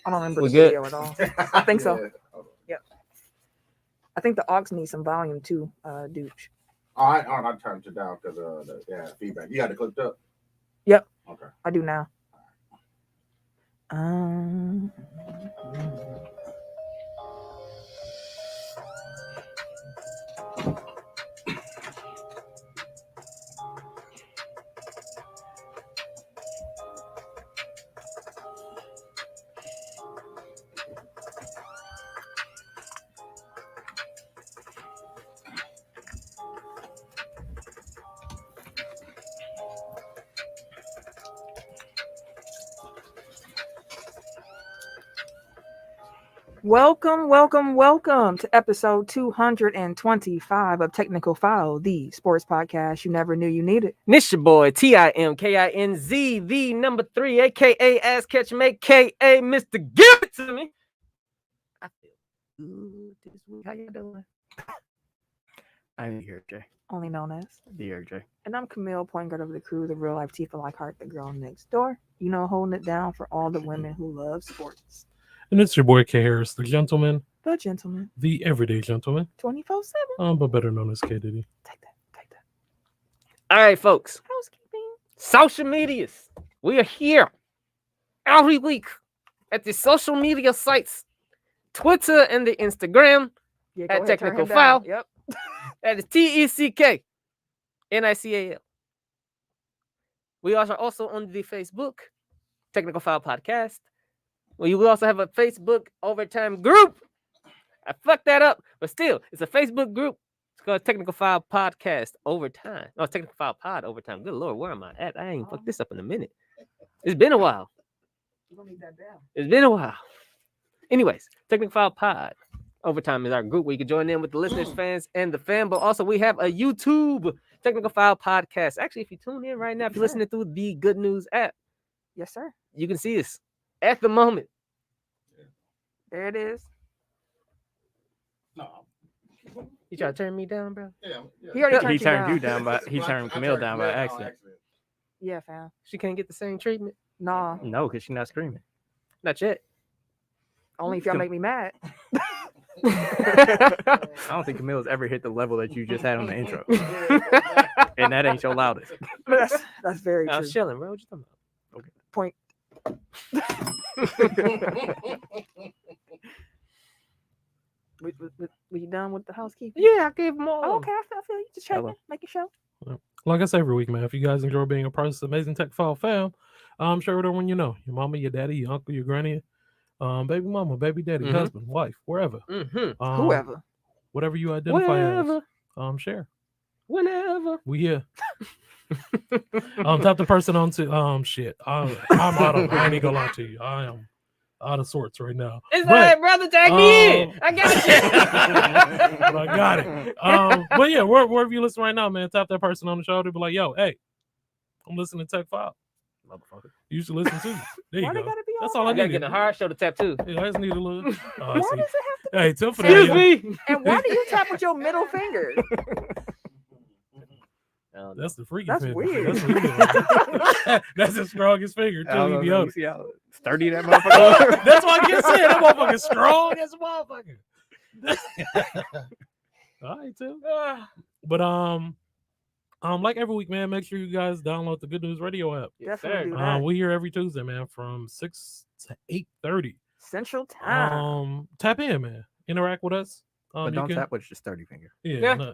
I don't remember We the good? video at all. I think so. Yep. I think the aux needs some volume too, douche. I turned it down because feedback. You got it clipped up? Yep. Okay. I do now. Welcome to episode 225 of Technical File, the sports podcast you never knew you needed. This your boy, TIMKINZ, the number 3, a.k.a. Ass Catch him, a.k.a. Mr. Give It To Me. I feel good this week. How you doing? I'm here, Jay. Only known as Dear Jay. And I'm Camille, point guard of the crew, the real life Tifa like heart, the girl next door. You know, holding it down for all the women who love sports. And it's your boy K Harris, the gentleman, The everyday gentleman, 24/7. but better known as K Diddy. Take that. All right, folks. Housekeeping. Social medias. We are here every week at the social media sites, Twitter and the Instagram Yeah, at go ahead, turn Technical him File. down. Yep. That is TECKnical. We are also on the Facebook, Technical File Podcast. We also have a Facebook overtime group. I fucked that up, but still, it's a Facebook group. It's called Technical File Podcast Overtime. No, Technical File Pod Overtime. Good Lord, where am I at? I ain't fucked this up in a minute. It's been a while. You don't need that down. It's been a while. Anyways, Technical File Pod Overtime is our group where you can join in with the listeners, fans, and the fan. But also, we have a YouTube Technical File Podcast. Actually, if you tune in right now, if you're listening through the Good News app, Yes, sir. you can see us at the moment. There it is. No. You try to turn me down, bro? Yeah. He already turned He you turned down. you down, but he turned Camille down by accident. Yeah, fam. She can't get the same treatment. Nah, No, because she's not screaming. Not yet. only if y'all make me mad. I don't think Camille's ever hit the level that you just had on the intro, and that ain't your loudest. That's very I true. was chilling, bro. What you talking about? Okay. Point. We you done with the housekeeping? Yeah, I gave them all. Oh, okay, I feel you. Just checking, Hello. making sure. Like I say every week, man, if you guys enjoy being a part of this amazing Tech File fam, share with everyone you know. Your mama, your daddy, your uncle, your granny, baby mama, baby daddy, husband, wife, wherever. Mm-hmm. Whoever. Whatever you identify Wherever, as. Share. whenever. We here. Tap the person on to shit. I'm out of I ain't gonna lie to you. I am out of sorts right now. It's But, all right, brother. Tag me in. I got it. but I got it. But yeah, wherever you listen right now, man, tap that person on the shoulder. Be like, yo, hey, I'm listening to Tech File. Motherfucker. You should listen too. There you Why they go. gotta be That's all all I I gotta need. get a hard shoulder tap too. Yeah, I just need a little. Why does it have to? Hey, tell for Excuse that. me. And why do you tap with your middle finger? That's the freaky That's finger. weird. That's the strongest finger too. I don't know, He be man. on You it. see how sturdy that motherfucker is? That's why I keep saying that motherfucker strong as a motherfucker. All right, too. But like every week, man, make sure you guys download the Good News Radio app. Definitely do that. We here every Tuesday, man, from 6 to 8:30. Central Time. Tap in, man. Interact with us. But don't tap with your sturdy finger. Yeah, no,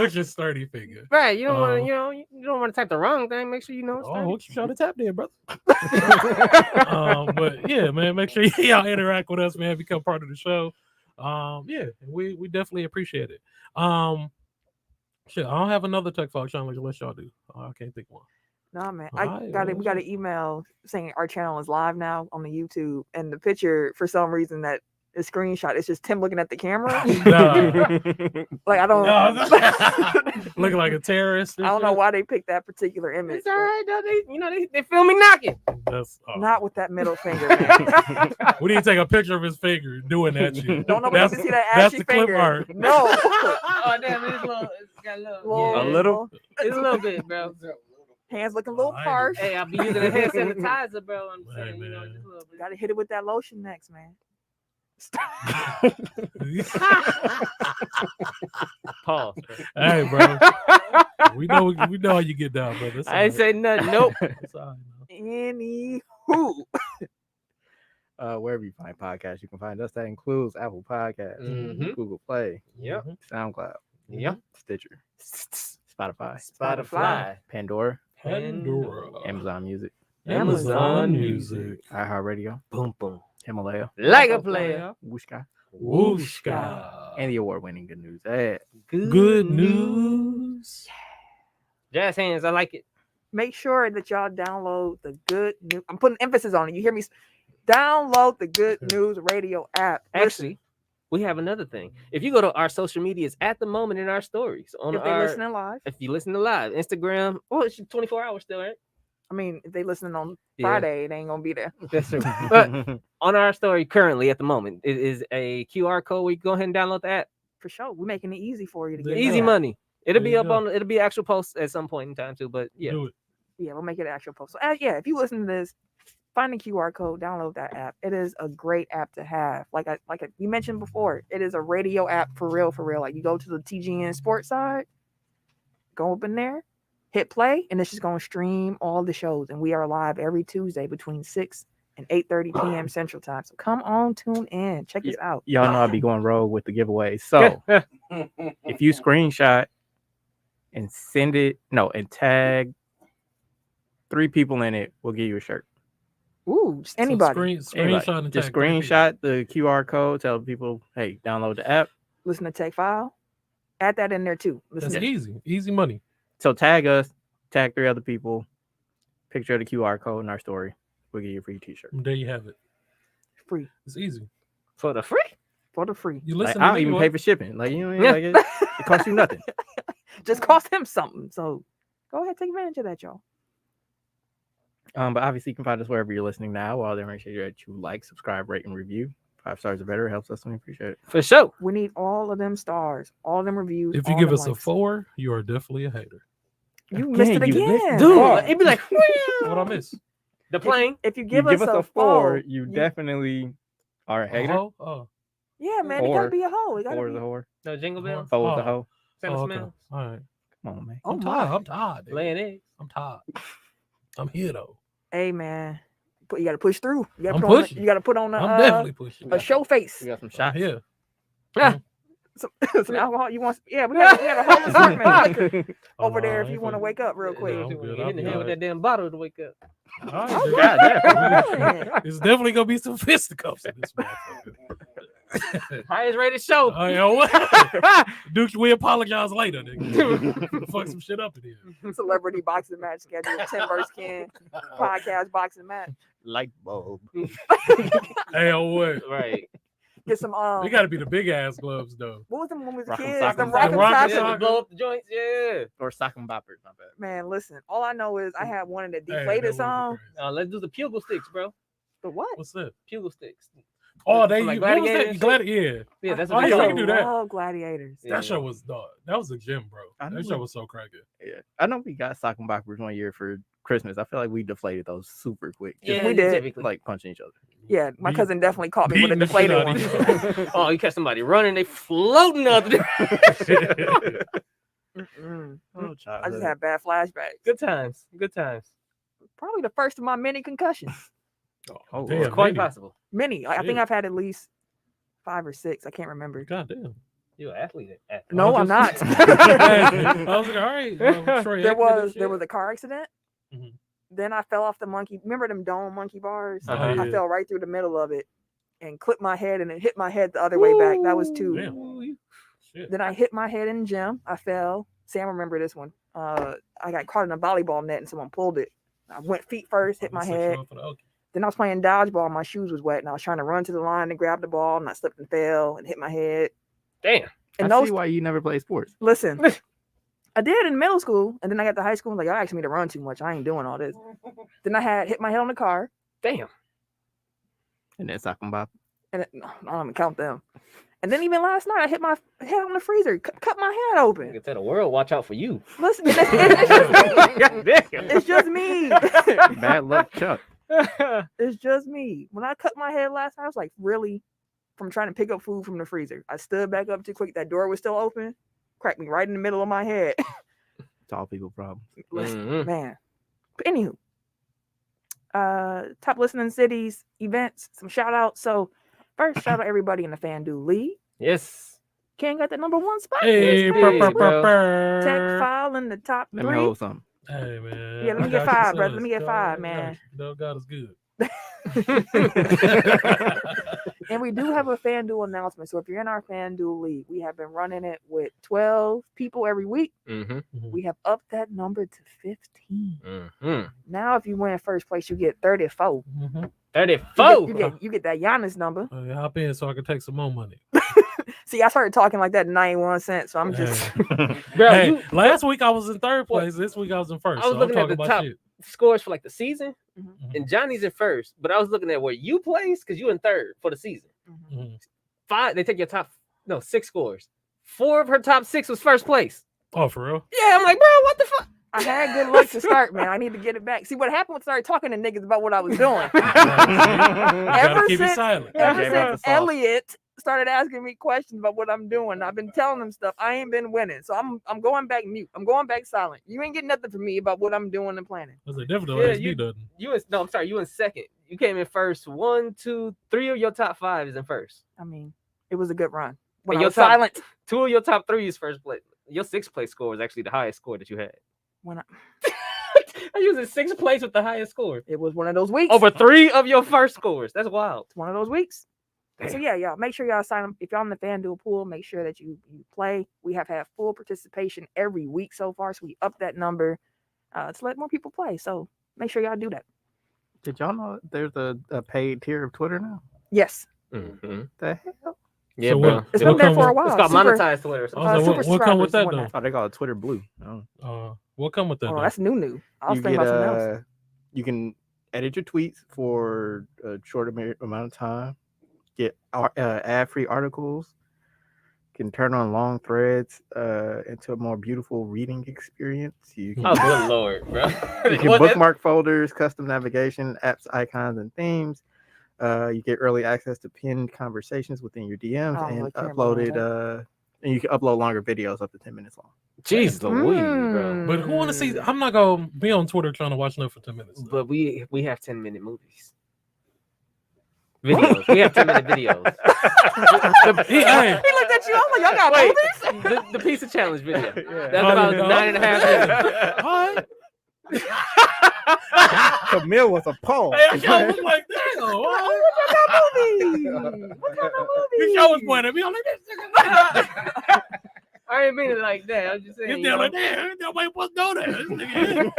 with your sturdy finger. Right, you don't want to, you don't want to type the wrong thing. Make sure you know. It's Oh, sturdy. what you trying to tap there, brother? But yeah, man, make sure y'all interact with us, man. Become part of the show. Yeah, we definitely appreciate it. Shit, I don't have another tech file challenge unless y'all do. I can't think one. Nah, man. Alright, We got an email saying our channel is live now on the YouTube, and the picture for some reason that is screenshot. It's just Tim looking at the camera. Like I don't. Looking like a terrorist. I don't know why they picked that particular image. It's all right, though. They feel me knocking. That's Not with that middle finger. Man. we need to take a picture of his finger doing that shit. Don't nobody That's- see that that's ashy the clip finger. art. No. Oh damn, it's got a little. Well, A little? It's a little bit, bro. Hands looking a little I ain't harsh. Hey, I'll be using a hand sanitizer, bro. I'm Hey, saying, you know, man. just a little bit. Gotta hit it with that lotion next, man. Pause. Bro. Hey, bro. We know how you get down, bro. That's I ain't say nothing. Nope. That's all right, man. Anywho, Wherever you find podcasts, you can find us. That includes Apple Podcasts, Mhm. Google Play, Yep. SoundCloud, Yep. Stitcher, Spotify, Spotify. Pandora, Pandora. Amazon Music, Amazon Music. iHeartRadio, Boom, boom. Himalaya, Like a player. Wooshka, Wooshka. and the award-winning Good News ad. Good news. Jazz hands. I like it. make sure that y'all download the Good News. I'm putting emphasis on it. You hear me? Download the Good News Radio app. Actually, we have another thing. If you go to our social medias at the moment in our stories on if they're our, listening live, if you listen to live, Instagram, it's 24 hours still, right? I mean, if they listening on Yeah. Friday, it ain't gonna be there. That's true. But on our story currently at the moment, it is a QR code where you go ahead and download the app. For sure, we're making it easy for you to The get Easy that. money. It'll There be you up go. on. It'll be actual posts at some point in time too. But yeah, Do it. Yeah, we'll make it an actual post. So, yeah, if you listen to this, find the QR code, download that app. It is a great app to have. We mentioned before, it is a radio app for real, for real. Like you go to the TGN sports side, go up in there, hit play, and it's just going to stream all the shows. And we are live every Tuesday between 6 and 8:30 p.m. Central Time. So come on, tune in, check us out. Y'all know I'll be going rogue with the giveaway. So if you screenshot and send it, and tag 3 people in it, we'll give you a shirt. Ooh, just So anybody. Anybody. screenshot and Just tag 3 people. screenshot the QR code, tell people, hey, download the app. Listen to Tech File. Add that in there too. Listen That's to easy money. So tag us, tag 3 other people, picture of the QR code in our story. We'll give you a free t-shirt. There you have it. free It's easy. for the free. for the free. You Like, listen. I don't even pay for shipping. Like, you know what I mean? Like, it costs you nothing. Just cost him something. So go ahead, take advantage of that, y'all. But obviously you can find us wherever you're listening now. While there, make sure that you like, subscribe, rate, and review. 5 stars or better. It helps us, and we appreciate it. For sure. We need all of them stars, all of them reviews. If you all give them us a likes. 4, you are definitely a hater. You missed it Again, you missed again. the Dude, bar. it'd be like What I miss? the plane. If you You give us a 4, you definitely are a hater. Oh, oh. yeah, man, it gotta Or- be a hoe. It gotta 4 be. is a whore. No jingle bells. 4 is Oh. a hoe. Send Oh, the okay. smell. All right. Come on, man. Oh I'm my. tired. I'm tired. dude. Laying eggs. I'm tired. I'm here though. Hey, man, you gotta push through. You gotta I'm put on. pushing. You gotta put on I'm definitely pushing. a show face. We got some I'm shots. here. Some alcohol. You want? Yeah, we got a whole assortment of liquor Oh, over no, there I if you ain't want to fucking- wake up real quick. No, I'm You good. hit I'll in the be head with all that damn bottle to wake up. All right, Oh, dude. God damn. It's definitely gonna be some fisticuffs in this motherfucker. Highest rated show. Oh, yeah, what? Duke, we apologize later, nigga. Fuck some shit up in here. Celebrity boxing match schedule. 10 vs. Ken podcast boxing match. Light bulb. Hey, oh, what? Right. Get some They gotta be the big ass gloves though. What was them when we was Rock'em kids? sock'em Them sock'em. rock'em Rock'em sock'em. Yeah, sock'em. blow up the joints. Yeah. Or sock and boppers. My bad. Man, listen. All I know is I had one of the Hey, that deflated would be song. crazy. Let's do the Pugil sticks, bro. The what? What's that? Pugil sticks. Oh, they From, like, what was Gladiator that? and Gladiator. Yeah, that's Oh, what yeah, they we call can do it. that. Love gladiators. Yeah. That show was dog. That was a gym, bro. I know That show we- was so cracking. Yeah. I know we got sock and boppers one year for Christmas. I feel like we deflated those super quick. Just Yeah, we did. typically. like punching each other. Yeah, my Beat- cousin definitely caught me with a beating the shit deflated out of one. each Oh, you catch somebody running, they floating out there. Mm-mm. Oh, I just had bad flashbacks. Good times. Good times. Probably the first of my many concussions. Oh, damn, It's quite maybe. possible. Many. I think Shit. I've had at least 5 or 6. I can't remember. Goddamn. You're an athlete. No, I'm not. I was like, all right. Troy there Aikman and was shit. a car accident. Mhm. Then I fell off the monkey. Remember them dome monkey bars? Oh, I yeah. fell right through the middle of it and clipped my head, and it hit my head the other way back. That was 2. Damn. Shit. Then I hit my head in the gym. I fell. Sam, remember this one. I got caught in a volleyball net and someone pulled it. I went feet first, hit my head. Then I was playing dodgeball. My shoes was wet, and I was trying to run to the line and grab the ball, and I slipped and fell and hit my head. Damn. And I those, see why you never play sports. listen, I did in middle school, and then I got to high school. And like, y'all asked me to run too much. I ain't doing all this. Then I had hit my head on the car, Damn. And then sock and bop. and I don't even count them. And then even last night, I hit my head on the freezer, cut my head You open. can tell the world, watch out for you. Listen, it's It's just me. Bad luck, Chuck. It's just me. When I cut my head last night, I was like, really? From trying to pick up food from the freezer. I stood back up too quick. That door was still open. Cracked me right in the middle of my head. It's all people problems. Listen, Mhm. man. But anywho, top listening cities, events, some shout outs. So first, shout out everybody in the FanDuel League. Yes. Ken got the #1 spot. Hey, this purr, past purr, week. purr, Tech file in the top Let me 3. hold something. Hey man. Yeah, let me I get got you, 5, brother. sis. Let me get God, 5, I got man. you. No, God is good. And we do have a FanDuel announcement. So if you're in our FanDuel League, we have been running it with 12 people every week. Mm-hmm. We have upped that number to 15. Mm-hmm. Now, if you win first place, you get 34. Mm-hmm. 34. You get that Giannis number. Hop in so I can take some more money. See, I started talking like that 91 cents. So I'm just Bro, Hey, you, last week I was in third place. This week I was in first. I was so looking I'm at the talking about top shit. scores for like the season, Mhm. and Johnny's in first. But I was looking at where you placed because you in third for the season. Mhm. 5. They take your top 6 scores. 4 of her top 6 was first place. Oh, for real? Yeah, I'm like, bro, what the fuck? I had good luck to start, man. I need to get it back. See, what happened was I started talking to niggas about what I was doing. Gotta keep it since- silent. Ever gave up since the sauce. Elliot started asking me questions about what I'm doing, I've been telling him stuff. I ain't been winning, so I'm going back mute. I'm going back silent. You ain't getting nothing from me about what I'm doing and planning. That's a different Yeah, one. you- XB doesn't. You in second. You came in first. 1, 2, 3 of your top 5 is in first. I mean, it was a good run. When And I your was top- silent. 2 of your top 3 is first place. Your 6th place score is actually the highest score that you had. When I, You was in 6th place with the highest score. it was one of those weeks. Over 3 of your first scores. That's wild. It's one of those weeks. So Damn. yeah, y'all make sure y'all sign up. If y'all in the FanDuel pool, make sure that you play. We have had full participation every week so far, so we upped that number to let more people play. So make sure y'all do that. Did y'all know there's a paid tier of Twitter now? Yes, Mm-hmm. The hell? Yeah, So bro. what- it's What been there come for a with- while. It's called Super- monetized Twitter. I was super like, what come with subscribers that and though? whatnot. Oh, they call it Twitter Blue. Oh. What come with that Oh, though? that's new. I was You thinking get about something else. you can edit your tweets for a short amount of time. Get ad-free articles. Can turn on long threads into a more beautiful reading experience. You can, Oh, good lord, bro. you can What- bookmark folders, custom navigation, apps, icons, and themes. You get early access to pinned conversations within your DMs Oh, and I can't uploaded. believe And you can upload longer videos up to 10 minutes long. Jeez Louise, bro. But who want to see? I'm not gonna be on Twitter trying to watch nothing for 10 minutes. But we have 10-minute movies. Videos. We have 10-minute videos. Hey, He looked at you. I'm like, y'all got Wait, movies? the pizza challenge video. That's Oh, about no. 9.5 minutes. all right. Camille was appalled. Hey, I was like, damn. all right. What kind of movie? This show was pointing at me. I'm like, this nigga. I ain't mean it like that. I was just saying. This You nigga know, like, damn, nobody supposed to know that. This nigga-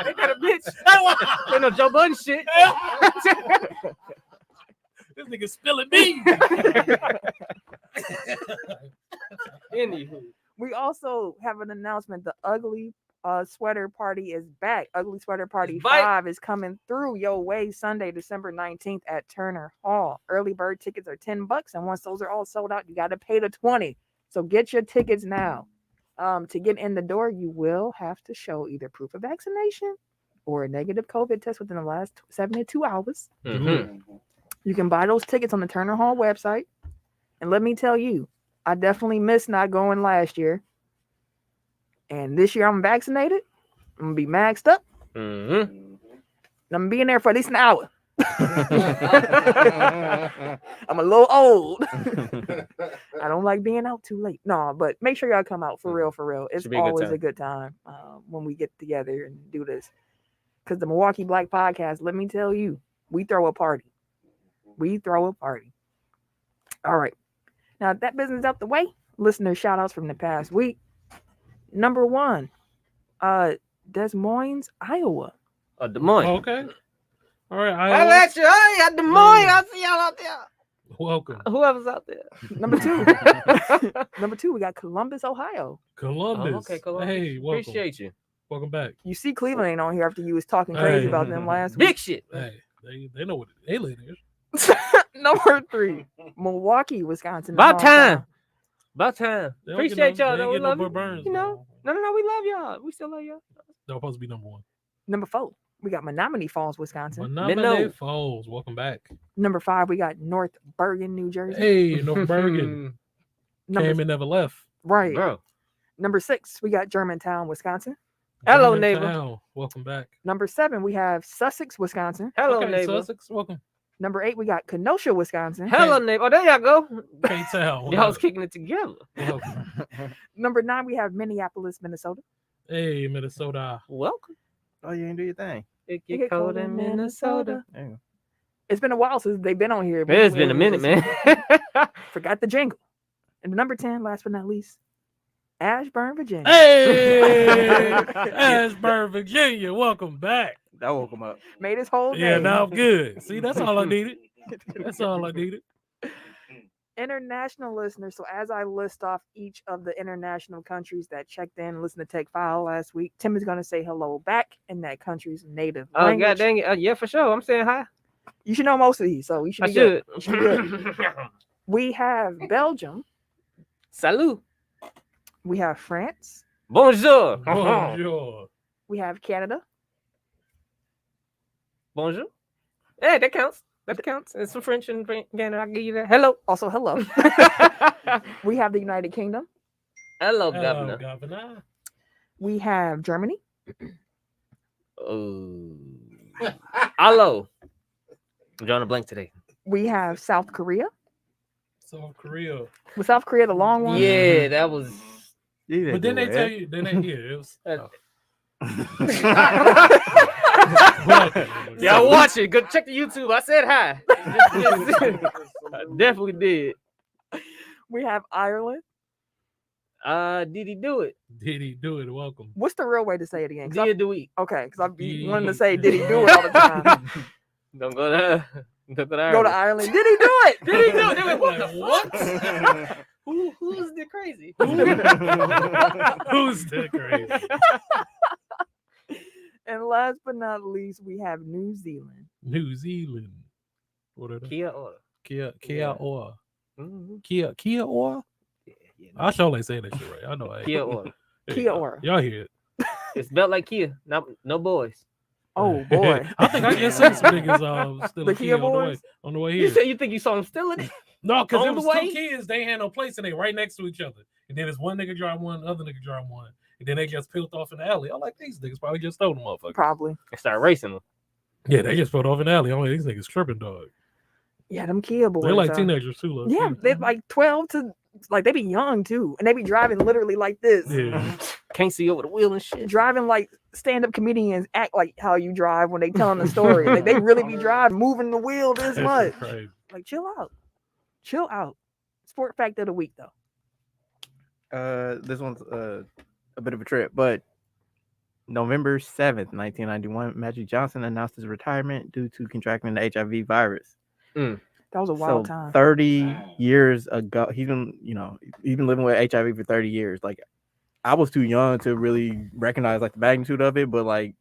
ain't that a bitch? Ain't no Joe Budden shit. This nigga spilling beans. Anywho. We also have an announcement. The Ugly Sweater Party is back. Ugly Sweater Party It's back. 5 is coming through your way Sunday, December 19th at Turner Hall. Early bird tickets are $10, and once those are all sold out, you got to pay the $20. So get your tickets now. To get in the door, you will have to show either proof of vaccination or a negative COVID test within the last 72 hours. Mm-hmm. You can buy those tickets on the Turner Hall website. And let me tell you, I definitely missed not going last year. And this year I'm vaccinated. I'm going to be maxed up. Mm-hmm. And I'm going to be in there for at least an hour. I'm a little old. I don't like being out too late. No, but make sure y'all come out for real, for real. It's Should be a good always time. a good time when we get together and do this. Because the Milwaukee Black Podcast, let me tell you, we throw a party. We throw a party. All right. Now that business out the way, listener shout outs from the past week. Number 1, Des Moines, Iowa. Des Moines. Okay. All right. I'll let you. Hey, at Des Moines. I'll see y'all out there. Welcome. Whoever's out there. Number 2. Number 2, we got Columbus, Ohio. Columbus. Oh, okay, Columbus. Hey, welcome. Appreciate you. Welcome back. You see Cleveland ain't on here after you was talking crazy Hey. about them last week. Big shit. Hey, they know what alien is. Number 3, Milwaukee, Wisconsin. About the hometown. time. About time. They don't get Appreciate no- y'all. they Though. ain't We get no love Burt you. Burns, You know? though. No. We love y'all. We still love y'all. They're supposed to be number one. Number 4, we got Menominee Falls, Wisconsin. Menominee Falls. Welcome back. Number 5, we got North Bergen, New Jersey. Hey, North Bergen. Number, Came and never left. right. Bro. Number 6, we got Germantown, Wisconsin. Hello, Germantown, neighbor. Welcome back. Number 7, we have Sussex, Wisconsin. Hello, Okay, neighbor. Sussex, welcome. Number 8, we got Kenosha, Wisconsin. Hello, neighbor. Oh, there y'all go. Can't tell. Y'all was kicking it together. Welcome. Number 9, we have Minneapolis, Minnesota. Hey, Minnesota. Welcome. Oh, you ain't do your thing. It get cold in Minnesota. There you go. It's been a while since they've been on here. but It's been a we minute, just man. Forgot the jingle. And number 10, last but not least, Ashburn, Virginia. Hey, Ashburn, Virginia. Welcome back. That woke him up. Made his whole day. Yeah, now I'm good. See, that's all I needed. That's all I needed. International listeners. So as I list off each of the international countries that checked in and listened to Tech File last week, Tim is going to say hello back in that country's native Oh, language. god dang it. Yeah, for sure. I'm saying hi. You should know most of these, so you should I be good. should. You should be good. We have Belgium. Salut. We have France. Bonjour. Bonjour. We have Canada. Bonjour. Hey, that counts. That counts. It's some French and Canada. I'll give you that. Hello. Also, hello. We have the United Kingdom. Hello, Hello, governor. Governor. We have Germany. Oh. Hello. I'm drawing a blank today. We have South Korea. South Korea. Was South Korea the long one? Yeah, that was. But then they tell you, then they hear it was. Y'all watch it. Go check the YouTube. I said hi. I definitely did. We have Ireland. Did he do it? Did he do it? Welcome. What's the real way to say it again? 'Cause Did do it? okay, because I've Did been wanting to he say, do did he it? do it all the time? Don't go to. Don't go to Go to Ireland. Ireland. Did he do it? Did he do it? They went, what the What? fuck? Who's the crazy? Who's the crazy? And last but not least, we have New Zealand. New Zealand. What are they? Kia ora. Kia Yeah. or Mhm. Kia or? Yeah, I sure ain't saying that shit right. I know. I ain't. Kia ora. There Kia you go. ora. Y'all hear it. It's spelled like Kia. No boys. Oh boy. I think I can see some niggas still The a Kia Kia boys? on the way You here. said you think you saw him still in it? No, because on it the was way? two kids. They had no place and they right next to each other. And then there's one nigga drive one, other nigga drive one. And then they just peeled off in the alley. I'm like, these niggas probably just stole the motherfucker. Probably. And start racing them. Yeah, they just peeled off in the alley. I'm like, these niggas tripping, dog. Yeah, them Kia boys. They're like teenagers too. Look. Yeah, they're like 12 to like they be young too, and they be driving literally like this. Yeah. Can't see over the wheel and shit. Driving like stand-up comedians act like how you drive when they telling the story. Like they really be driving, moving the wheel this That's much. crazy. Like chill out, chill out. Sport fact of the week though. This one's a bit of a trip, but November 7th, 1991, Magic Johnson announced his retirement due to contracting the HIV virus. That was a wild time. 30 years ago, he's been living with HIV for 30 years. Like, I was too young to really recognize like the magnitude of it, but like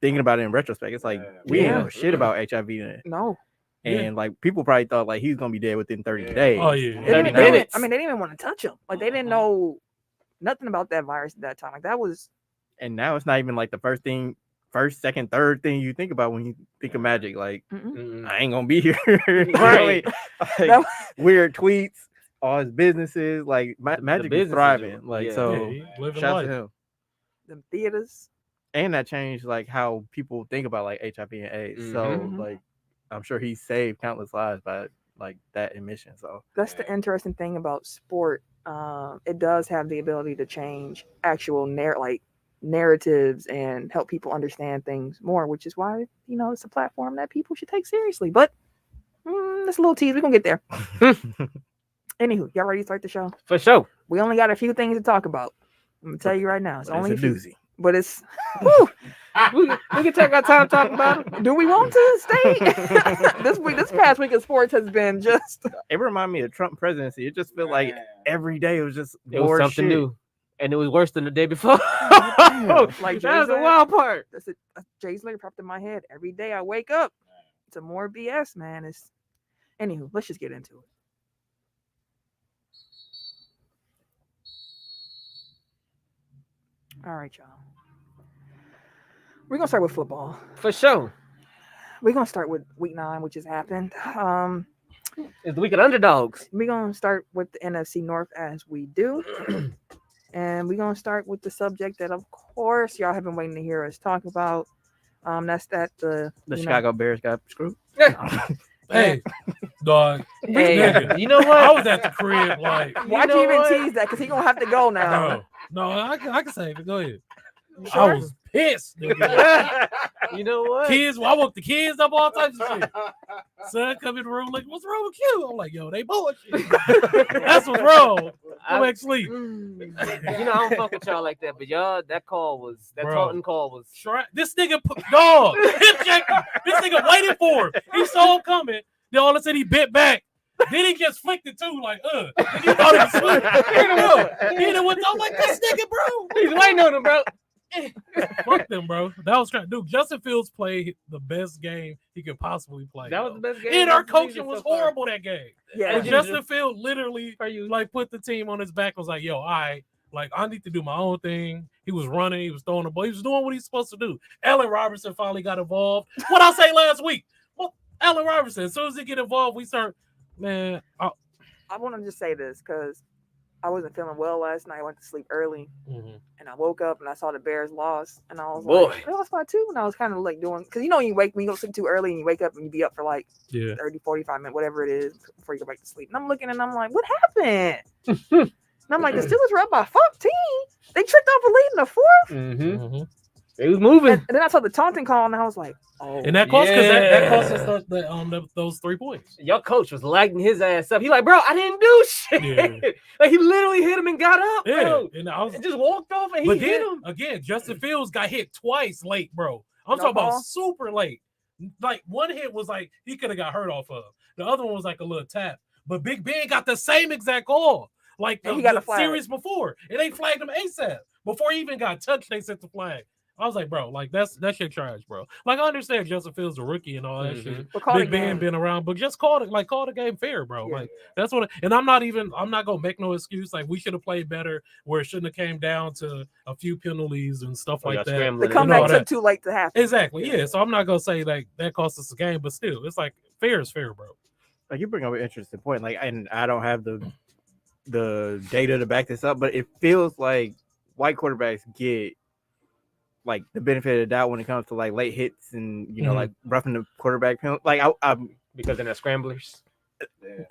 thinking about it in retrospect, it's like we didn't know shit about HIV then. No, And like people probably thought like he's gonna be dead within 30 days. Oh yeah. they didn't, 30 minutes. I mean, they didn't even want to touch him. Like they didn't know nothing about that virus at that time. Like that was And now it's not even like the first, second, third thing you think about when you think of Magic. Like, I ain't gonna be here. Right. Like, That- weird tweets, all his businesses. Like Magic is businesses thriving. are- Like yeah. so, Yeah, he living shout out life. to him. them theaters. And that changed like how people think about like HIV and AIDS. So Mhm. like, I'm sure he saved countless lives by like that admission. So That's the interesting thing about sport. It does have the ability to change actual narratives and help people understand things more, which is why it's a platform that people should take seriously. But that's a little tease. We're gonna get there. Anywho, y'all ready to start the show? For sure. We only got a few things to talk about. I'm gonna tell you right now. It's but only it's a few, doozy. but it's. Whew, We can take our time talking about it. do we want to stay? This past week of sports has been just. It reminded me of Trump presidency. It just felt like every day it was just It was more something shit. new. And it was worse than the day before. Like That was the Jay wild part. That's it. Jay's later popped in my head. Every day I wake up to more BS, man. Anywho, let's just get into it. All right, y'all. We're gonna start with football. For sure. We're gonna start with week 9, which has happened. It's the week of underdogs. We're gonna start with the NFC North as we do. And we're gonna start with the subject that, of course, y'all have been waiting to hear us talk about. That's that The Chicago Bears got screwed. Hey, dog. Hey, nigga, you know I what? was at the crib like, Why'd know you even what? tease that? Because he's gonna have to go now. no, I can say it. Go ahead. You I sure? was pissed. Nigga. You know what? Kids, I woke the kids up, all types of shit. Son come in the room like, what's wrong with you? I'm like, yo, they bullshit. That's what's wrong. Go back to sleep. You know, I don't fuck with y'all like that, but y'all, that Bro. taunting call was. This nigga put dog. This nigga waited for him. He saw him coming. Then all of a sudden he bit back. Then he just flicked it too, like, Then he thought he was asleep. He didn't want. I'm like, this nigga, bro. He's waiting on him, bro. Fuck them, bro. That was trying. Dude, Justin Fields played the best game he could possibly play. That was the best game. And our of the season coaching was so far. horrible that game. Yeah. And Yeah. Justin Fields literally like put the team on his back. Was like, yo, I need to do my own thing. He was running, he was throwing the ball, he was doing what he's supposed to do. Allen Robinson finally got involved. What I say last week? Well, Allen Robinson, as soon as he get involved, we start, man. I want to just say this because I wasn't feeling well last night. I went to sleep early, and I woke up and I saw the Bears lost, and I was like, they lost by 2, and I was kind of like doing, because you know when you go sleep too early and you wake up and you be up for like 30, 45 minutes, whatever it is, before you go back to sleep. And I'm looking and I'm like, what happened? And I'm like, the Steelers were up by 14. They tricked off a lead in the 4th. It was moving. And then I saw the taunting call, and I was like, oh. And that cost because that cost us those 3 points. Your coach was lighting his ass up. He like, bro, I didn't do shit. Yeah. Like he literally hit him and got up, bro. And I was, And just walked off and but he hit then him. again, Justin Fields got hit twice late, bro. I'm No talking ball? about super late. Like one hit was like he could have got hurt off of. The other one was like a little tap. But Big Ben got the same exact call. Like And he got the a flag. series before. And they flagged him ASAP. Before he even got touched, they sent the flag. I was like, bro, like that shit trash, bro. Like I understand Justin Fields a rookie and all that shit. But call Big the Ben game. been around, but just call the game fair, bro. Yeah. Like that's what. And I'm not gonna make no excuse. Like we should have played better, where it shouldn't have came down to a few penalties and stuff like that. The comeback all took that. too late to happen. Exactly, yeah. So I'm not gonna say like that cost us a game, but still, it's like fair is fair, bro. Like you bring up an interesting point. Like, and I don't have the data to back this up, but it feels like white quarterbacks get like the benefit of the doubt when it comes to like late hits and like roughing the quarterback penalty. Like I'm because they're not scramblers.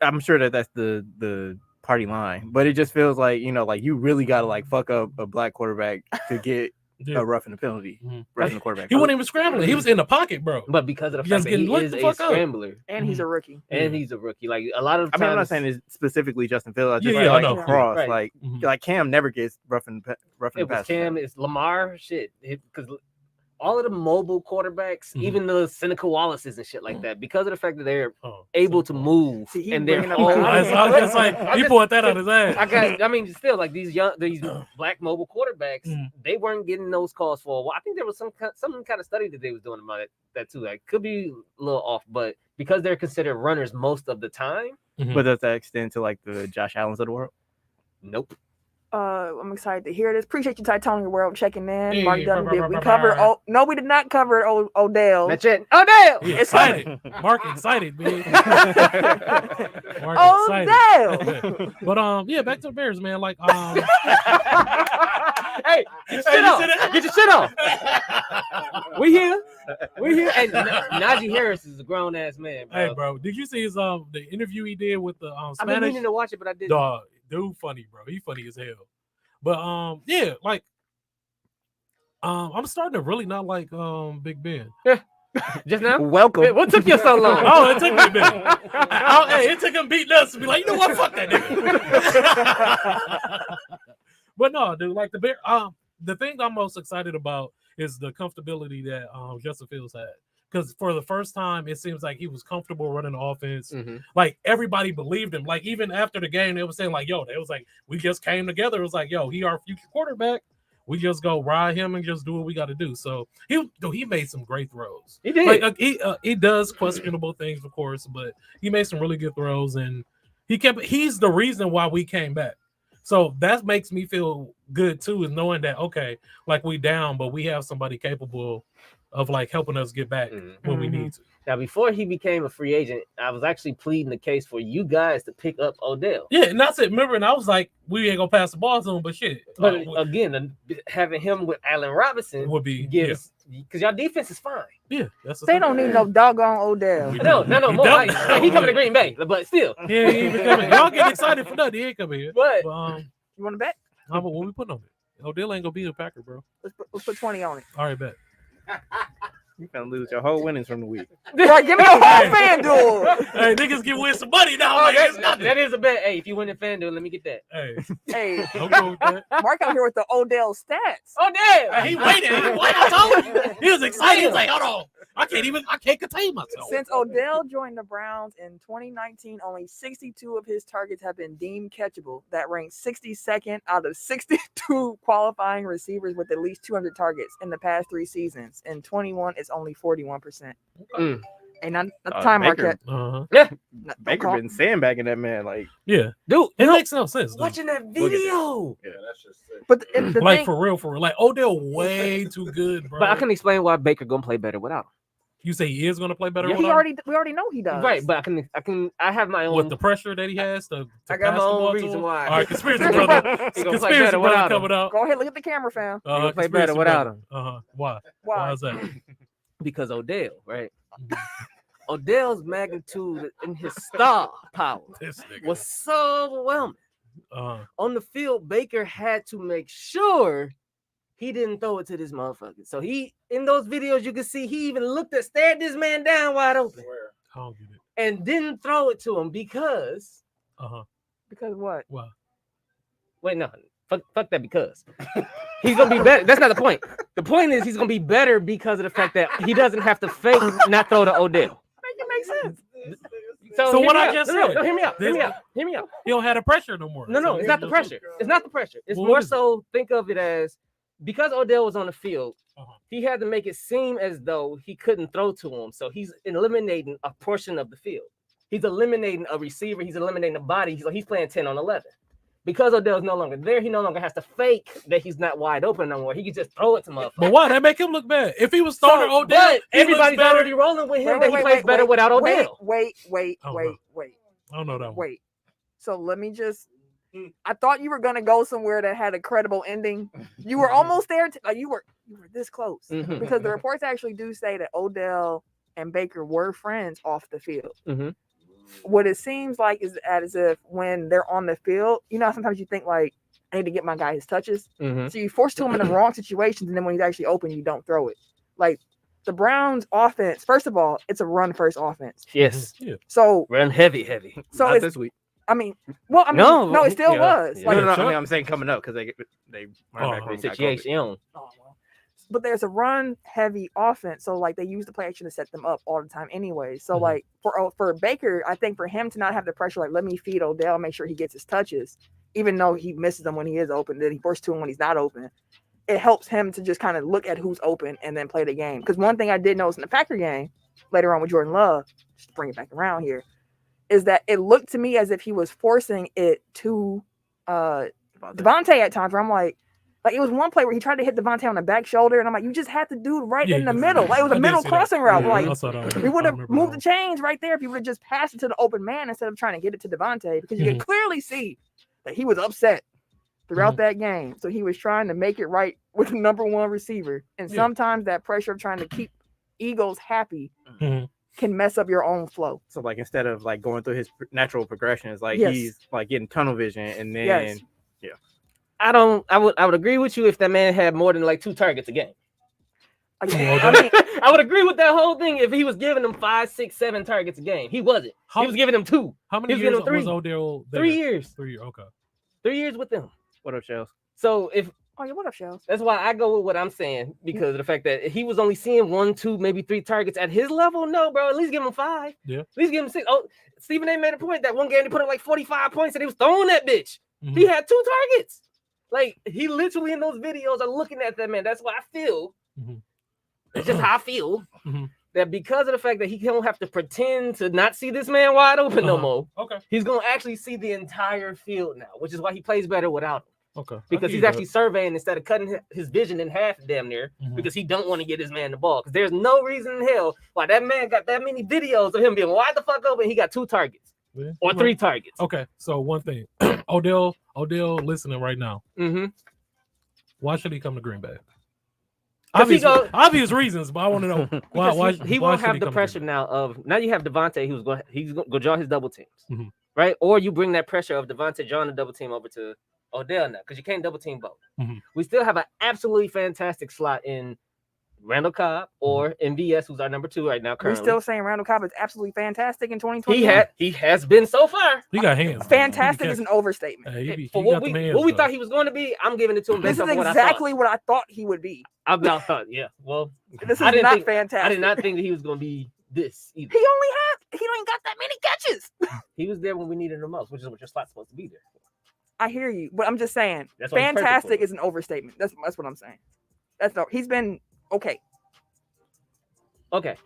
I'm sure that's the party line, but it just feels like like you really got to like fuck up a black quarterback to get a roughing the penalty. Roughing the quarterback. He wasn't even scrambling. He was in the pocket, bro. But because of the Just fact that he getting lit is the a fuck up. scrambler And he's a rookie. and he's a rookie, like a lot of I times. mean, I'm not saying it's specifically Justin Fields. I just Yeah, feel I like know. across, Right. like Cam never gets roughing it the was pass. Cam, it's Lamar, shit. Because all of the mobile quarterbacks, even the Seneca Wallaces and shit like that, because of the fact that they're able to move See, he and they're bringing up all. my- I was just like he pulled that out his ass. I mean, still, like these black mobile quarterbacks, they weren't getting those calls for a while. I think there was some kind of study that they was doing about that too. Like, could be a little off, but because they're considered runners most of the time, But does that extend to like the Josh Allens of the world? nope. I'm excited to hear this. Appreciate you, Titanic World, checking in. Hey, Mark Dunn did. We brr. covered. No, we did not cover Odell. That's it. Oh damn! He It's excited. Mark excited, man. Mark Odell. But yeah, back to the Bears, man. Like Hey, get your shit off. Get your shit off. We here. And Najee Harris is a grown ass man, bro. hey, bro, did you see his the interview he did with the I've been Spanish? meaning to watch it, but I didn't. Dog, dude, funny, bro. He funny as hell. But yeah, like I'm starting to really not like Big Ben. Just now? Welcome. Hey, what took you so long? Oh, it took me a minute. Hey, it took him beating us to be like, you know what? Fuck that nigga. But no, dude, like the Bear. The thing I'm most excited about is the comfortability that Justin Fields had. Because for the first time, it seems like he was comfortable running the offense. Like everybody believed him. Like even after the game, they were saying like, "Yo," they was like, "We just came together." It was like, "Yo, he our future quarterback. We just go ride him and just do what we got to do." So he made some great throws. He did. Like he does questionable things, of course, but he made some really good throws, and he's the reason why we came back. So that makes me feel good too, is knowing that okay, like we down, but we have somebody capable of like helping us get back when we need to. Now, before he became a free agent, I was actually pleading the case for you guys to pick up Odell. Yeah, and that's it. Remember, and I was like, we ain't gonna pass the ball to him, but shit. But again, having him with Allen Robinson would be gives because y'all defense is fine. Yeah, that's They don't need no doggone Odell. No, more. He coming to Green Bay, but still. Yeah, he even coming. Y'all get excited for nothing. He ain't coming here. But you want to bet? What we putting on it? Odell ain't gonna be a Packer, bro. Let's put 20 on it. All right, bet. You gonna lose your whole winnings from the week. Right, give me a whole FanDuel. Hey, niggas can win some money now. That is a bet. Hey, if you win in FanDuel, let me get that. Hey, I'm going with that. Mark out here with the Odell stats. Oh damn! Hey, he waited. I told you. He was excited. He was like, hold on. I can't contain myself. Since Odell joined the Browns in 2019, only 62 of his targets have been deemed catchable. That ranks 62nd out of 62 qualifying receivers with at least 200 targets in the past 3 seasons. In 21, it's only 41%. And not the time Baker. market. Yeah, Baker been sandbagging that man. Like, yeah, dude, it makes no sense. Dude. Watching that video. Yeah, that's just sick. But the like thing, for real, like Odell way too good, bro. But I can explain why Baker gonna play better without him. You say he is gonna play better. Yeah, with we him? already know he does. Right, but I have my own. With the pressure that he has to I got pass my the own ball to reason him? why. All right, conspiracy brother. He gonna play Conspiracy better brother without coming him. out. Go ahead, look at the camera, fam. gonna play Conspiracy better without brother. him. Why? Why? Why is that? Because Odell, right? Odell's magnitude and his star power This nigga. was so overwhelming. On the field, Baker had to make sure he didn't throw it to this motherfucker. So he, in those videos, you can see he even stared this man down wide open, I don't get it. and didn't throw it to him because. Because what? Why? Wait, no, fuck that. Because he's gonna be better. That's not the point. The point is he's gonna be better because of the fact that he doesn't have to fake not throw to Odell. Make it make sense. So hear what me I out. just No, said. hear me out. Hear me out. He don't have the pressure no more. No, So it's not the pressure. It's not the pressure. It's more so think of it as because Odell was on the field, he had to make it seem as though he couldn't throw to him. So he's eliminating a portion of the field. He's eliminating a receiver. He's eliminating a body. So he's playing 10 on 11. Because Odell's no longer there, he no longer has to fake that he's not wide open no more. He can just throw it to motherfuckers. But why? That make him look bad. If he was starting Odell, but everybody's already rolling with him that he plays better without Odell. Wait. I don't know that one. Wait. So let me just. I thought you were gonna go somewhere that had a credible ending. You were almost there. You were this close because the reports actually do say that Odell and Baker were friends off the field. What it seems like is as if when they're on the field, you know, sometimes you think like, I need to get my guy his touches. So you force to him in the wrong situations, and then when he's actually open, you don't throw it. Like the Browns offense, first of all, it's a run first offense. Yes. So run heavy. So not this week. I mean, no, it still was. No, I mean, I'm saying coming up because they run back situation. But there's a run heavy offense, so like they use the play action to set them up all the time anyway. So like for Baker, I think for him to not have the pressure, like let me feed Odell, make sure he gets his touches, even though he misses them when he is open, then he forces to him when he's not open. It helps him to just kind of look at who's open and then play the game. Because one thing I did notice in the Packer game later on with Jordan Love, just to bring it back around here, is that it looked to me as if he was forcing it to Devontae at times where I'm like it was one play where he tried to hit Devontae on the back shoulder, and I'm like, you just had to do it right in the middle. Like it was a middle crossing route. Like we would have moved the chains right there if you would have just passed it to the open man instead of trying to get it to Devontae, because you can clearly see that he was upset throughout that game. So he was trying to make it right with the number one receiver. And sometimes that pressure of trying to keep Eagles happy can mess up your own flow. So like instead of like going through his natural progression, it's like he's like getting tunnel vision, and then I would agree with you if that man had more than like 2 targets a game. I would agree with that whole thing if he was giving them 5, 6, 7 targets a game. He wasn't. He was giving them 2. How many years was Odell there? 3 years. 3 years. Okay. 3 years with them. What up, Shells? So if what up, Shells? That's why I go with what I'm saying, because of the fact that he was only seeing 1, 2, maybe 3 targets at his level. No, bro, at least give him 5. Yeah. At least give him 6. Oh, Stephen A made a point that one game they put up like 45 points and he was throwing that bitch. He had 2 targets. Like he literally in those videos are looking at that man. That's why I feel. It's just how I feel that because of the fact that he don't have to pretend to not see this man wide open no more, Okay. he's gonna actually see the entire field now, which is why he plays better without him. Okay. Because he's actually surveying instead of cutting his vision in half damn near, because he don't want to get his man the ball. Because there's no reason in hell why that man got that many videos of him being wide the fuck open. He got 2 targets or 3 targets. Okay, so one thing, Odell listening right now. Why should he come to Green Bay? Obvious reasons, but I want to know why he won't have the pressure now of now you have Devontae he's going to draw his double teams, right? Or you bring that pressure of Devontae drawing the double team over to Odell now because you can't double team both. We still have an absolutely fantastic slot in Randall Cobb or MVS, who's our number 2 right now. Currently, we're still saying Randall Cobb is absolutely fantastic in 2020. He has been so far. He got hands. Fantastic is an overstatement. For what we thought he was going to be, I'm giving it to him. This is exactly what I thought he would be. Well, this is not fantastic. I did not think that he was going to be this either. He ain't got that many catches. He was there when we needed him most, which is what your slot's supposed to be there. I hear you, but I'm just saying, fantastic is an overstatement. That's what I'm saying. He's been okay. Okay,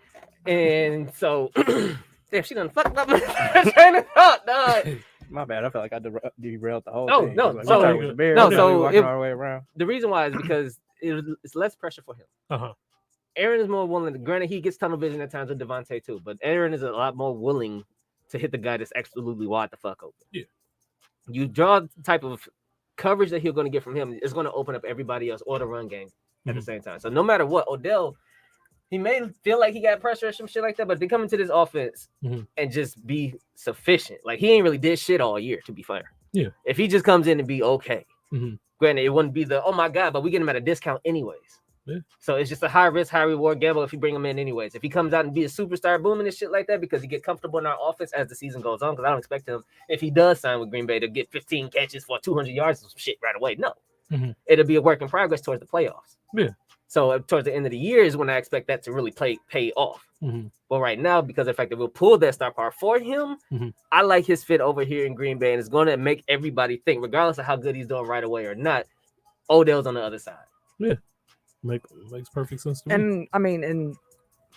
and so damn, she done fucked up my train of thought, dog. My bad. I felt like I derailed the whole thing. No. Like, So walking our way around. The reason why is because it's less pressure for him. Aaron is more willing. Granted, he gets tunnel vision at times with Devontae too, but Aaron is a lot more willing to hit the guy that's absolutely wide the fuck open. Yeah. You draw the type of coverage that he's going to get from him is going to open up everybody else or the run game at the same time. So no matter what, Odell, he may feel like he got pressure or some shit like that, but they come into this offense and just be sufficient. Like he ain't really did shit all year, to be fair. Yeah. If he just comes in and be okay, granted, it wouldn't be the oh my god, but we get him at a discount anyways. Yeah. So it's just a high risk, high reward gamble if you bring him in anyways. If he comes out and be a superstar booming and shit like that because he get comfortable in our offense as the season goes on, because I don't expect him, if he does sign with Green Bay, to get 15 catches for 200 yards or some shit right away. No. It'll be a work in progress towards the playoffs. Yeah. So towards the end of the year is when I expect that to really pay off. But right now, because of the fact that we'll pull that star power for him, I like his fit over here in Green Bay, and it's going to make everybody think, regardless of how good he's doing right away or not, Odell's on the other side. Yeah. Makes perfect sense to me. And I mean, and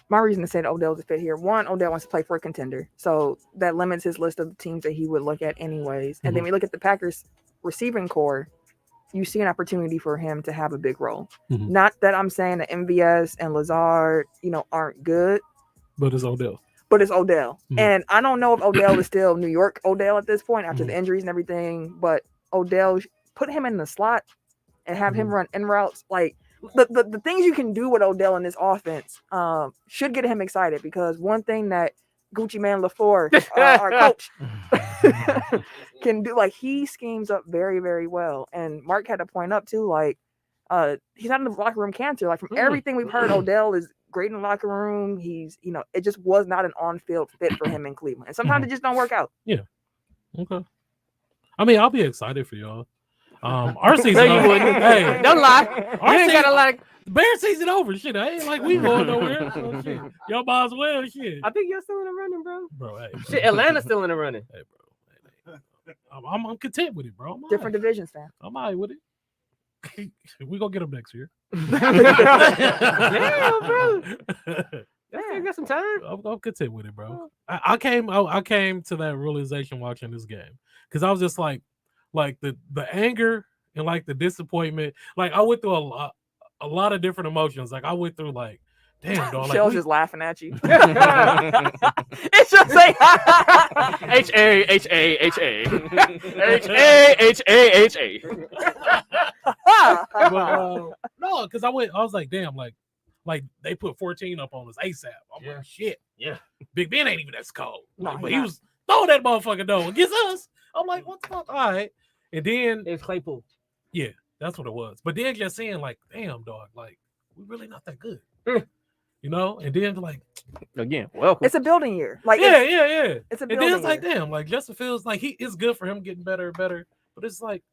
my reason to say that Odell's a fit here, one, Odell wants to play for a contender, so that limits his list of the teams that he would look at anyways. And then we look at the Packers receiving core, you see an opportunity for him to have a big role. Not that I'm saying that MVS and Lazard, aren't good, but it's Odell. And I don't know if Odell is still New York Odell at this point after the injuries and everything, but Odell, put him in the slot and have him run in routes. Like the things you can do with Odell in this offense should get him excited, because one thing that Gucci Man LaFleur, our coach, can do, like, he schemes up very, very well. And Mark had to point up too, like, he's not in the locker room cancer. Like, from everything we've heard, Odell is great in the locker room. He's, it just was not an on-field fit for him in Cleveland. And sometimes it just don't work out. Yeah. Okay. I mean, I'll be excited for y'all. Our season. No, you wouldn't. Hey, don't lie. You ain't got a lot of Bear season over. Shit, I ain't like we going nowhere. So shit. Y'all might as well. Shit. I think you're still in the running, bro. Bro, hey. Shit, Atlanta's still in the running. Hey, bro. I'm content with it, bro. Different divisions, fam. I'm all right with it. We gonna get them next year. Damn, bro. You got some time. I'm content with it, bro. I came to that realization watching this game, because I was just like the anger and like the disappointment. Like I went through a lot of different emotions. Like I went through like, damn, dog. Like, Shell's just laughing at you. It's just like H-A-H-A-H-A. H-A-H-A-H-A. No, because I was like, damn, like they put 14 up on us ASAP. I'm like, shit. Yeah. Big Ben ain't even that cold. No, but he was throwing that motherfucker though against us. I'm like, what the fuck? All right. And then it's Claypool. Yeah, that's what it was. But then just saying, like, damn, dog, like, we really not that good. And then like again, welcome. It's a building year. Like yeah. It's a building and then it's like, year. damn, like Justin Fields, like it's good for him getting better and better. But it's like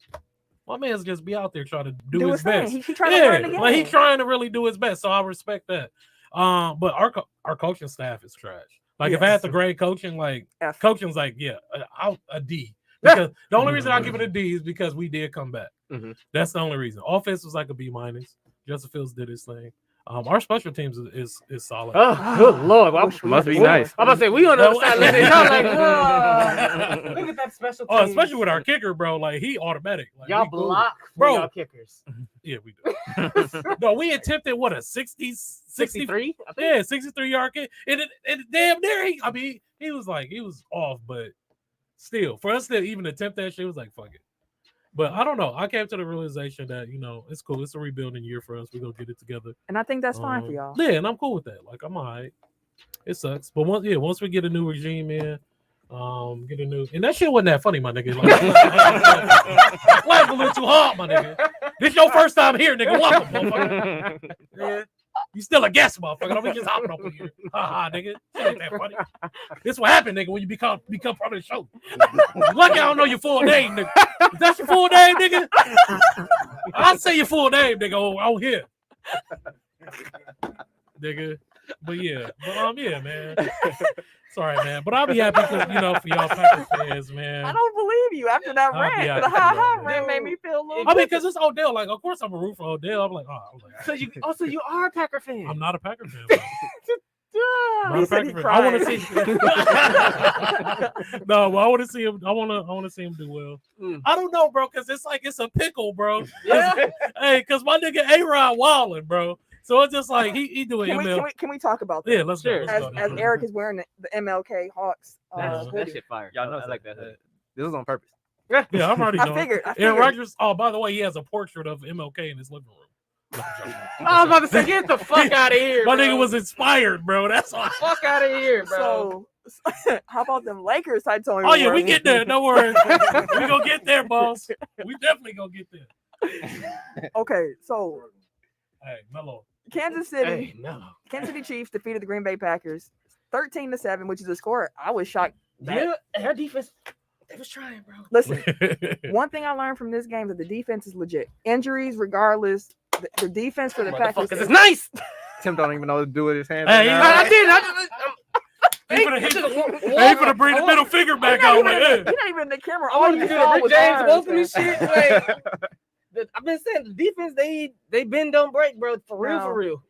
my man's just be out there trying to do his best. He trying to learn the game. Like he's trying to really do his best. So I respect that. But our coaching staff is trash. Like if I had to grade coaching, like coaching's like, a D. Because the only reason I give it a D is because we did come back. That's the only reason. Offense was like a B-. Justin Fields did his thing. Our special teams is solid. Oh, good lord! Well, Must be nice. I'm about to say we on the other No. side listening. I'm like, whoa! Look at that special. Oh, teams. especially with our kicker, bro. Like he automatic. Like, y'all we cool. block, Bro. y'all kickers. Yeah, we do. No, we attempted what a 60, 63. Yeah, 63-yard kick. And damn near he was off, but still, for us to even attempt that shit, it was like, fuck it. But I don't know. I came to the realization that, it's cool. It's a rebuilding year for us. We're going to get it together. And I think that's fine for y'all. Yeah, and I'm cool with that. Like, I'm all right. It sucks. But once we get a new regime in, and that shit wasn't that funny, my nigga. Like, laugh a little too hard, my nigga. This your first time here, nigga. Welcome, motherfucker. Yeah. You still a guest, motherfucker. Don't be just hopping up here. Nigga. Shit ain't that funny. This what happened, nigga, when you become part of the show. Lucky I don't know your full name, nigga. Is that your full name, nigga? I'll say your full name, nigga, on here. Nigga. But yeah. Yeah, man. Sorry, man. But I'll be happy for y'all Packers fans, man. I don't believe you after that I'll be rant. happy The ha-ha for rant made me feel a little I mean, because it's Odell. Like, of course I'm a root for Odell. I'm like, So you are a Packer fan. I'm not a Packer fan. Bro. I'm not He a said he Packer fan. I want to cried. see. No, but I want to see him. I want to see him do well. I don't know, bro, because it's a pickle, bro. Yeah. Hey, because my nigga A-Rod wilding, bro. So it's just like he doing ML. Can we talk about that? Yeah, let's Sure. go. As Eric is wearing the MLK Hawks that hoodie. shit fire. Y'all know I like that. This was on purpose. Yeah, I'm already I knowing. figured. Aaron Rodgers. Oh, by the way, he has a portrait of MLK in his living room. I was about to say, get the fuck out of here. My bro. nigga was inspired, bro. That's why. Fuck out of here, bro. So, how about them Lakers? I told you. Oh yeah, we get there. Don't worry. We gonna get there, boss. We definitely gonna get there. Okay, so Hey, Melo. Kansas City, Hey, no. Kansas City Chiefs defeated the Green Bay Packers 13-7, which is a score I was shocked. Yeah, her defense, they was trying, bro. Listen, one thing I learned from this game is that the defense is legit. Injuries, regardless, the defense for the Packers It's nice. Tim don't even know what to do with his hands. Hey, right now. He finna bring the middle finger back out. Like, hey. You're not even in the camera. I All want you to do saw the was James arms, Wilson man. and shit. Like, I've been saying the defense, they bend don't break, bro. For real.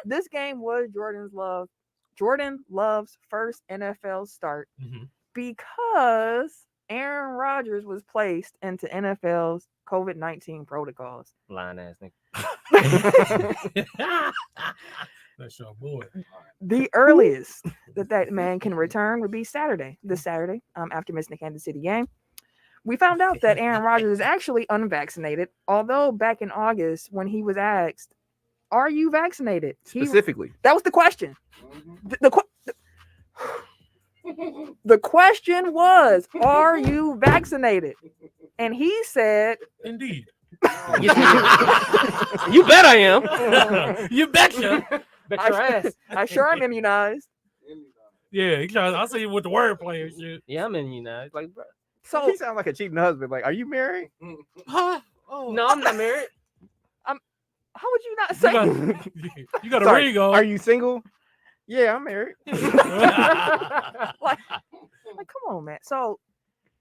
This game was Jordan Love's first NFL start because Aaron Rodgers was placed into NFL's COVID-19 protocols. Lying ass nigga. That's your boy. The earliest that man can return would be this Saturday, after missing the Kansas City game. We found out that Aaron Rodgers is actually unvaccinated, although back in August when he was asked, "Are you vaccinated?" Specifically. That was the question. The question was, "Are you vaccinated?" And he said, Indeed. You bet I am. You betcha. Bet your ass. I sure am immunized. Yeah, I see you with the wordplay and shit. Yeah, I'm in United. Like, bro. So He sounds like a cheating husband. Like, are you married? Huh? Oh. No, I'm not married. how would you not say? You got a Sorry, ring on. Are you single? Yeah, I'm married. like, come on, man. So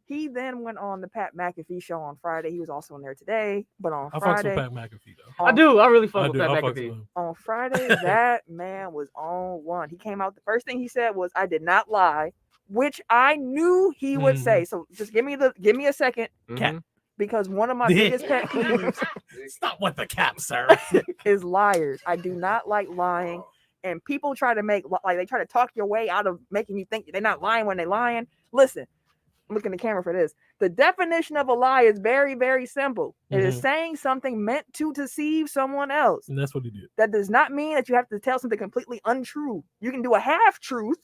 he then went on the Pat McAfee show on Friday. He was also on there today, but on I fucks Friday, with Pat McAfee though. I do. I really fuck I with do. Pat I fucks with McAfee. him. on Friday, that man was on one. He came out. The first thing he said was, "I did not lie," which I knew he would say. So just give me a second, Mhm. because one of my biggest pet peeves Stop with the cap, sir. is liars. I do not like lying, and people try to they try to talk your way out of making you think they're not lying when they're lying. Listen, look in the camera for this. The definition of a lie is very, very simple. It is saying something meant to deceive someone else. And that's what he did. That does not mean that you have to tell something completely untrue. You can do a half truth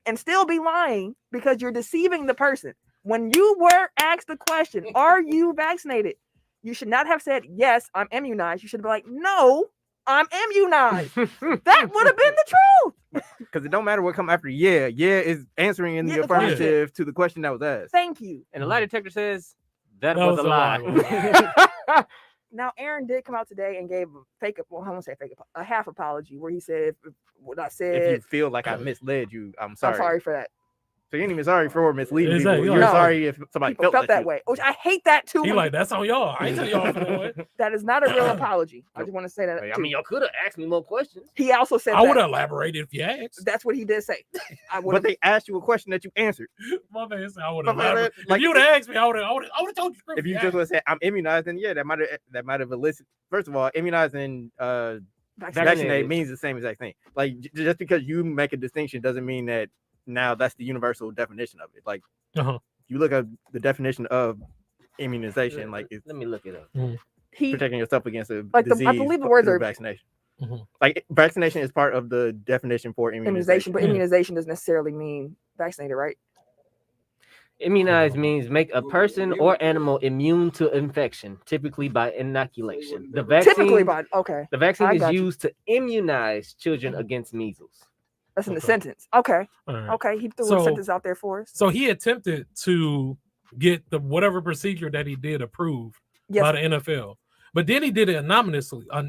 and still be lying because you're deceiving the person. When you were asked the question, "Are you vaccinated?" you should not have said, "Yes, I'm immunized." You should be like, "No, I'm immunized." That would have been the truth. Because it don't matter what come after yeah is answering in the Yeah, affirmative to the question that was asked. Thank you. And the lie detector says that That was a was a lie. Now, Aaron did come out today and gave a half apology where he said, "What I If said, you feel like I misled you, I'm I'm sorry. sorry for that." So you ain't even sorry for misleading Exactly. people. You're No. sorry if somebody People felt that shit. way, which I hate that too. He when like, that's on y'all. I ain't tell y'all for that way. that is not a real apology. I just want to say that. I too. mean, y'all could have asked me more questions. He also said I would that. have elaborated if you asked. That's what he did say. I would But they asked you a question that you answered. My man said I would My have man, elaborated. like, if you would have asked me, I would have told you. If you just would have said I'm immunized, then yeah, that might have elicited. First of all, immunized and vaccinated means the same exact thing. Like just because you make a distinction doesn't mean that now that's the universal definition of it. Like you look at the definition of immunization, like it's Let me look it up. protecting yourself against a like disease. I believe the words through are vaccination. Like vaccination is part of the definition for immunization. but immunization doesn't necessarily mean vaccinated, right? Immunize means make a person or animal immune to infection, typically by inoculation. The vaccine, The vaccine is used to immunize children against measles. That's in the sentence. Okay. Right. Okay. He threw a sentence out there for us. So he attempted to get the whatever procedure that he did approved by the NFL. But then he did it anonymously. I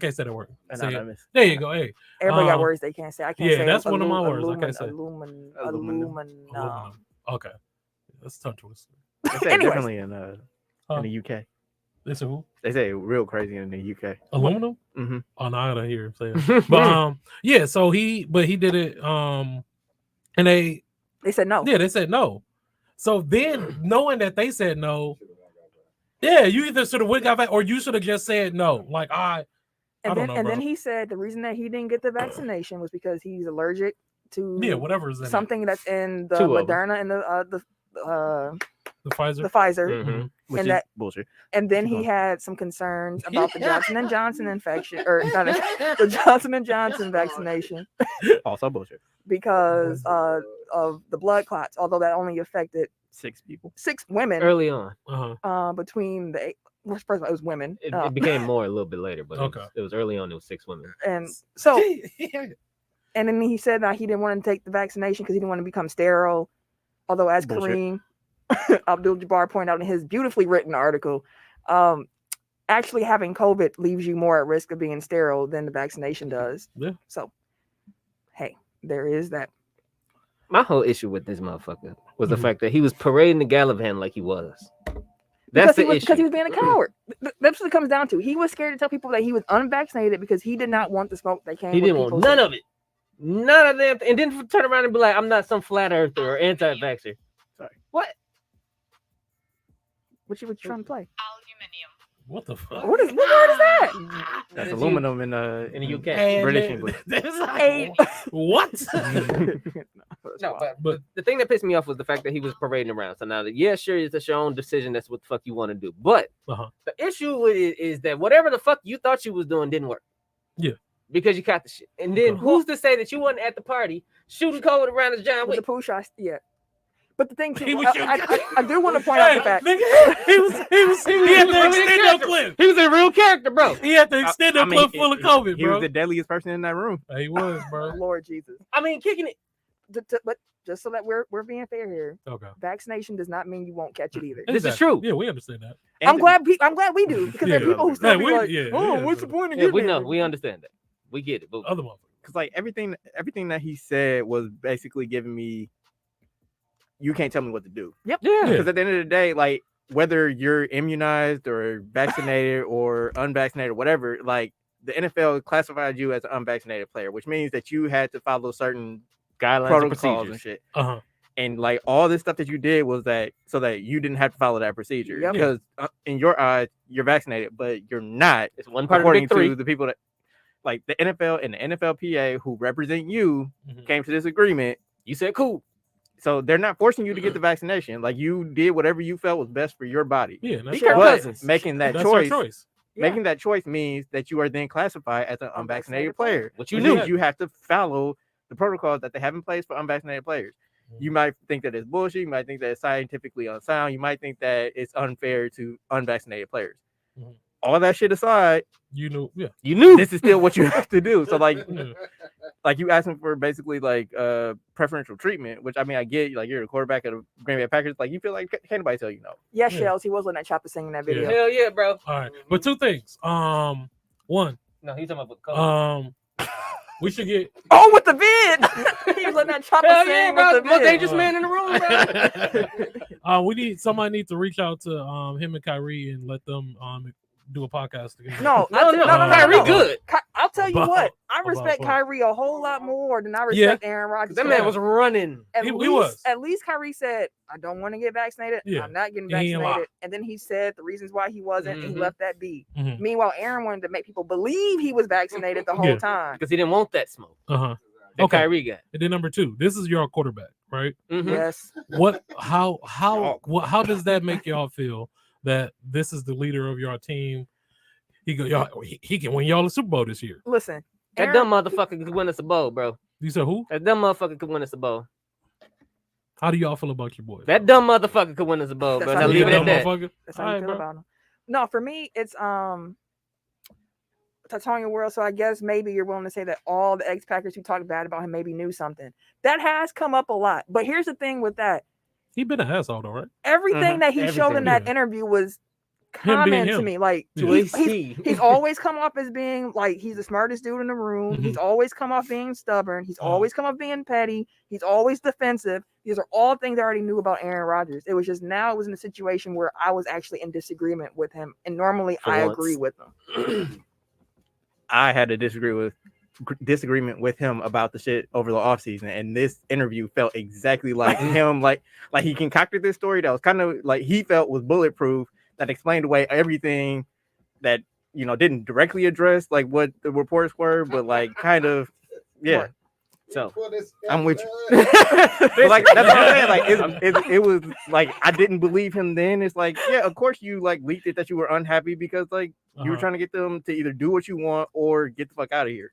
can't say that word. Anonymous. There you go. Hey. Everybody got words they can't say. I can't say. Yeah, that's one of my words. I can't say. Aluminum. Okay. That's a tongue twister. They say it differently in the UK. They say who? They say it real crazy in the UK. Aluminum? Mm-hmm. Oh, no, I gotta hear him say it. But yeah, so he did it. And they said no. Yeah, they said no. So then, knowing that they said no, yeah, you either should have went got back or you should have just said no. Like then he said the reason that he didn't get the vaccination was because he's allergic to whatever is in something that's in the Moderna and the Pfizer. The Pfizer, which and is bullshit. And then he had some concerns about the Johnson & Johnson infection, or not the Johnson & Johnson vaccination. Also bullshit. Because of the blood clots, although that only affected 6 women early on. Between the first of all, it was women. It became more a little bit later, but it was early on. It was 6 women, and so. And then he said that he didn't want to take the vaccination because he didn't want to become sterile. Although, as Kareem Abdul-Jabbar pointed out in his beautifully written article, actually having COVID leaves you more at risk of being sterile than the vaccination does. Yeah. So, hey, there is that. My whole issue with this motherfucker was the fact that he was parading the Gallivan like he was. That's the issue. Because he was being a coward. That's what it comes down to. He was scared to tell people that he was unvaccinated because he did not want the smoke that came. He didn't want none of it. None of them. And then turn around and be like, I'm not some flat earther or anti-vaxxer. Sorry. What you trying to play? Aluminium. What the fuck? What word is that? That's aluminum in the UK. And British English. What? No, but the thing that pissed me off was the fact that he was parading around. So now, sure, it's your own decision. That's what the fuck you want to do. But the issue with it is that whatever the fuck you thought you was doing didn't work. Yeah. Because you caught the shit. And then who's to say that you wasn't at the party shooting code around as John Wick? The poo shot, yeah. But the thing too, I do want to point out the fact he had to extend the clip. He was a real character, bro. He had to extend the clip full of COVID, bro. He was the deadliest person in that room. He was, bro. Lord Jesus. I mean, kicking it. But just so that we're being fair here, vaccination does not mean you won't catch it either. This is true. Yeah, we understand that. I'm glad we do because there are people who still be like, what's the point of getting we know, we understand that. We get it. But other motherfuckers. Because like everything that he said was basically giving me, you can't tell me what to do. Yep. Yeah. Because at the end of the day, like whether you're immunized or vaccinated or unvaccinated or whatever, like the NFL classified you as an unvaccinated player, which means that you had to follow certain guidelines, protocols and shit. And like all this stuff that you did was that so that you didn't have to follow that procedure. Yep. Because in your eyes, you're vaccinated, but you're not. It's one part according of the big three. to the people that like the NFL and the NFLPA who represent you came to this agreement. You said cool. So they're not forcing you to get the vaccination. Like you did whatever you felt was best for your body. Yeah, that's but making that that's choice. Yeah. Making that choice means that you are then classified as an unvaccinated player. What you knew. You have to follow the protocols that they have in place for unvaccinated players. You might think that it's bullshit. You might think that it's scientifically unsound. You might think that it's unfair to unvaccinated players. All that shit aside, you knew. Yeah, you knew this is still what you have to do. So like, like you asking for basically like preferential treatment, which I mean I get. Like you're the quarterback of the Green Bay Packers. Like you feel like can't nobody tell you no. Yes, Shells. He was letting that chopper sing in that video. Hell yeah, bro. All right, but two things. One. No, he's talking about COVID. We should get. Oh, with the vid. He was letting that chopper Hell sing yeah, with bro. the The most vid. dangerous man in the room, bro. Somebody needs to reach out to him and Kyrie and let them do a podcast together. No, No, Kyrie good. I'll tell you About- what. I about respect what? Kyrie a whole lot more than I respect Aaron Rodgers. That man was running. He was. At least Kyrie said, "I don't want to get vaccinated. Yeah. I'm not getting He ain't lie. vaccinated." And then he said the reasons why he wasn't, and he Mhm. left that be. Mhm. Meanwhile, Aaron wanted to make people believe he was vaccinated the whole Yeah. time. Because he didn't want that smoke Uh-huh. that Okay. Kyrie got. And then number 2, this is your quarterback, right? Mhm. Yes. How does that make y'all feel that this is the leader of your team? He can win y'all a Super Bowl this year. Listen, That dumb motherfucker could win us a bowl, bro. You said who? That dumb motherfucker could win us a bowl. How do y'all feel about your boy? That dumb motherfucker could win us a bowl, That's bro. how Now you leave it feel, at that. Motherfucker? That's how you Alright, feel bro. about him. No, for me, it's Titanian world. So I guess maybe you're willing to say that all the ex-Packers who talked bad about him maybe knew something. That has come up a lot. But here's the thing with that. He been an asshole though, right? Everything Mhm. that he showed in Everything. that Yeah. interview was Him being comment to him. me. Like Yeah. he's always come off as being like he's the smartest dude in the room. He's always come off being stubborn. He's always come off being petty. He's always defensive. These are all things I already knew about Aaron Rodgers. It was just now it was in a situation where I was actually in disagreement with him. And normally For I once. agree with him. I had a disagreement with him about the shit over the offseason, and this interview felt exactly like him. Like he concocted this story that was kind of like he felt was bulletproof, that explained away everything that didn't directly address like what the reports were, but like kind of What? So I'm with you. But like that's what I'm saying. Like it was like I didn't believe him then. It's like, yeah, of course you like leaked it that you were unhappy because like you were trying to get them to either do what you want or get the fuck out of here.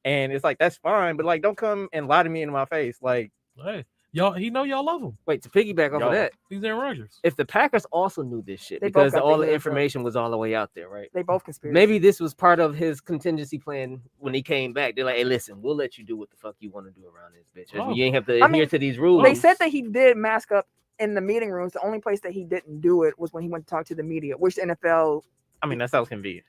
And it's like that's fine, but like don't come and lie to me in my face. Like, Hey, he know y'all love him. Wait, to piggyback off Yo. of that, He's Aaron Rodgers. if the Packers also knew this shit They both because got all their the hands up. information was all the way out there, right? They both conspiracy. Maybe this was part of his contingency plan when he came back. They're like, hey, listen, we'll let you do what the fuck you want to do around this bitch. Oh. You ain't have to I adhere mean, to these rules. They said that he did mask up in the meeting rooms. The only place that he didn't do it was when he went to talk to the media, which the NFL, I mean that sounds convenient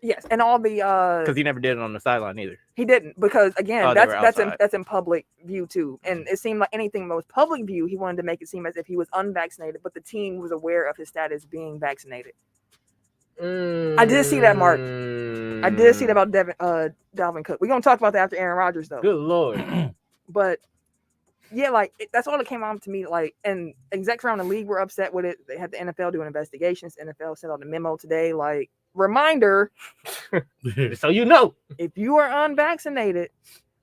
yes, and all the because he never did it on the sideline either. he didn't because again Oh, they were that's outside. in public view too, and it seemed like anything that was public view he wanted to make it seem as if he was unvaccinated, but the team was aware of his status being vaccinated. I did see that, Mark. I did see that about Dalvin Cook. We're gonna talk about that after Aaron Rodgers though. Good lord. But yeah, like that's all that came on to me. Like, and execs around the league were upset with it. They had the NFL doing investigations. NFL sent out a memo today, like reminder: So you know. if you are unvaccinated,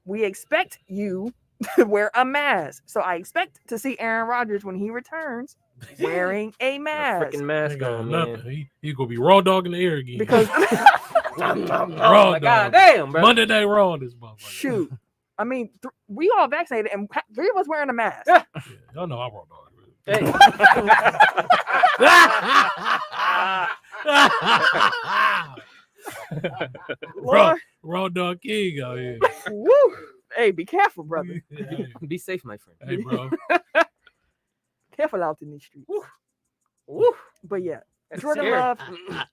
we expect you to wear a mask. So I expect to see Aaron Rodgers when he returns wearing a mask. Freaking mask Ain't got on, nothing. man. He gonna be raw dog in the air again. Because Oh Raw my dog. god damn, bro. Monday Night Raw, this motherfucker. shoot, I mean, we all vaccinated, and 3 of us wearing a mask. Yeah. Yeah, y'all know I'm raw dog. Hey. Lord, Raw dog king out here. woo. Hey, be careful, brother. Hey, Be safe, my friend. hey, bro. Careful out in these streets. Woo. But yeah, That's Jordan scary. Love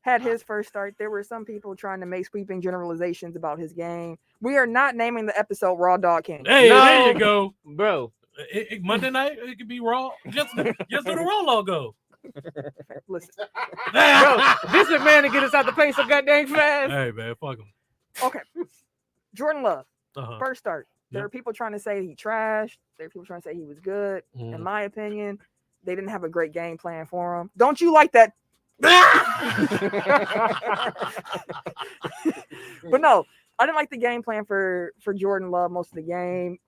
had his first start. There were some people trying to make sweeping generalizations about his game. We are not naming the episode Raw Dog King. Hey, No. there you go. Bro. Monday night, it could be raw. Just do the raw logo. Listen, Bro, this is man to get us out the paint so goddamn fast. Hey, man, fuck him. okay. Jordan Love, Uh-huh. first start. There Yep. were people trying to say he trashed. There were people trying to say he was good. In Mhm. my opinion, they didn't have a great game plan for him. Don't you like that? But no, I didn't like the game plan for Jordan Love most of the game.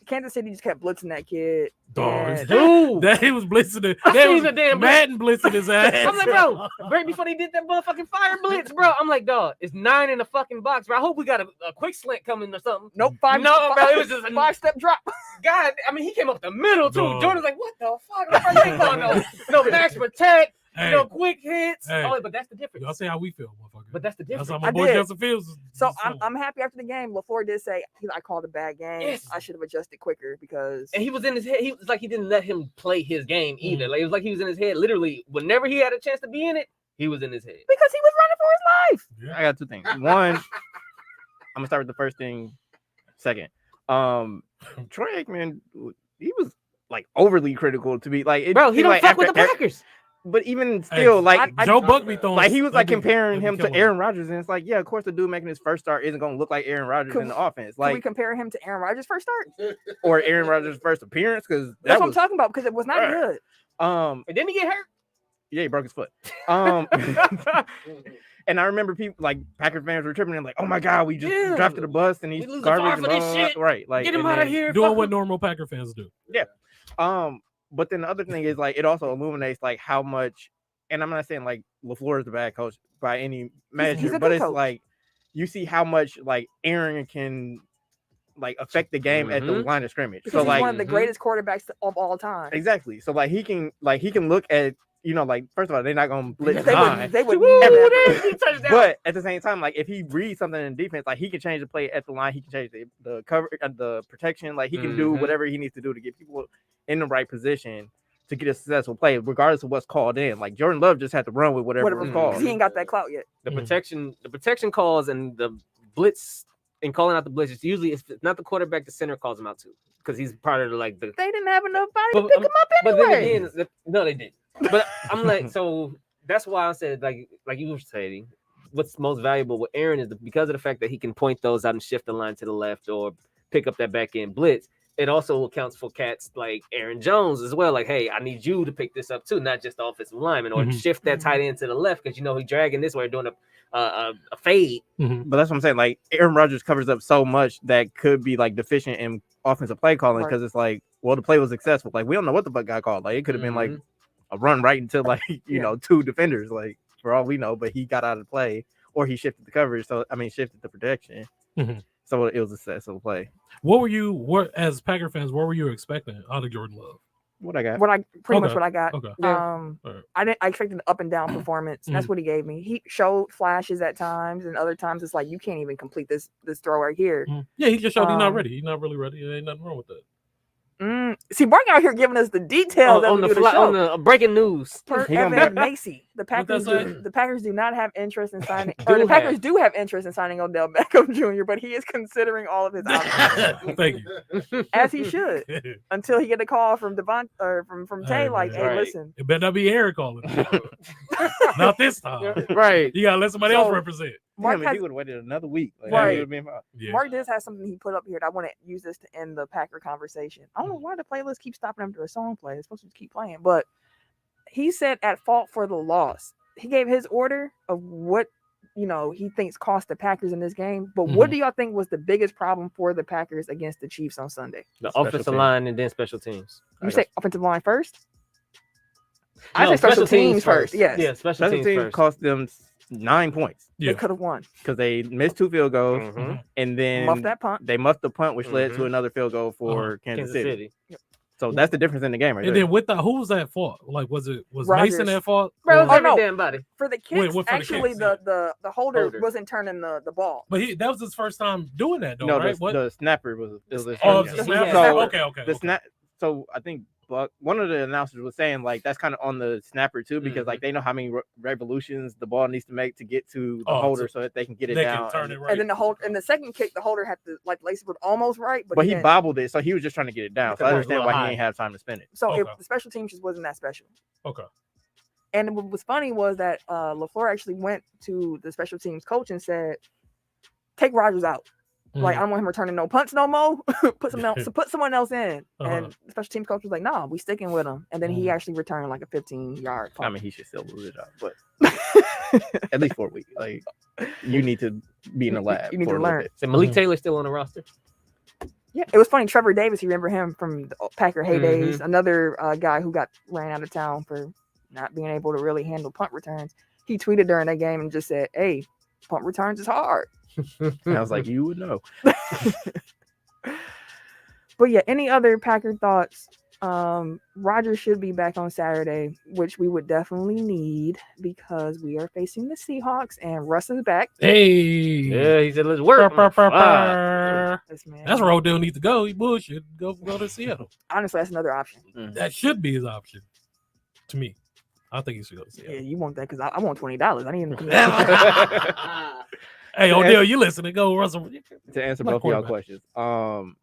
Kansas City just kept blitzing that kid. Dogs. and- Dude. That he was blitzing it. I That seen was the damn Madden blitzing his ass. I'm like, bro, right before they did that motherfucking fire blitz, bro. I'm like, dog, it's 9 in the fucking box, bro. I hope we got a quick slant coming or something. Nope, five. No, bro, it was just a 5-step drop. God, I mean, he came up the middle too. Dog. Jordan's like, what the fuck? Bro, you ain't going no max protect, Hey, no quick hits. Hey. Oh, wait, but that's the difference. y'all say how we feel, motherfucker. But that's the That's difference. how my I boy did. Justin Fields. So I'm happy after the game. LaFleur did say I called a bad game. Yes. I should have adjusted quicker because And he was in his head. He was like he didn't let him play his game either. Mm-hmm. Like it was like he was in his head. Literally, whenever he had a chance to be in it, he was in his head. because he was running for his life. I got 2 things. One, I'm gonna start with the first thing. second. Troy Aikman, he was like overly critical to be like, Bro, he don't like fuck with the Packers. But even still, like Joe Buck be throwing. like he was like they be- comparing they be him to killing Aaron Rodgers, and it's like, yeah, of course the dude making his first start isn't gonna look like Aaron Rodgers Could in the we- offense, Can we like compare him to Aaron Rodgers' first start? or Aaron Rodgers' first appearance, because That's that what I'm was talking about, because it was not Right. good. And didn't he get hurt? yeah, he broke his foot. And I remember people like Packers fans were tripping and like, oh my god, we just Yeah. drafted a bust and he's We losing garbage far and for this blah, blah, blah. shit. Right, like Get him and out of then- here. doing fuck what him. normal Packer fans do. But then the other thing is like it also illuminates like how much, and I'm not saying like LaFleur is the bad coach by any measure, a but good it's coach. like you see how much like Aaron can like affect the game at the line of scrimmage. Because So he's like one of the greatest quarterbacks of all time. exactly. So like he can look at, you know, like first of all, they're not gonna blitz They nine. would, they would Woo, never. touchdown. But at the same time, like if he reads something in defense, like he can change the play at the line, he can change the cover, the protection, like he can do Mhm. whatever he needs to do to get people in the right position to get a successful play, regardless of what's called in. Like Jordan Love just had to run with whatever was Mhm. called. Because he ain't got that clout yet. The Mhm. protection calls and the blitz and calling out the blitz. It's usually if it's not the quarterback, the center calls him out too, because he's part of the like the. They didn't have enough body But, to pick him up But anyway. then again, no, they didn't. But I'm like, so that's why I said like you were saying, what's most valuable with Aaron is because of the fact that he can point those out and shift the line to the left or pick up that back end blitz. It also accounts for cats like Aaron Jones as well. Like, hey, I need you to pick this up too, not just the offensive lineman, or Mhm. shift that tight end to the left because you know he's dragging this way, doing a fade. But that's what I'm saying. Like Aaron Rodgers covers up so much that could be like deficient in offensive play calling Right. because it's like, well, the play was successful. Like we don't know what the fuck got called. Like it could have been like a run right into like you know 2 defenders, like for all we know. But he got out of the play or he shifted the coverage. So I mean, shifted the protection. Mhm. So it was a successful play. What as Packer fans, what were you expecting out of Jordan Love? What I got? What I pretty much Okay. what I got. Okay. I expected an up and down performance. That's what he gave me. He showed flashes at times, and other times it's like you can't even complete this throw right here. Yeah, he just showed he's not Um, ready. He's not really ready. There ain't nothing wrong with that. See, Mark out here giving us the details on the fly, on the breaking news. Per He gonna Evan be- Macy, the Packers. that say? The Packers do not have interest in signing. Do Or the Packers have. do have interest in signing Odell Beckham Jr., but he is considering all of his options, Thank you. as he should, until he get a call from Devon or from Tay. Hey, Like, man. hey, Right. listen, It better not be Aaron calling. Not this time. Right. You gotta let somebody else So- represent. Mark Damn, if has he would have waited another week, like, Right. it would've been fine. Yeah. Mark does have something he put up here. That I want to use this to end the Packer conversation. I don't know why the playlist keeps stopping after a song play. It's supposed to keep playing, but he said at fault for the loss. He gave his order of what he thinks cost the Packers in this game. But what do y'all think was the biggest problem for the Packers against the Chiefs on Sunday? The Special offensive teams. line and then special teams. You say offensive line first? I No, say special teams first. Yes, Yeah, special Special teams teams first. cost them 9 points they Yeah. could have won. because they missed 2 field goals Mhm. and then Muff that punt. they muffed the punt, which led to Mhm. another field goal for Kansas City. So that's the difference in the game, right And there. then with that, who was at fault? Like, was Mason Rodgers. at fault? Bro, it's Oh, every no. damn body. For the kicks, what for the actually, kicks? the holder Holder. wasn't turning the ball. But that was his first time doing that, though, No, right? the snapper was his Oh, first it's game. a snap. So- Okay. The snap. So I think one of the announcers was saying like that's kind of on the snapper too because like they know how many revolutions the ball needs to make to get to the Oh, holder so that they can get it They down. can turn it right. And then the second kick, the holder had to lace it almost right, but But he didn't. bobbled it, so he was just trying to get it down. So I Because it was a understand little why high. he ain't have time to spin it. So Okay. the special teams just wasn't that special. Okay. And what was funny was that LaFleur actually went to the special teams coach and said, "Take Rodgers out. Like I don't want him returning no punts no more. put someone else in." And the special teams coach was like, "No, we sticking with him." And then he actually returned like a 15-yard punt. I mean, he should still lose it out, but at least for a week. Like you need to be in the lab. You need for to a little learn. bit. So Malik Taylor still on the roster. Yeah, it was funny. Trevor Davis, you remember him from the Packer heydays, another guy who got ran out of town for not being able to really handle punt returns. He tweeted during that game and just said, "Hey, punt returns is hard." And I was like, you would know. But yeah, any other Packer thoughts? Rodgers should be back on Saturday, which we would definitely need because we are facing the Seahawks and Russ is back. Hey. Yeah, he said, let's work. This man, That's where Odell needs to go. He bullshit. Go to Seattle. honestly, that's another option. That should be his option. To me. I think he should go to Yeah, Seattle. you want that because I want $20. I need him to come Hey, Odell, you listening? Go, Russell. To answer Like both of y'all quarterback. questions,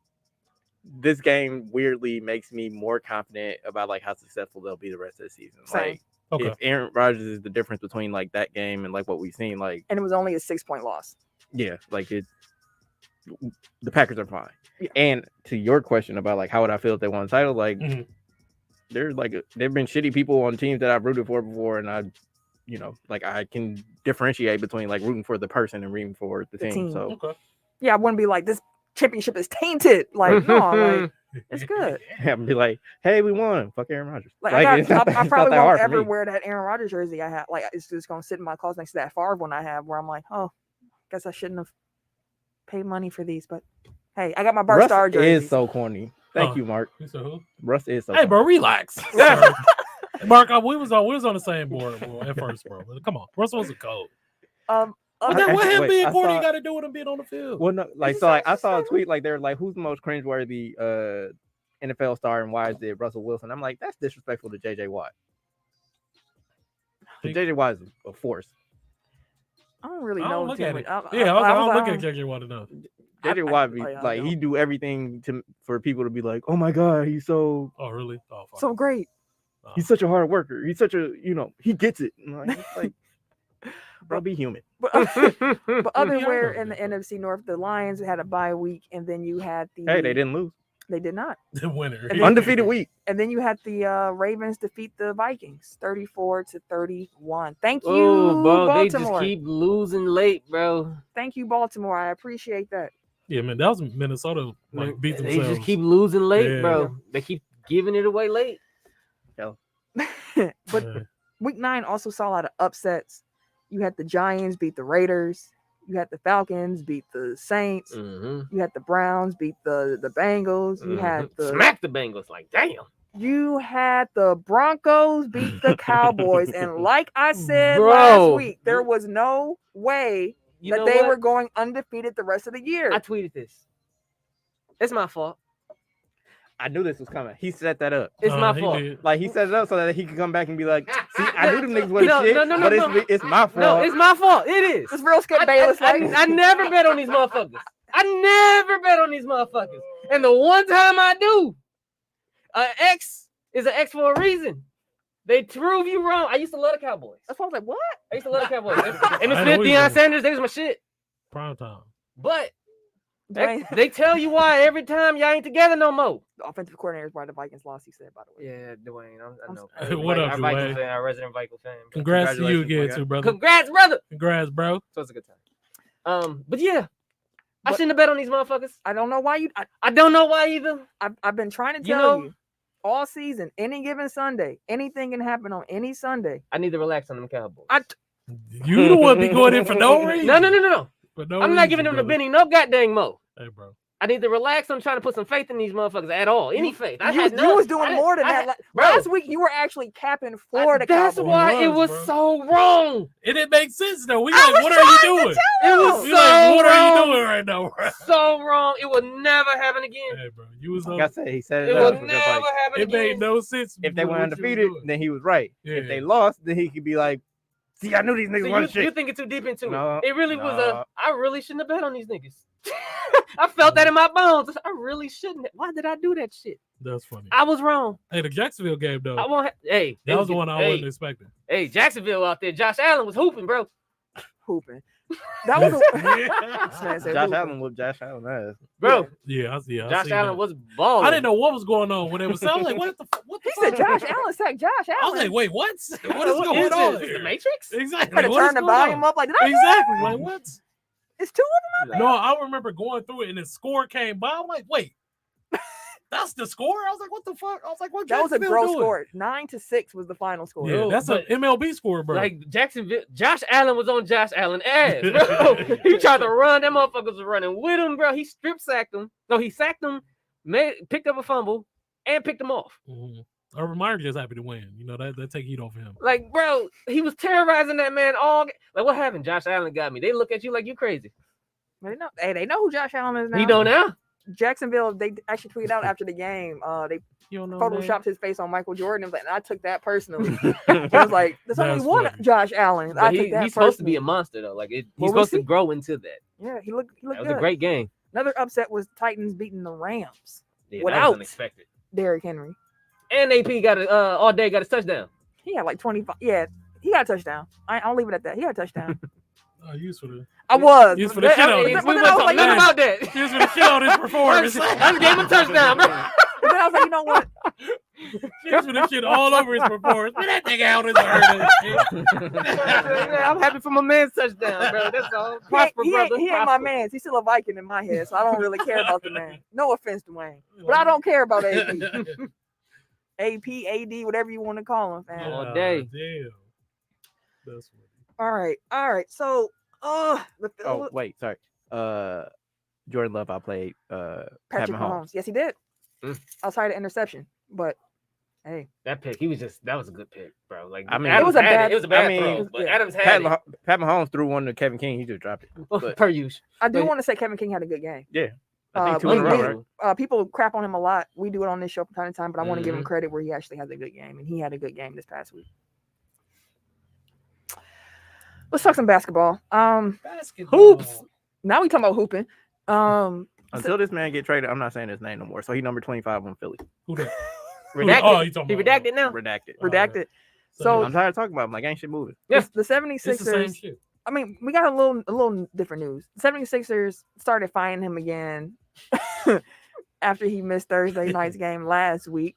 this game weirdly makes me more confident about like how successful they'll be the rest of the season. Same. Like, Okay. if Aaron Rodgers is the difference between like that game and like what we've seen, like, And it was only a 6-point loss. yeah, like the Packers are fine. Yeah. And to your question about like how would I feel if they won the title, like Mhm. there's like there've been shitty people on teams that I've rooted for before, and I can differentiate between like rooting for the person and rooting for the team. So Okay. Yeah, I wouldn't be like, this championship is tainted. Like, no, like, it's good. I'd be like, hey, we won. Fuck Aaron Rodgers. Like, it's not that- I it's not probably that won't hard for ever me. wear that Aaron Rodgers jersey I have. Like, it's just gonna sit in my closet next to that Favre one I have, where I'm like, oh, guess I shouldn't have paid money for these. But hey, I got my Bart Russ Star jersey. is so corny. Thank Oh. you, Mark. You said who? Russ is so Hey, corny. bro, relax. Sir. Mark, we was on the same board at first, bro. But come on, Russell wasn't cold. Um, But other- then what him Wait, being I corny saw- got to do with him being on the field? Well, no, like It's so, like the I saw a same. tweet like they're like, who's the most cringeworthy NFL star and why is it Russell Wilson? I'm like, that's disrespectful to JJ Watt. JJ Watt is a force. I don't really I know. don't look too at much. it. Yeah, I don't look at JJ Watt enough. JJ Watt be like he do everything for people to be like, oh my god, he's so Oh, really? Oh, fuck. so great. he's such a hard worker. He's such a he gets it. I'm like, it's like bro, be human. But Yeah, otherwhere I in the know. NFC North, the Lions had a bye week, and then you had the Hey, they didn't lose. They did not. The winner. And Undefeated week. And then you had the Ravens defeat the Vikings 34-31. Thank you, Oh, bro, they just Baltimore. keep losing late, bro. Thank you, Baltimore. I appreciate that. Yeah, man, that was Minnesota. Like beat They themselves. just keep losing late, Yeah. bro. They keep giving it away late. But Yeah. week 9 also saw a lot of upsets. You had the Giants beat the Raiders. You had the Falcons beat the Saints. Mm-hmm. You had the Browns beat the Bengals. You had the Smack the Bengals like damn. You had the Broncos beat the Cowboys. And like I said Bro. last week, there was no way You that know they what? were going undefeated the rest of the year. I tweeted this. It's my fault. I knew this was coming. He set that up. It's my he fault. did. Like he set it up so that he could come back and be like, see, I knew them niggas wasn't No, shit, no, no, but no, it's my fault. No, it's my fault. It is. It's real Skip Bayless. I never bet on these motherfuckers. I never bet on these motherfuckers. And the one time I do, X is an X for a reason. They prove you wrong. I used to love the Cowboys. That's why I was like, what? I used to love the Cowboys. Emmitt I know Smith, what you Deion mean. Sanders, they was my shit. Prime time. But Dwayne, they tell you why every time y'all ain't together no more. the offensive coordinator is why the Vikings lost, he said, by the way. Yeah, Dwayne, I know. Hey, what up, our Viking Dwayne? fan, our resident Viking fan. Congrats to you Congratulations, my again, guy. too, brother. Congrats, brother. Congrats, bro. So it's a good time. But yeah, I But- shouldn't have bet on these motherfuckers. I don't know why you. I don't know why either. I've been trying to You tell know- you all season, any given Sunday, anything can happen on any Sunday. I need to relax on them Cowboys. You the one be going in for no reason. No. For no I'm not giving reason, them the brother. Benny no goddamn mo. Hey, bro. I need to relax on trying to put some faith in these motherfuckers at all. Any faith. I You, had you none. was doing I- more than I that. had- bro. Last week, you were actually capping for the That's Cowboys. why it was, was bro. so wrong. And it makes sense, though. We I like, was what are you trying to doing? It was We so like, what are you wrong. doing right now, bro? So wrong. It will never happen again. Hey, bro. You was Like I said, he set It it will up. never Because, like, happen it made again. no sense. if they what went you was undefeated, doing. then he was right. If Yeah. they lost, then he could be like, see, I knew these niggas So wasn't you shit. thinking too deep into No, it. It really was no. I really shouldn't have bet on these niggas. I felt that in my bones. I really shouldn't. Why did I do that shit? That's funny. I was wrong. Hey, the Jacksonville game, though. I won't. Hey, they That was the get- one I hey, wasn't expecting. Hey, Jacksonville out there. Josh Allen was hooping, bro. Hooping. That was a, Yeah. This man said Josh hooping. Allen whooped Josh Allen ass. Bro, Yeah, I Josh seen Allen that. was balling. I didn't know what was going on when it was. I was like, what the He fuck? said Josh Allen said Josh I was Allen. like, wait, what? What is What going is on this? here? The Matrix? Exactly. Had to What is turn the going volume on? up. Like, did I do Exactly. Like, what? that? It's two of them. No, I remember going through it and the score came by. I'm like, wait, that's the score? I was like, what the fuck? I was like, what? That was a Jacksonville gross doing? score. 9-6 was the final score. Yeah, Yo, that's an but- MLB score, bro. Like Jacksonville, Josh Allen was on Josh Allen ass, bro. He tried to run. That motherfuckers was running with him, bro. He strip sacked him. No, he sacked him, picked up a fumble, and picked him off. Mhm. Urban Meyer just happy to win. You know that take heat off of him. Like, bro, he was terrorizing that man all. Like, what happened? Josh Allen got me. They look at you like you crazy. They know who Josh Allen is now. He don't now. Jacksonville, they actually tweeted out after the game. You don't know photoshopped his face on Michael Jordan. And I took that personally. I was like, there's only That's one funny. Josh Allen. But I took that he's supposed to be a personally. monster though. Like he's Well, we'll supposed to see. grow into that. Yeah, he looked That was good. a great game. Another upset was Titans beating the Rams. Yeah, that Without was unexpected. Derrick Henry. And AP got a all day got a touchdown. He had like 25. Yeah, he got a touchdown. I'll leave it at that. He had a touchdown. Oh, you for the I was. He was for but the then- shit out of but it. then I was like, Think you know, about that. he was for the shit on his performance. I gave him a touchdown, bro. but then I was like, you know what? He was for the shit all over his performance. Man, that nigga out his hurt. Yeah, I'm happy for my man's touchdown, bro. That's all. Prosper, He ain't brother. my Prosper. man. He's still a Viking in my head, so I don't really care about the man. No offense, Dwayne, but I don't care about AP. AP, AD, whatever you want to call him, fam. All day. Damn. That's funny. All right. So, Oh wait, sorry. Jordan Love outplayed Patrick Pat Mahomes. Mahomes. Yes, he did. Mm. Outside of interception, but hey, That pick, that was a good pick, bro. Like I mean, Adams it was a had bad- it was a bad I mean, throw, but yeah. Adams Pat, had it. Pat Mahomes threw one to Kevin King. He just dropped it. But Per use. I do Wait. want to say Kevin King had a good game. I think two in a row, unbelievable. right? People crap on him a lot. We do it on this show from time to time, but I want to give him Mhm. credit where he actually has a good game, and he had a good game this past week. Let's talk some basketball. Basketball. Hoops. Now we talking about hooping. Until this man get traded, I'm not saying his name no more. So he number 25 on Philly. Who that? Redacted. Oh, you talking He about redacted now. Redacted. Redacted. So So I'm tired of talking about him. Like, ain't shit moving. Yeah. the it's the same 76ers, shit. I mean, we got a little different news. The 76ers started fining him again after he missed Thursday night's game last week.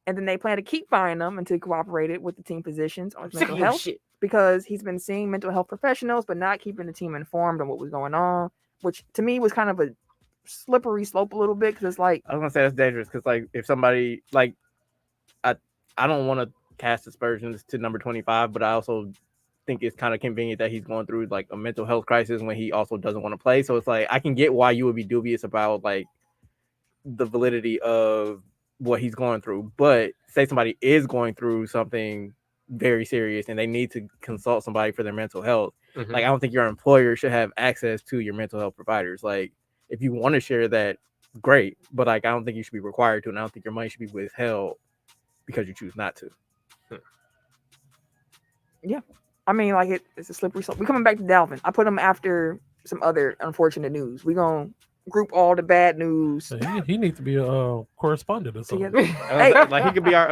And then they plan to keep fining him until he cooperated with the team physicians on his Sick mental of your health, shit. because he's been seeing mental health professionals but not keeping the team informed on what was going on, which to me was kind of a slippery slope a little bit, because it's like, I was gonna say that's dangerous because, like, if somebody like, I don't want to cast aspersions to number 25, but I also think it's kind of convenient that he's going through like a mental health crisis when he also doesn't want to play. So it's like I can get why you would be dubious about like the validity of what he's going through, but say somebody is going through something very serious and they need to consult somebody for their mental health. Mhm. Like, I don't think your employer should have access to your mental health providers. Like, if you want to share that, great, but like, I don't think you should be required to, and I don't think your money should be withheld because you choose not to. I mean, like it's a slippery slope. We coming back to Dalvin. I put him after some other unfortunate news. We gonna group all the bad news So he needs to be a correspondent or something. together. Hey, like he could be our,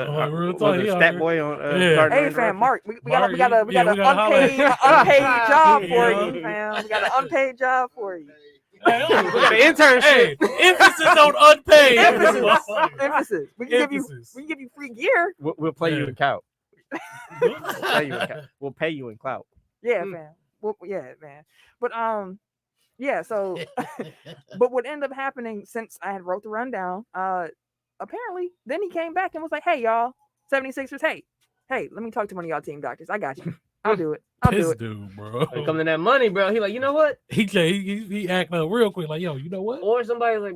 Like, real what talk, was it, he out stat here. boy on Yeah. Garden Hey Run fam, Direction? Mark, we got Mark, an yeah, we gotta holler at unpaid job for Yeah. you, fam. We got an unpaid job for you. Hey, We got an internship. Hey, emphasis on unpaid. Emphasis. We can give you free gear. We'll play you Yeah. in clout. We'll pay you in clout. Yeah, Mm. man. Well, yeah, man. But yeah. So, but what ended up happening since I had wrote the rundown, apparently, then he came back and was like, "Hey, y'all, 76ers. Hey, let me talk to one of y'all team doctors. I got you. I'll do it. I'll do This it." dude, bro. When it come to that money, bro, he like, you know what? He acting up real quick, like, yo, you know what? Or somebody like,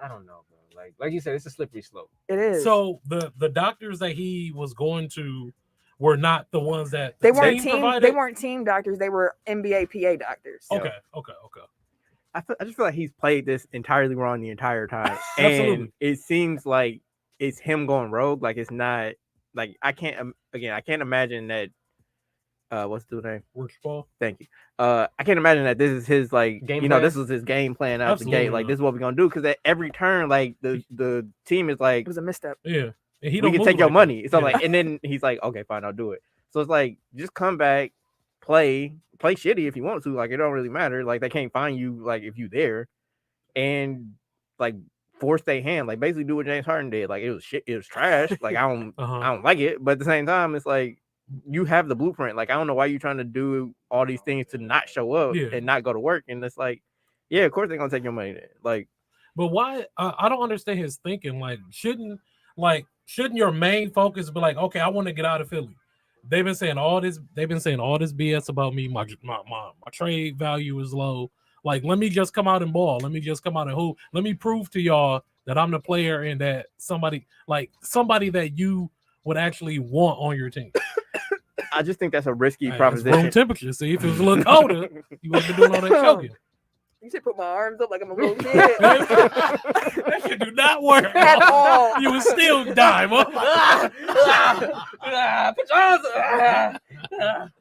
I don't know, bro. Like you said, it's a slippery slope. It is. So the doctors that he was going to were not the ones that they the weren't team team. provided? They weren't team doctors. They were NBA PA doctors. Okay. I just feel like he's played this entirely wrong the entire time, Absolutely. and it seems like it's him going rogue. Like, it's not like I can't imagine that. What's the name? Rich Paul. Thank you. I can't imagine that this is his like Game you know plan? this was his game plan out Absolutely the gate. Like, not. this is what we're gonna do, because at every turn, like the team is like, It was a misstep. Yeah. And he we don't can move take your like money. So that. like, and then he's like, okay, fine, I'll do it. So it's like, just come back, play shitty if you want to. Like, it don't really matter. Like, they can't find you like if you there, and like force their hand. Like, basically do what James Harden did. Like, it was shit. It was trash. Like, I don't like it. But at the same time, it's like, you have the blueprint. Like, I don't know why you're trying to do all these things to not show up Yeah. and not go to work. And it's like, yeah, of course they're gonna take your money then. Like, But why? I don't understand his thinking. Like, shouldn't your main focus be like, okay, I want to get out of Philly? They've been saying all this. They've been saying all this BS about me. My trade value is low. Like, let me just come out and ball. Let me just come out and hoop. Let me prove to y'all that I'm the player and that somebody that you would actually want on your team. I just think that's a risky Hey, it's proposition. room temperature. See, if it was a little colder, you wouldn't be doing all that choking. You should put my arms up like I'm a little kid. That shit do not work At all. You would still die, motherfucker. Put your arms up.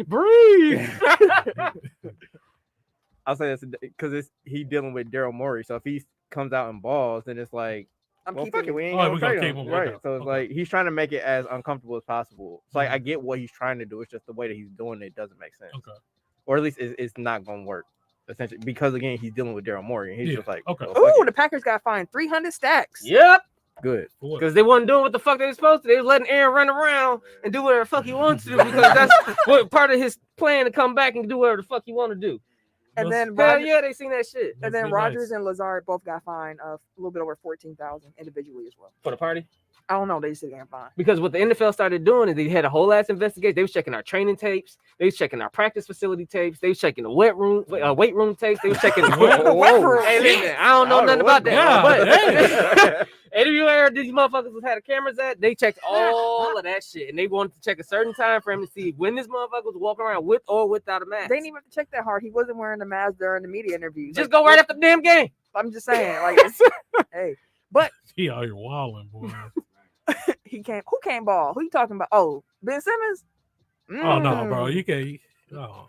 Breathe. I'll say this because he dealing with Daryl Morey. So if he comes out in balls, then it's like, I'm well, keeping fuck it, we it. ain't Oh, gonna we gonna trade keep him, him. right? Okay, So it's okay. like he's trying to make it as uncomfortable as possible. So like I get what he's trying to do. It's just the way that he's doing it doesn't make sense, Okay. or at least it's not gonna work. Essentially, because again, he's dealing with Daryl Morey, and he's Yeah, just like, okay. well, fuck Ooh, it. the Packers got fined 300 stacks. Yep. Good. What? Because they wasn't doing what the fuck they were supposed to. They was letting Aaron run around and do whatever the fuck he wants to do because that's what part of his plan to come back and do whatever the fuck he want to do. And then Hell Rodgers, yeah, they seen that shit. and Must then be Rodgers nice. and Lazard both got fined a little bit over 14,000 individually as well. For the party. I don't know. They just got fined. Because what the NFL started doing is they had a whole ass investigation. They was checking our training tapes. They was checking our practice facility tapes. They was checking the weight room tapes. They was checking the Wet room. Hey, listen, I don't know nothing about that. Yeah, But anywhere these motherfuckers had the cameras at, they checked all of that shit. And they wanted to check a certain time frame to see when this motherfucker was walking around with or without a mask. They didn't even have to check that hard. He wasn't wearing the mask during the media interviews. Just go right after the damn game. I'm just saying, like, hey, but He out here wilding, boy. he can't. Who can't ball? Who you talking about? Oh, Ben Simmons. Oh no, bro, you can't. Oh,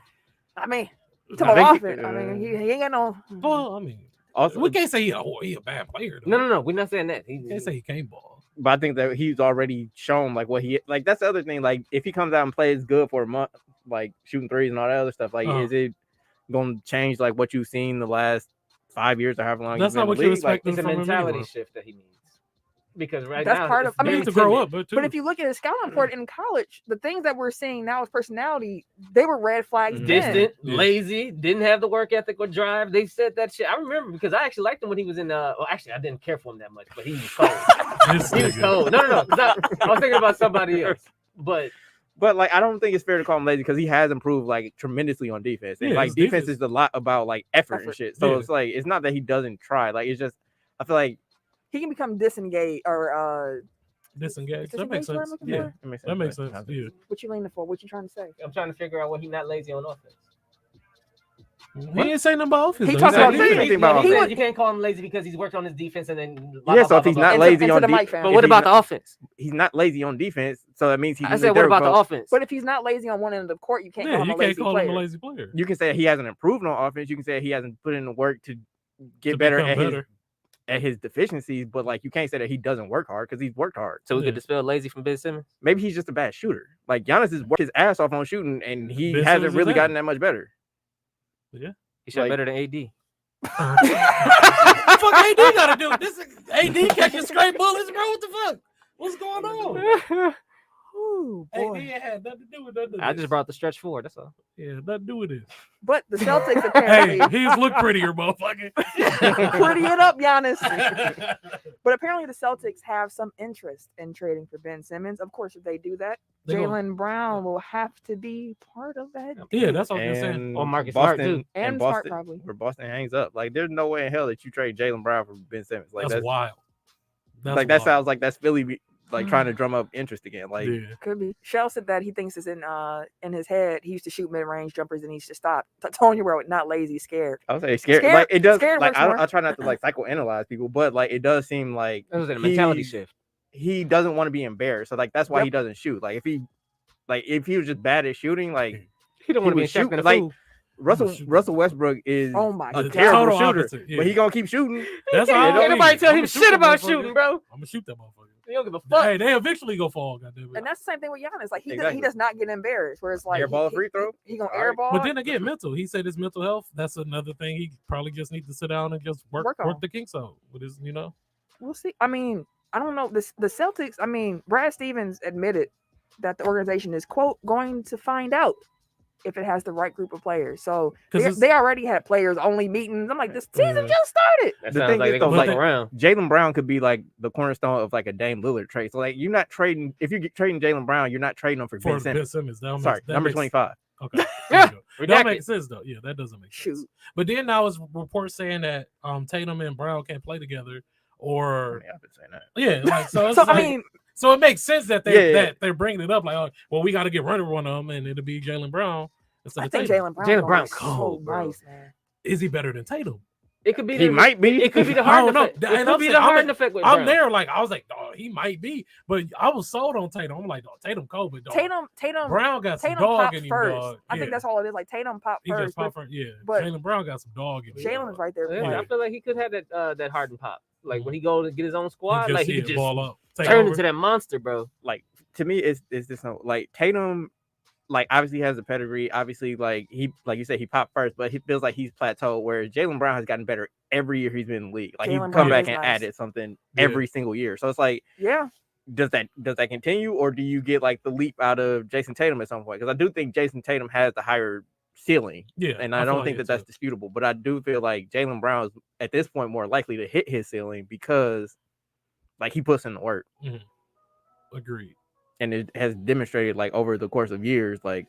I mean, I talking about think, offense. I mean, he ain't got no. well, I mean, Also, we can't say he a bad player. Though. No, we're not saying that. We can't say he can't ball. but I think that he's already shown like what he like. That's the other thing. Like if he comes out and plays good for a month, like shooting threes and all that other stuff, like is it going to change like what you've seen the last 5 years or however long? That's you've been not in the what you league? Like, expect It's a from him mentality anyway. shift that he needs. Because right That's now, part of- it's I mean, He very needs to grow timid. up, but, But if you look at his scouting report in college, the things that we're seeing now as personality, they were red flags. then. Distant, Yeah. lazy, didn't have the work ethic or drive. They said that shit. I remember because I actually liked him when he was in. Well, actually, I didn't care for him that much, but he was cold. this he was nigga- cold. No. 'Cause I was thinking about somebody else. But But like, I don't think it's fair to call him lazy because he has improved like tremendously on defense. And Yeah, like his defense defense- is a lot about like effort and Effort. shit. So Yeah. it's like it's not that he doesn't try. Like it's just I feel like He can become disengaged or disengaged. That disengaged makes what I'm sense. looking Yeah, for? it makes that makes but- sense. Yeah. What you leaning for? What you trying to say? I'm trying to figure out why he's not lazy on offense. He didn't say nothing about offense. He though. talked said about defense. defense. He about said offense. you can't call him lazy because he's worked on his defense and then. Yeah, so if he's not Into- lazy into on the defense, mic, fam. But if what he's about not- the offense? he's not lazy on defense, so that means he. I can said, let what Derrick about the go. offense? But if he's not lazy on one end of the court, you can't Yeah, call him you a can't lazy call player. him a lazy player. You can say he hasn't improved on offense. You can say he hasn't put in the work to get To better become at better. his deficiencies. But like, you can't say that he doesn't work hard because he's worked hard. So we Yeah. could dispel lazy from Ben Simmons. Maybe he's just a bad shooter. Like Giannis has worked his ass off on shooting, and he Ben hasn't Simmons really is gotten that much better. He shot Like- better than AD. Fuck AD gotta do this. Is AD catching straight bullets, bro. What the fuck? What's going on? Ooh, AD boy. had nothing to do with that. I just brought the stretch forward. That's all. Yeah, nothing to do with it. But the Celtics Hey, apparently he's look prettier, motherfucker. pretty it up, Giannis. But apparently the Celtics have some interest in trading for Ben Simmons. Of course, if they do that, They gonna- Jalen Brown will have to be part of that. Yeah, that's what I'm saying. And Or Marcus Smart, Boston too. And Smart, probably. where Boston hangs up. Like, there's no way in hell that you trade Jalen Brown for Ben Simmons. Like That's wild. That's like that wild. sounds like that's Philly like trying to drum up interest again. Like, Yeah. Could be. Shell said that he thinks it's in his head. He used to shoot mid-range jumpers and he used to stop. Tony Rowe, not lazy, scared. I would say scared. Scared- Like it does. scared Like works I more. try not to like psychoanalyze people, but like it does seem like That was a mentality he- shift. he doesn't want to be embarrassed. So like that's why Yep. he doesn't shoot. Like if he was just bad at shooting, like He don't he want to be would a shoot, Shaq like, fool. shoot. Russell Westbrook is Oh my a God. terrible Total shooter, opposite, yeah. but he gonna keep shooting. That's Can't all. let nobody tell him shit about that shooting, motherfucker. bro. I'm gonna shoot that motherfucker. He don't give a fuck. Hey, they eventually go fall, goddamn it. And that's the same thing with Giannis. Like he Exactly. does not get embarrassed. Where it's like Airball free throw? He gonna All right. airball. But then again, mental. He said his mental health. That's another thing. He probably just needs to sit down and just work Work on. the kinks out with his, We'll see. I mean, I don't know. The Celtics. I mean, Brad Stevens admitted that the organization is quote going to find out if it has the right group of players. So 'Cause they, it's- they already had players only meetings. I'm like, this season Yeah. just started. That The sounds thing like is, they're gonna though, fuck like- around. Jalen Brown could be like the cornerstone of like a Dame Lillard trade. So like you're not trading if you get trading Jalen Brown, you're not trading him for Ben For Simmons. Ben Simmons. That Sorry, makes, that number makes- 25. Okay. there you go. That Redacted. makes sense though. Yeah, that doesn't make sense. Shoot. But then now was reports saying that Tatum and Brown can't play together, I or mean, I've been saying that. yeah, like so. It's So like, I mean, so it makes sense that they Yeah. that they're bringing it up. Like, oh, well, we got to get rid of one of them, and it'll be Jalen Brown. instead I of think Tatum. Jalen Brown. Jalen Brown so cold, bro. nice, man. Is he better than Tatum? It could be. He might be. It could be the I Harden don't know. effect. And It I'm could be saying, the I'm Harden like- effect with I'm Brown. there, like I was like, oh, he might be, but I was sold on Tatum. I'm like, oh, Tatum cold, but dog. Tatum Brown got some Tatum dog popped in him, first. dog. I think that's all it is. Like Tatum popped He first. just popped first. Yeah, but Jalen Brown got some dog in him. Jalen is right there. Yeah, playing. I feel like he could have that Harden pop. Like when he go to get his own squad, like he could just ball up, take turn over. into that monster, bro. Like to me, it's just like Tatum. Like obviously has a pedigree. Obviously, like you said, he popped first, but he feels like he's plateaued. Whereas Jalen Brown has gotten better every year he's been in the league. Like he's Jalen come Brown back is and nice. added something Yeah. every single year. So it's like, Yeah. does that continue, or do you get like the leap out of Jason Tatum at some point? Because I do think Jason Tatum has the higher ceiling, Yeah, and I I feel don't like think it that's too. disputable. But I do feel like Jalen Brown is at this point more likely to hit his ceiling because, like, he puts in the work, Agreed. and it has demonstrated like over the course of years, like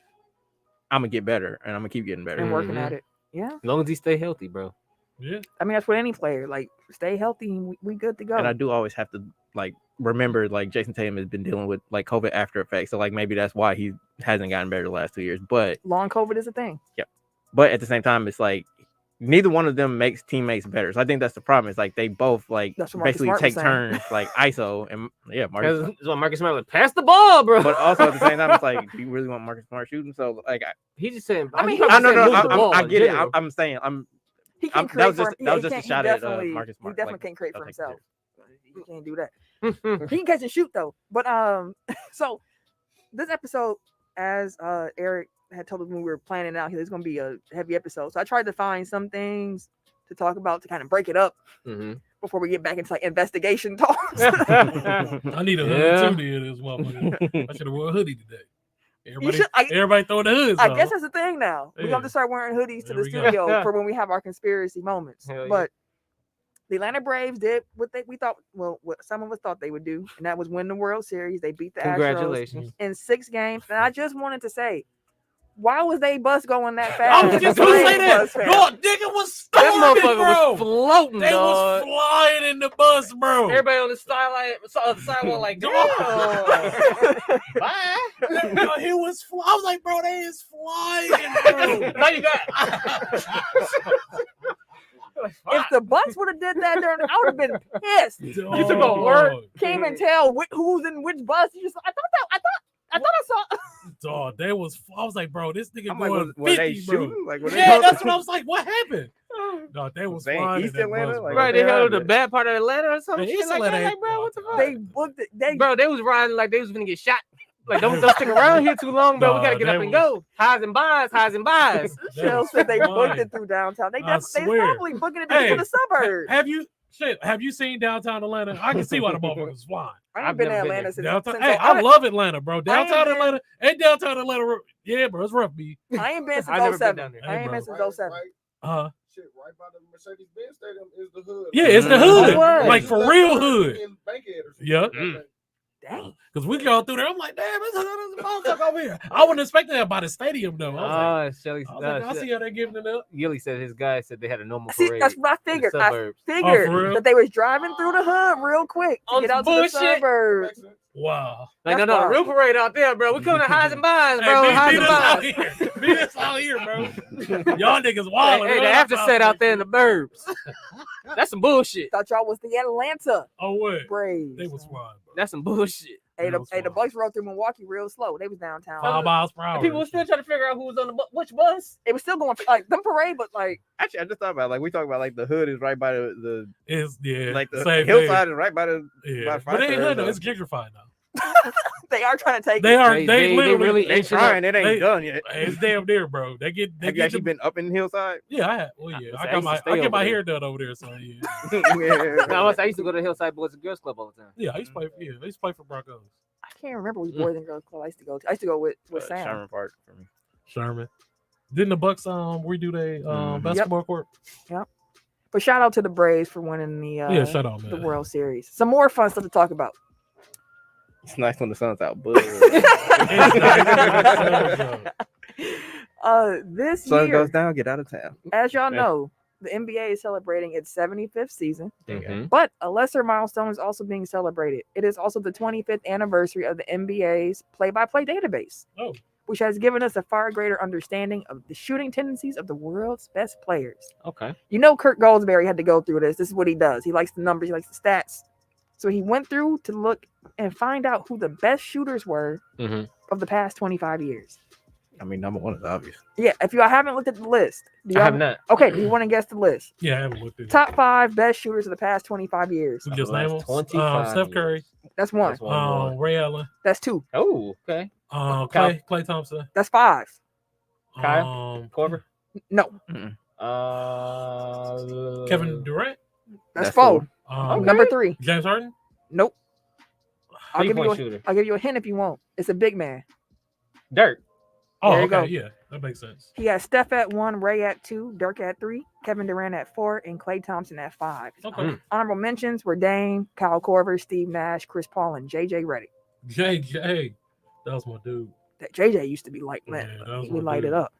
I'm gonna get better, and I'm gonna keep getting better. And working Mhm. at it. Yeah. As long as he stay healthy, bro. Yeah, I mean, that's with any player. Like, stay healthy and we good to go. And I do always have to like remember like Jason Tatum has been dealing with like COVID after effects, so like maybe that's why he hasn't gotten better the last 2 years. But Long COVID is a thing. at the same time, it's like neither one of them makes teammates better. So I think that's the problem. It's like they both like That's what Marcus basically Smart was take saying. turns like ISO and Marcus. That's why Marcus Smart like pass the ball, bro. But also at the same time, it's like, do you really want Marcus Smart shooting? So like, He just saying. I mean, he he- probably no, said move the ball I in get it. general. I'm saying He I'm- can't that create was just- for that was he just a can't- he shot at, definitely- Marcus Smart, He definitely like, can't create for I'll take the himself. He can't do that. Mhm. He can catch and shoot though. But so this episode, as Eric had told us when we were planning it out, there's gonna be a heavy episode. So I tried to find some things to talk about to kind of break it up Mhm. before we get back into like investigation talks. I need a hoodie Yeah. too. Then this motherfucker. I should have worn a hoodie today. Everybody, should- everybody throwing the hoods. I on. guess that's the thing now. We're Yeah. going to start wearing hoodies to There the we go. studio for when we have our conspiracy moments. Hell yeah. But the Atlanta Braves did what we thought, well, what some of us thought they would do, and that was win the World Series. They beat the Astros Congratulations. in 6 games. And I just wanted to say, why was they bus going that I fast? was just The gonna Braves say that. bus fast. Dog, nigga was That storming, motherfucker bro. was floating, They was dog. flying in the bus, bro. Everybody on the sidewalk like, Dog. damn. Bye. Yo, he was. I was like, bro, they is flying, bro. Now you got. If the Bucks would have did that during, I would have been pissed. You took a word. Can't even tell who's in which bus. You just, I thought I saw. Dog, they was. I was like, bro, this nigga I'm like, going were they 50, bro. shooting? Like, were they Yeah, that's what I was like. What happened? Dog, they was They in flying East in that Atlanta? bus, Like, bro. Right, they what held the happened? bad part of Atlanta or something. Man, Shit East like that. Atlanta Like, bro, what the fuck? They booked it. They Bro, they was riding like they was gonna get shot. Like, don't stick around here too long, bro. We gotta Nah, get they up and was- go. Highs and buys, highs and buys. They Shell was said they booked flying. it through downtown. They I they swear. probably booking it Hey, to the suburbs. Have you seen downtown Atlanta? I can see why the motherfuckers flying. I ain't I've been to never been Atlanta there. since. Downtown, since hey, I love Atlanta, bro. Downtown been- Atlanta, downtown Atlanta, yeah, bro, it's rough, B. I ain't been I've never since been 07. down there. I ain't Hey, been bro. since 07. Shit, right by the Mercedes-Benz Stadium is the hood. Yeah, it's the Mm. hood, Oh, what? like for real hood. In Bankhead or something. Yeah. Mm. Dang. Because we go through there, I'm like, damn, this is a motherfucker over here. I wasn't expecting that by the stadium though. I was Shelly, like, I see how they giving it up. Gilly said his guy said they had a normal See, parade. that's what I in the figured. I suburbs. figured Oh, for real? that they was driving through the hood real quick to On get some out to the bullshit. suburbs. Makes sense. Wow. Like, That's no, wild. real parade out there, bro. We coming to highs and buys, Hey, bro. Highs beat and us out buys. here. Beat us out here, bro. Y'all niggas Hey, wild. hey, the after set out there in the burbs. That's some bullshit. Thought y'all was the Atlanta Oh, what? Braves. They was flying, bro. That's some bullshit. Hey, That was the wild. Bucks rode through Milwaukee real slow. They was downtown. 5 miles per hour. And people were still trying to figure out who was on the which bus. It was still going like them parade, but like Actually, I just thought about it. Like we talk about like the hood is right by the It's, yeah, like the same hillside thing. is right by the Yeah. by But they ain't hood, though. Fiserv. It's gentrified now. they are trying to take They it. are. They They literally. really they inching trying. It ain't They- done yet. It's damn near, bro. They get. They Have you get actually been up in Hillside? Yeah, I have. Well, yeah. I I used got to my. stay I get over my there. hair done over there, so yeah. No, I used to go to Hillside Boys and Girls Club all the time. Yeah, I used to play. Yeah, I used to play for Broncos. I can't remember which Boys and Girls Club I used to go to. I used to go with Sam. Sherman Park for me. Sherman. Didn't the Bucks redo their Mhm. basketball court? But shout out to the Braves for winning the Yeah, shout out, man. the World Series. Some more fun stuff to talk about. It's nice when the sun's out, but This sun year, goes down, get out of town. as y'all Yeah. know, the NBA is celebrating its 75th season, Mhm. but a lesser milestone is also being celebrated. It is also the 25th anniversary of the NBA's play-by-play database, Oh. which has given us a far greater understanding of the shooting tendencies of the world's best players. Okay. You know, Kurt Goldsberry had to go through this. This is what he does. He likes the numbers. He likes the stats. So he went through to look and find out who the best shooters were of the past 25 years. I mean, number one is obvious. Yeah, if you haven't looked at the list. I have not. Okay, do you want to guess the list? Yeah, I haven't looked at it. Top 5 best shooters of the past 25 years. We just Last name them. 25 Steph Curry. That's 1. That's one more. Ray Allen. That's 2. Oh, okay. Clay Thompson. That's 5. Kyle? Corver? No, Kevin Durant. that's 4. Number 3. James Harden. Nope. I'll give Three-point shooter. you a hint if you want. It's a big man. Dirk. Oh, There you okay. go. Yeah, that makes sense. He has Steph at 1, Ray at 2, Dirk at 3, Kevin Durant at 4, and Klay Thompson at 5. Okay. Honorable mentions were Dame, Kyle Korver, Steve Nash, Chris Paul, and JJ Redick. JJ. That was my dude. That JJ used to be like, man, Yeah, that was we my light dude. it up.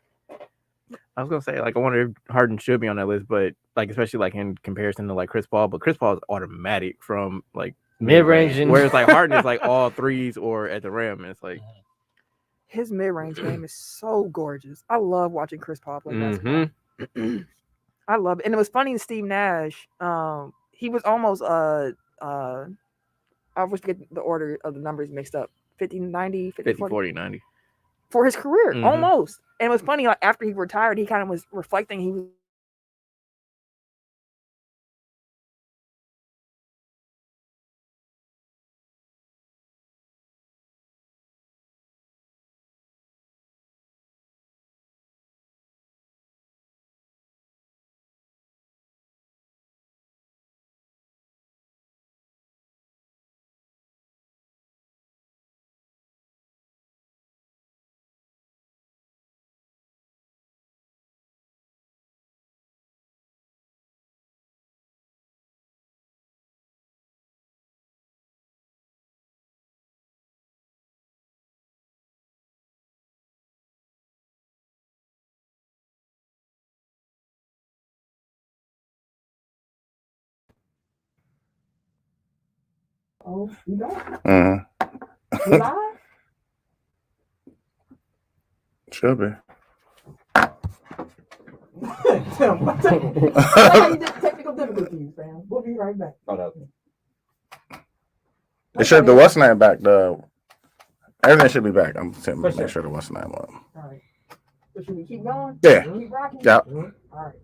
I was gonna say, like, I wonder if Harden should be on that list, but like, especially like in comparison to like Chris Paul, but Chris Paul is automatic from like Mid-range and- whereas like Harden is like all threes or at the rim, and it's like His mid-range game is so gorgeous. I love watching Chris Paul play basketball. I love it. And it was funny, Steve Nash, he was almost I always get the order of the numbers mixed up. 50, 90, 50, 50, 40, 90. for his career, Mhm. almost. And it was funny, like after he retired, he kind of was reflecting. He was oh, you don't. You live? Should be. Tell me how you did technical difficulties, fam. We'll be right back. It should. The what's name back? Everything should be back. I'm saying For make sure. sure the what's name up. All right. So should we keep going? Yeah. Keep rocking? Yep. All right.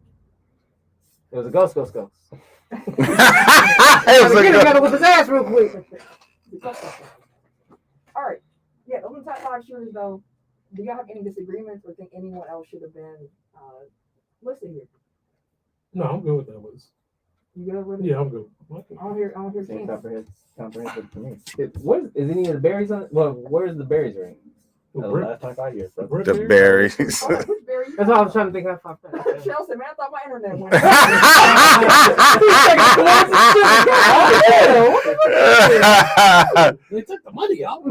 It was a ghost. It was a good- with his ass real quick. All right. Yeah, those are the top 5 shooters, though. Do y'all have any disagreements or think anyone else should have been listed here? No, I'm good with that list. You good with it? Yeah, I'm good. I don't hear Same things. comprehensive to me. What is any of the berries on? Well, where's the berries rank? The last 25 years. Bro. The berries. Oh, that's very That's all I was trying to think of. Chelsea, man, I thought my internet went. They took the money out.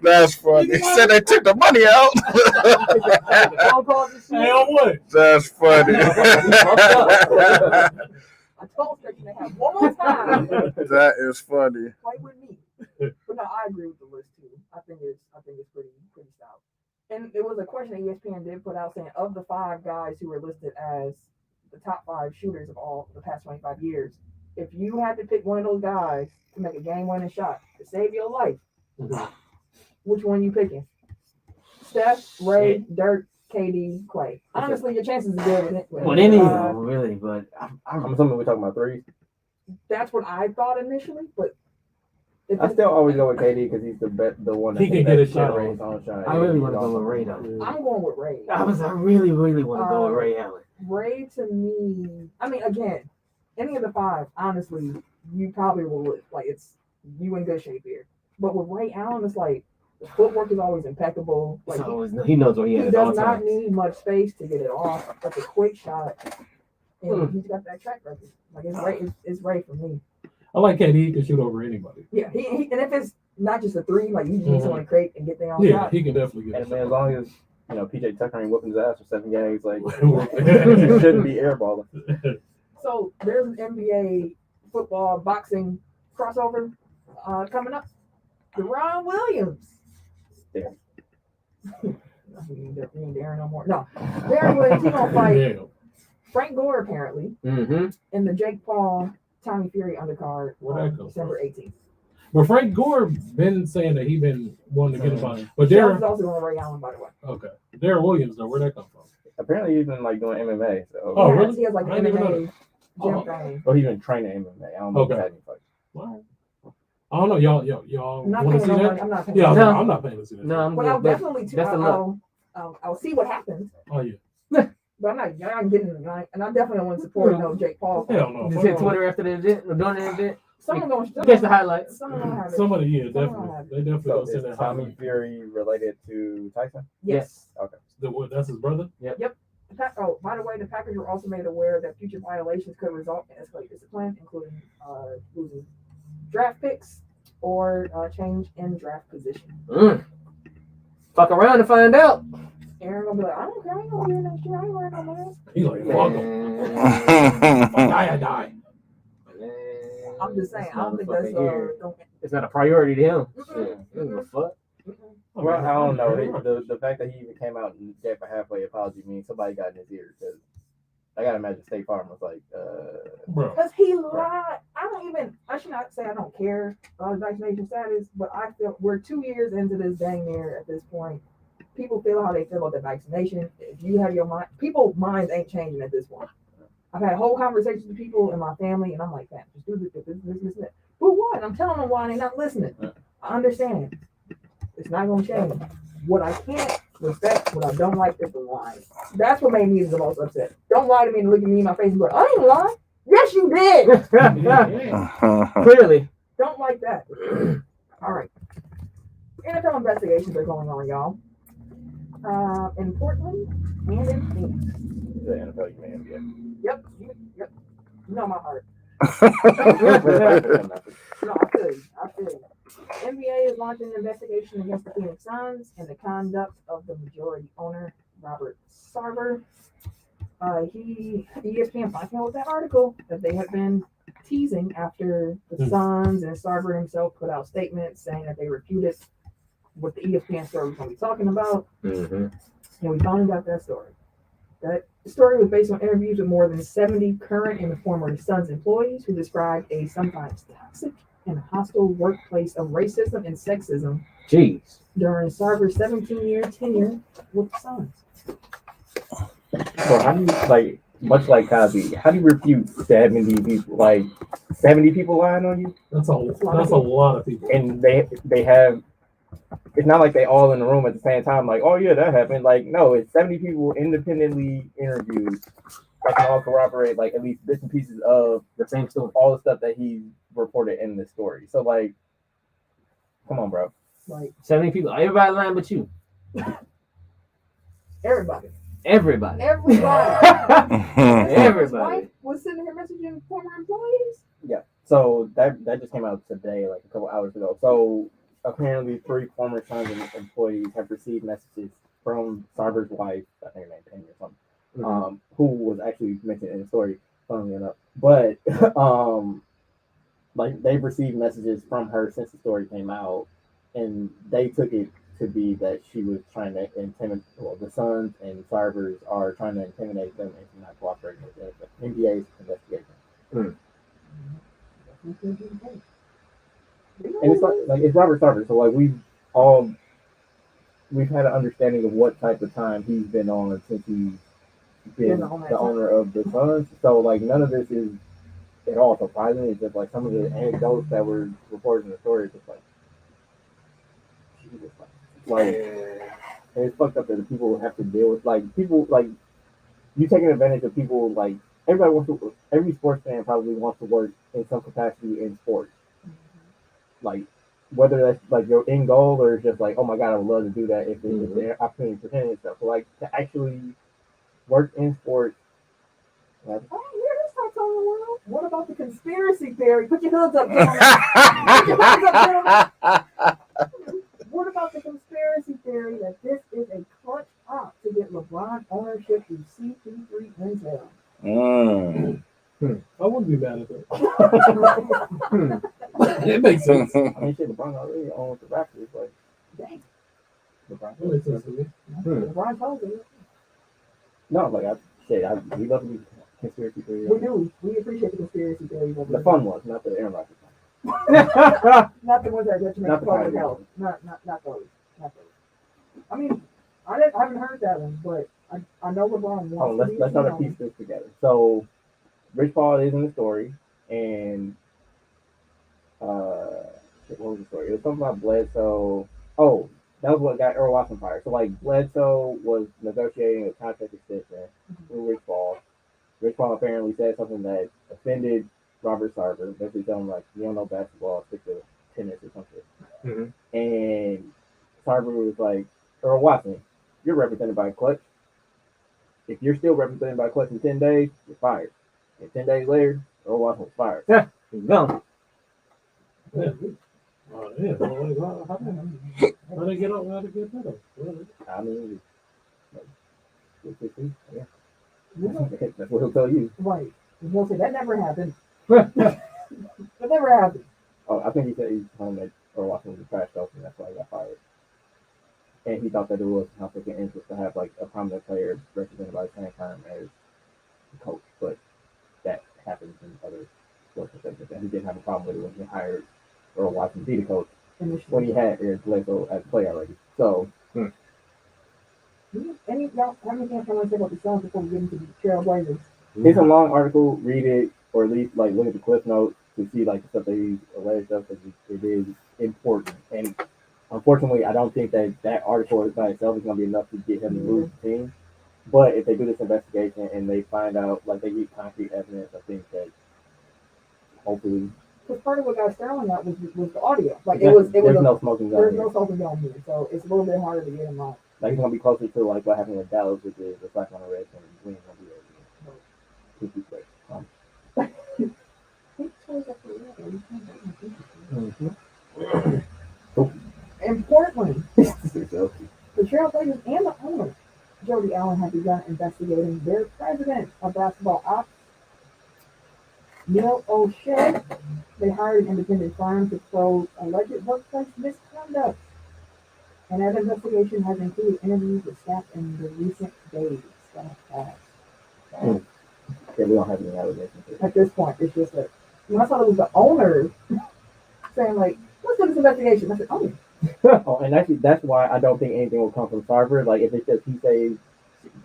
That's funny. He said they took the money out. Hey, on what? That's funny. I told her to have one more time. That is funny. Play with me. But no, I agree with the list too. I think it's pretty stout. And it was a question that ESPN did put out saying of the 5 guys who were listed as the top 5 shooters of all the past 25 years, if you had to pick one of those guys to make a game-winning shot to save your life, which one you picking? Steph, Ray, Dirk, KD, Clay. Honestly, your chances are good with it. Well, any of them, really, but I'm assuming we're talking about threes. That's what I thought initially, but if I still always go with KD because he's the one that He can get a shot raise on shot. I really want to go with Ray, though. I'm going with Ray. I really, really want to go with Ray Allen. Ray to me, I mean, again, any of the 5, honestly, you probably will look like you in good shape here. But with Ray Allen, it's like the footwork is always impeccable. Like He knows what he he has at all does not times. need much space to get it off. That's a quick shot, and he's got that track record. Like it's Ray for me. I like KD. He can shoot over anybody. Yeah, he and if it's not just a 3, like you just need someone to create and get their own Yeah, shot. he can definitely get And a man, as shot. long as PJ Tucker ain't whooping his ass for 7 games, like he shouldn't be airballing. So there's an NBA football boxing crossover coming up. Deron Williams. Yeah. He ain't there no more. No, Deron Williams. He gonna fight Damn. Frank Gore apparently Mm-hmm. in the Jake Paul Tommy Fury undercard Where'd that on come December 18th. But Frank Gore been saying that he been wanting to get him on. But That Darren, was also on Ray Allen, by the way. okay, Darren Williams though, where'd that come from? Apparently he's been like doing MMA. So Oh, Yeah, really? He has like I an didn't even MMA know gym thing. Or he's been training MMA. I don't know if Okay. he's had any fights. Wow. I don't know, y'all I'm not want to paying see no that? money. I'm not paying Yeah, no No. money. I'm not paying to see that. No, I'm But I'll good. definitely Best of luck. I'll see what happens. Oh yeah. But I'm not getting and I definitely don't want to support no Jake Paul. Hell no. Just fuck hit no. Twitter after the event or during the event. Someone gonna Catch the highlights. Someone gonna have it. Somebody, yeah, Someone definitely. have it. They definitely So gonna send is that Tommy highlight. Fury related to Tyson? Yes. Okay. That's his brother? Oh, by the way, the Packers were also made aware that future violations could result in escalated discipline, including losing draft picks or change in draft position. Fuck around and find out. Aaron gonna be like, I don't care, I ain't gonna be here next year, I ain't wearing no mask. He's like, fuck him. I die. I'm just saying, I don't think that's don't. It's not a priority to him. Mm-mm. Shit. Fuck. Well, I don't know. The fact that he even came out and gave a halfway apology means somebody got in his ear. Because I gotta imagine State Farm was like, Bro. Because he lied. I should not say I don't care about his vaccination status, but I feel we're 2 years into this dang near at this point. People feel how they feel about the vaccination. If you have your mind, people's minds ain't changing at this point. I've had whole conversations with people in my family, and I'm like, man, just do this. But what? I'm telling them why they're not listening. I understand. It's not going to change. What I can't respect, what I don't like is the lying. That's what made me the most upset. Don't lie to me and look at me in my face and go, I ain't lying. Yes, you did. Clearly. Don't like that. All right. NFL investigations are going on, y'all. In Portland and in Phoenix. the NFL, you may NBA. Yep. You know my heart. No, I feel you. NBA is launching an investigation against the Phoenix Suns and the conduct of the majority owner, Robert Sarver. ESPN finally out with that article that they have been teasing after the Suns and Sarver himself put out statements saying that they refuted what the ESPN story was going to be talking about. Mm-hmm. And we finally got that story. That story was based on interviews with more than 70 current and former Suns employees who described a sometimes toxic and hostile workplace of racism and sexism Jeez. during Sarver's 17-year tenure with the Suns. So how do you, like, much like Cosby, how do you refute 70 people, like 70 people lying on you? That's a lot of people. And they have, it's not like they all in the room at the same time, like, oh yeah, that happened. Like, no, it's 70 people independently interviewed that can all corroborate like at least bits and pieces of The same story. all the stuff that he reported in this story. So like, come on, bro. Like 70 people. Everybody lying but you. everybody. Everybody. Everybody. His wife Everybody. was sending her messaging former employees. Yeah. So that just came out today, like a couple hours ago. So apparently 3 former Suns employees have received messages from Sarver's wife, I think her name Penny or something, who was actually mentioned in the story, funnily enough. But like they've received messages from her since the story came out, and they took it to be that she was trying to intimidate, well, the Suns and Sarvers are trying to intimidate them into not cooperating with the NBA's investigation. And it's like it's Robert Sarver, so like we've had an understanding of what type of time he's been on since he's been the owner of the Suns. So like none of this is at all surprising. It's just like some of the anecdotes that were reported in the story is just like Jesus, like and it's fucked up that the people have to deal with like people like you taking advantage of people like every sports fan probably wants to work in some capacity in sports. Like whether that's like your end goal or just like, oh my god, I would love to do that if the opportunity presented itself. So like to actually work in sports. Oh, yeah, that's not telling the world. What about the conspiracy theory? Put your hoods up, gentlemen. Put your hoods up, gentlemen. What about the conspiracy theory that this is a clutch op to get LeBron ownership through CP3 Intel? I wouldn't be mad at that. It makes sense. I mean, shit, LeBron already owns the Raptors, like Dang. LeBron. That makes sense to me. LeBron told you. No, like we love to be conspiracy theory. We do. We appreciate the conspiracy theories. The fun ones, not the Aaron Rodgers ones. Not the ones that detriment Not the public kind of health. Not those. Not those. I mean, I haven't heard that one, but I know LeBron wants Oh, to let's be try to a piece this together. So, Rich Paul is in the story, and what was the story? It was something about Bledsoe. Oh, that was what got Earl Watson fired. So, like, Bledsoe was negotiating a contract extension with Rich Paul. Rich Paul apparently said something that offended Robert Sarver, basically telling him, like, you don't know basketball, stick to tennis or something. Mm-hmm. And Sarver was like, Earl Watson, you're represented by Clutch. If you're still represented by Clutch in 10 days, you're fired. And 10 days later, Earl Watson was fired. Yeah. He's gone. Yeah. Yeah. How they get up? How they get rid of? I mean, yeah. That's what he'll tell you. Right. He'll say that never happened. That never happened. Oh, I think he said he's home that Earl Watson was a trash talker, and that's why he got fired. And he thought that it was conflict of interest to have like a prominent player represented by the same time as the coach, but that happens in other sports and things like that. He didn't have a problem with it when he hired Earl Watson to be the coach when he had Eric Bledsoe as a player already. So, Y'all have anything I want to say about the Suns before we get into the Trailblazers? it's a long article. Read it, or at least like look at the cliff notes to see like the stuff they alleged stuff because it is important. And unfortunately, I don't think that article by itself is going to be enough to get him to lose the team. But if they do this investigation and they find out, like they get concrete evidence, I think that hopefully. Because part of what got Sterling out was the audio. Like There's it was no smoking gun. there's Here. no smoking gun here, so it's a little bit harder to get him out. Like it's gonna be closer to like what happened with Dallas with the Black on the Reds, and we ain't gonna be there again. In Portland, So, the Trailblazers and the owner, Jody Allen, have begun investigating their president of basketball ops, Neil O'Shea. They hired an independent firm to probe alleged workplace misconduct. And that investigation has included interviews with staff in the recent days that have passed. yeah, we don't have any allegations. At this point, it's just that when I saw it was the owner saying like, let's do this investigation, I said, oh. Oh, and actually, that's why I don't think anything will come from Sarver. Like, if it's just he says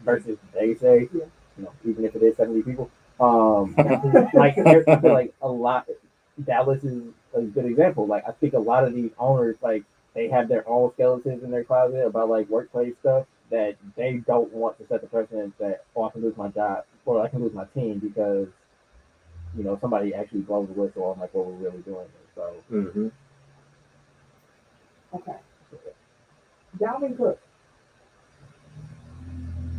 versus they say, Yeah. you know, even if it is 70 people, like, I feel like a lot. Dallas is a good example. Like, I think a lot of these owners, like, they have their own skeletons in their closet about like workplace stuff that they don't want to set the precedent that I can lose my job or I can lose my team because you know somebody actually blows the whistle on like what we're really doing. So. Okay. Dalvin Cook.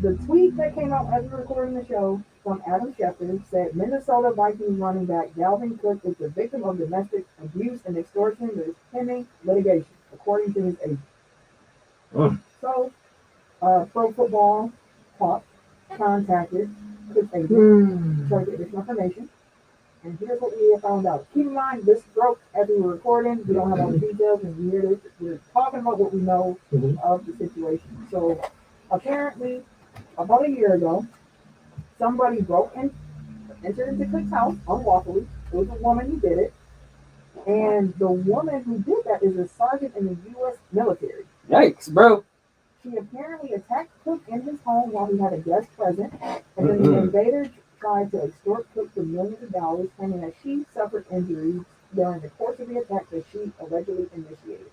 The tweet that came out as we were recording the show from Adam Schefter said Minnesota Vikings running back Dalvin Cook is the victim of domestic abuse and extortion that is pending litigation, according to his agent. So, Pro Football Talk contacted Cook's agent to get additional information. And here's what we have found out. Keep in mind, this broke as we were recording. We don't have all the details, and we hear this. We're talking about what we know of the situation. So, apparently, about a year ago, somebody entered into Cook's house unlawfully. It was a woman who did it. And the woman who did that is a sergeant in the U.S. military. Yikes, bro. She apparently attacked Cook in his home while he had a guest present. And then the invader tried to extort Cook for millions of dollars, claiming that she suffered injuries during the course of the attack that she allegedly initiated.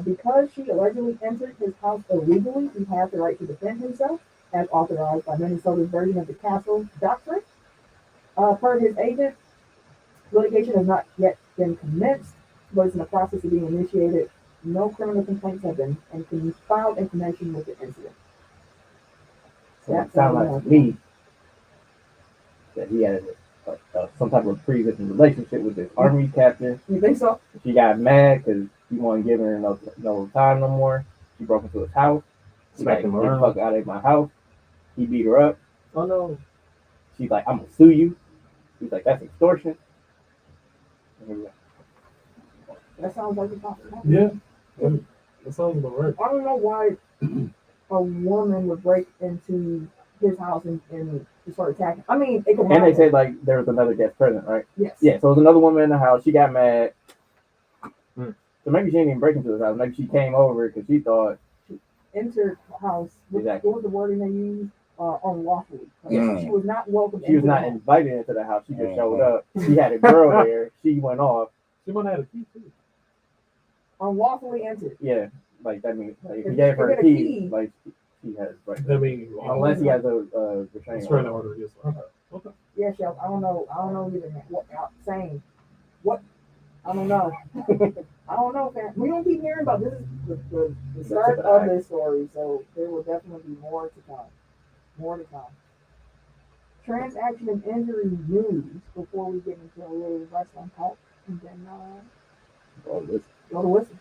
Because she allegedly entered his house illegally, he has the right to defend himself, as authorized by Minnesota's version of the Castle Doctrine. Per his agent, litigation has not yet been commenced, but it's in the process of being initiated. No criminal complaints have been and can be filed in connection with the incident. So it sounds like to me that he had some type of pre-existing relationship with this army captain. You think so? She got mad because he wasn't giving her no time no more. She broke into his house. She's like, "Get the fuck out of my house." He beat her up. Oh no. She's like, "I'm gonna sue you." He's like, "That's extortion." That sounds like a possibility. Yeah. That sounds about right. I don't know why a woman would break into his house and start attacking. I mean, it could happen. And they said like there was another guest present, right? Yes. Yeah, so it was another woman in the house. She got mad. So maybe she didn't even break into his house. Maybe she came over because she thought Entered the house. Exactly. What was the wording they used? Unlawfully. Mm. She was not welcome. she was into the not house. invited into the house. She just showed up. She had a girl there. She went off. She might have had a key too. Unlawfully entered. Yeah, like that means like, if If he gave her you a get a key, key- like she has right. I mean, Unless he has a restraining restraining order. order. Yes. Okay. Okay. Yeah, Chef. I don't know either. Man. What I'm saying? What? I don't know. I don't know, fam. We don't keep hearing about this. Is the start tip of the of this story, so there will definitely be more to come. More to come. Transaction and injury news before we get into a little wrestling talk, and then Oh, this- go to whistle.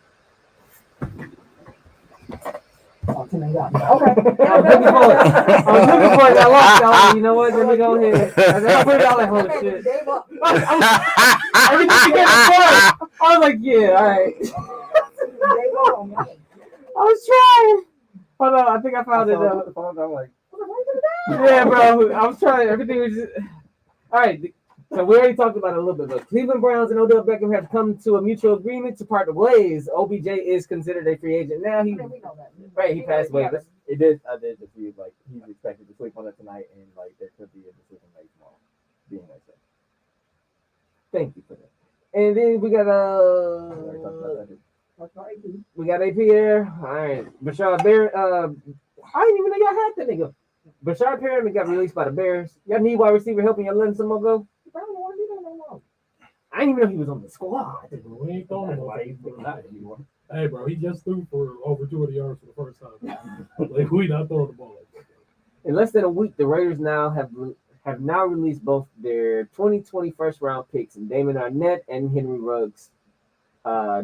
Oh, Tim ain't got me. Okay. I was looking for it. I was looking for it. I lost y'all. You know what? Let me go ahead. I put it out like, holy Okay, shit. Gave up. Everything you get before. I was like, yeah, all right. Gave up on me. I was trying. Hold on, I think I found it. the phone. I'm like, Yeah, bro. I was trying. Everything was just. All right. So we already talked about it a little bit. But Cleveland Browns and Odell Beckham have come to a mutual agreement to part the ways. OBJ is considered a free agent now. He I mean, we know that. right. He passed away. But I did just see like he's expected to sleep on it tonight, and like there could be a decision made tomorrow. Being like that. thank you for that. And then we got That's right, AP. we got AP there. All right, Bashard Bear. I didn't even know y'all had that nigga. Bashard Perriman got released by the Bears. Y'all need wide receiver helping y'all letting some more go. I don't want to be there no more. I didn't even know he was on the squad. We ain't throwing him. Why he's not anymore. Hey, bro, he just threw for over 200 yards for the first time. Like, we not throwing the ball like that. In less than a week, the Raiders now have now released both their 2020 first round picks, Damon Arnett and Henry Ruggs,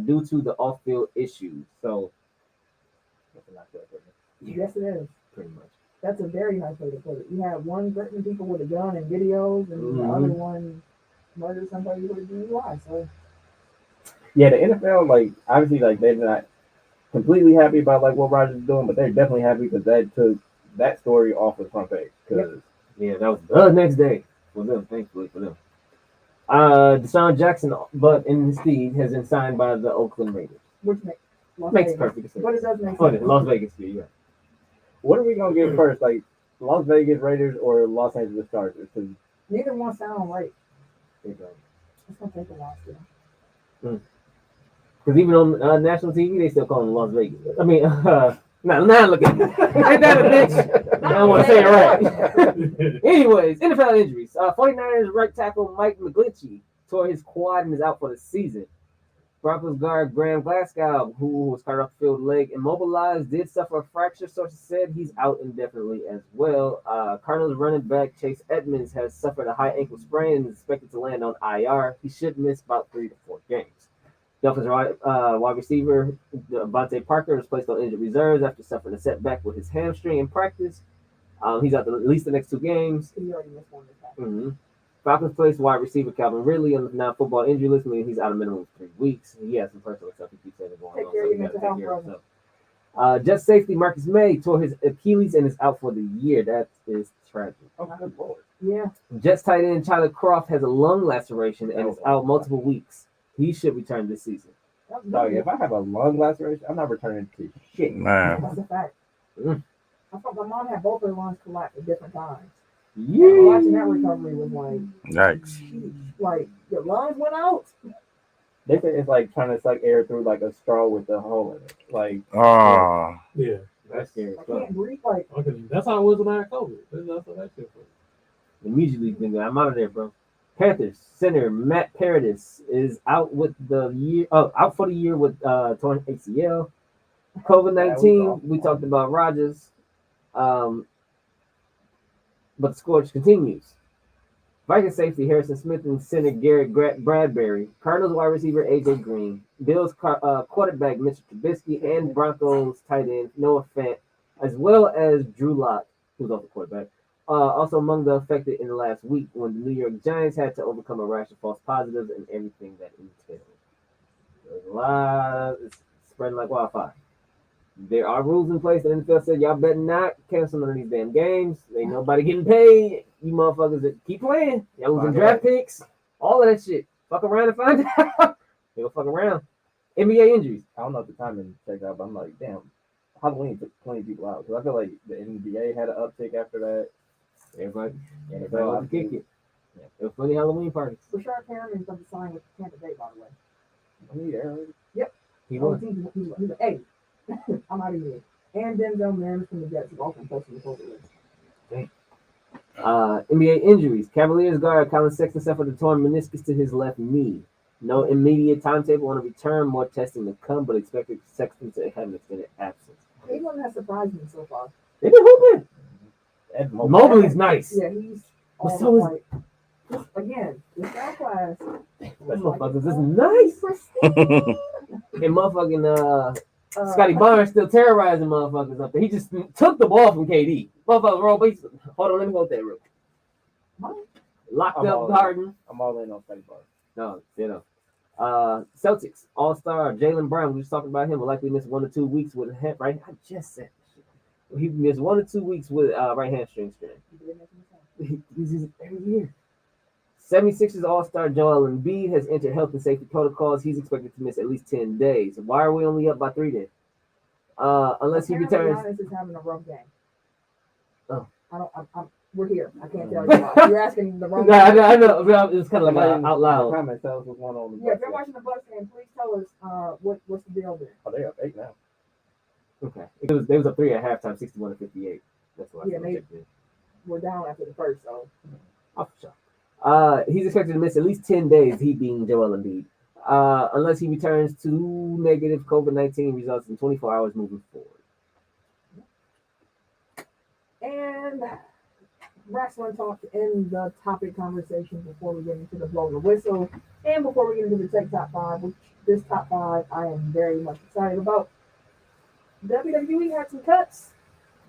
due to the off-field issues. So, that's a nice way to put it. Yes, it is. Pretty much. That's a very nice way to put it. You have one threatening people with a gun and videos, and the Mhm. other one murdered somebody with a DUI. So Yeah, the NFL, like obviously, like they're not completely happy about like what Rodgers is doing, but they're definitely happy because that took that story off of the front page. Because Yeah, that was the next day for them, thankfully for them. Deshaun Jackson, but in his steed, has been signed by the Oakland Raiders. which Las Makes Vegas. perfect sense. But it does make Oh, sense. the Las Vegas steed, yeah. what are we gonna get first, like Las Vegas Raiders or Los Angeles Chargers? Because Neither one sound right. They don't. It's gonna take a while still. Because even on national TV, they still call them Las Vegas. I mean, now look at me. Ain't that a bitch? I don't want to say it right. Anyways, NFL injuries. 49ers right tackle Mike McGlinchey tore his quad and is out for the season. Broncos guard Graham Glasgow, who was carted off the field leg immobilized, did suffer a fracture. Sources said he's out indefinitely as well. Cardinals running back Chase Edmonds has suffered a high ankle sprain and is expected to land on IR. He should miss about 3 to 4 games. Dolphins wide receiver Devontae Parker was placed on injured reserves after suffering a setback with his hamstring in practice. He's out at least the next 2 games. He already missed one this time. Mm-hmm. Falcons placed wide receiver Calvin Ridley on the non-football injury list, meaning he's out a minimum of 3 weeks. He has some personal stuff he keeps saying is going Take on, care so of he your got to mental take care of health, himself. Just safety Marcus May tore his Achilles and is out for the year. That is tragic. oh good lord, Yeah. Jets tight end Tyler Croft has a lung laceration and That is was out multiple weeks. He should return this season. That's dog, if I have a lung laceration, I'm not returning to shit. Man. That's a fact. Mm. I thought my mom had both her lungs collapse at different times. Yeah. And watching that recovery was like, Yikes. sheesh. Like your lungs went out. They say it's like trying to suck air through like a straw with a hole in it. Like Oh. Yeah. That's scary. I can't breathe. Like Okay, that's how it was when I had COVID. That's what that shit was. Immediately, nigga, I'm out of there, bro. Panthers center Matt Paradis is out with the year. Out for the year with torn ACL. COVID-19. We talked about Rodgers. But the scourge continues. Vikings safety Harrison Smith and center Garrett Bradbury, Cardinals wide receiver AJ Green, Bills quarterback Mitchell Trubisky, and Broncos tight end Noah Fant, as well as Drew Lock, who's also quarterback, Also among the affected in the last week when the New York Giants had to overcome a rash of false positives and everything that entailed. There's a lot. It's spreading like wildfire. There are rules in place. The NFL said y'all better not cancel none of these damn games. Ain't nobody getting paid. You motherfuckers that keep playing. Y'all losing draft picks. All of that shit. Fuck around and find out. They go fuck around. NBA injuries. I don't know if the timing checked out, but I'm like, damn, Halloween took 20 people out. Because I feel like the NBA had an uptick after that. Everybody NFL was kick it. Yeah. It was funny Halloween parties. Rashard Perriman's going to sign with Tampa Bay, by the way. He Oh, was. he's like, hey, I'm out of here. And Denzel Mims from the Jets is also posting the photo list. NBA injuries. Cavaliers guard Colin Sexton suffered a torn meniscus to his left knee. No immediate timetable on a return, more testing to come, but expected Sexton to have an extended absence. Cleveland has surprised me so far. They've been hooping. Ed Mobley's nice. Yeah, he's But all so is- like, again, this guy class. That motherfuckers is nice. And motherfucking Scotty Barnes still terrorizing motherfuckers up there. He just took the ball from KD. Motherfucker roll base. Hold on, let me go with that real quick. Locked I'm up all in. Harden. I'm all in on Scotty Barnes. No, you know. Celtics All-Star Jaylen Brown. We was talking about him. Will likely miss 1 to 2 weeks with right. I just said he missed 1 to 2 weeks with right hamstring strain. This is every year. 76ers All-Star Joel Embiid has entered health and safety protocols. He's expected to miss at least 10 days. Why are we only up by 3 days? Unless he returns. Giannis is having a rough game. Oh. We're here. I can't tell you why. You're asking the wrong. No, I know. It's kind of like out loud. Comment, tell us what's going on. Yeah, if you're watching the Bucks game, please tell us what's the deal there. Oh, they're up 8 now. Okay. They was up 3 at halftime, 61 to 58. That's why. Yeah, maybe. We're down after the first, so. Oh, for sure. He's expected to miss at least 10 days, he being Joel Embiid. Unless he returns to negative COVID-19 results in 24 hours moving forward. And wrestling talk to end the topic conversation before we get into the blow the whistle and before we get into the Tech Top 5, which this Top 5 I am very much excited about. WWE had some cuts.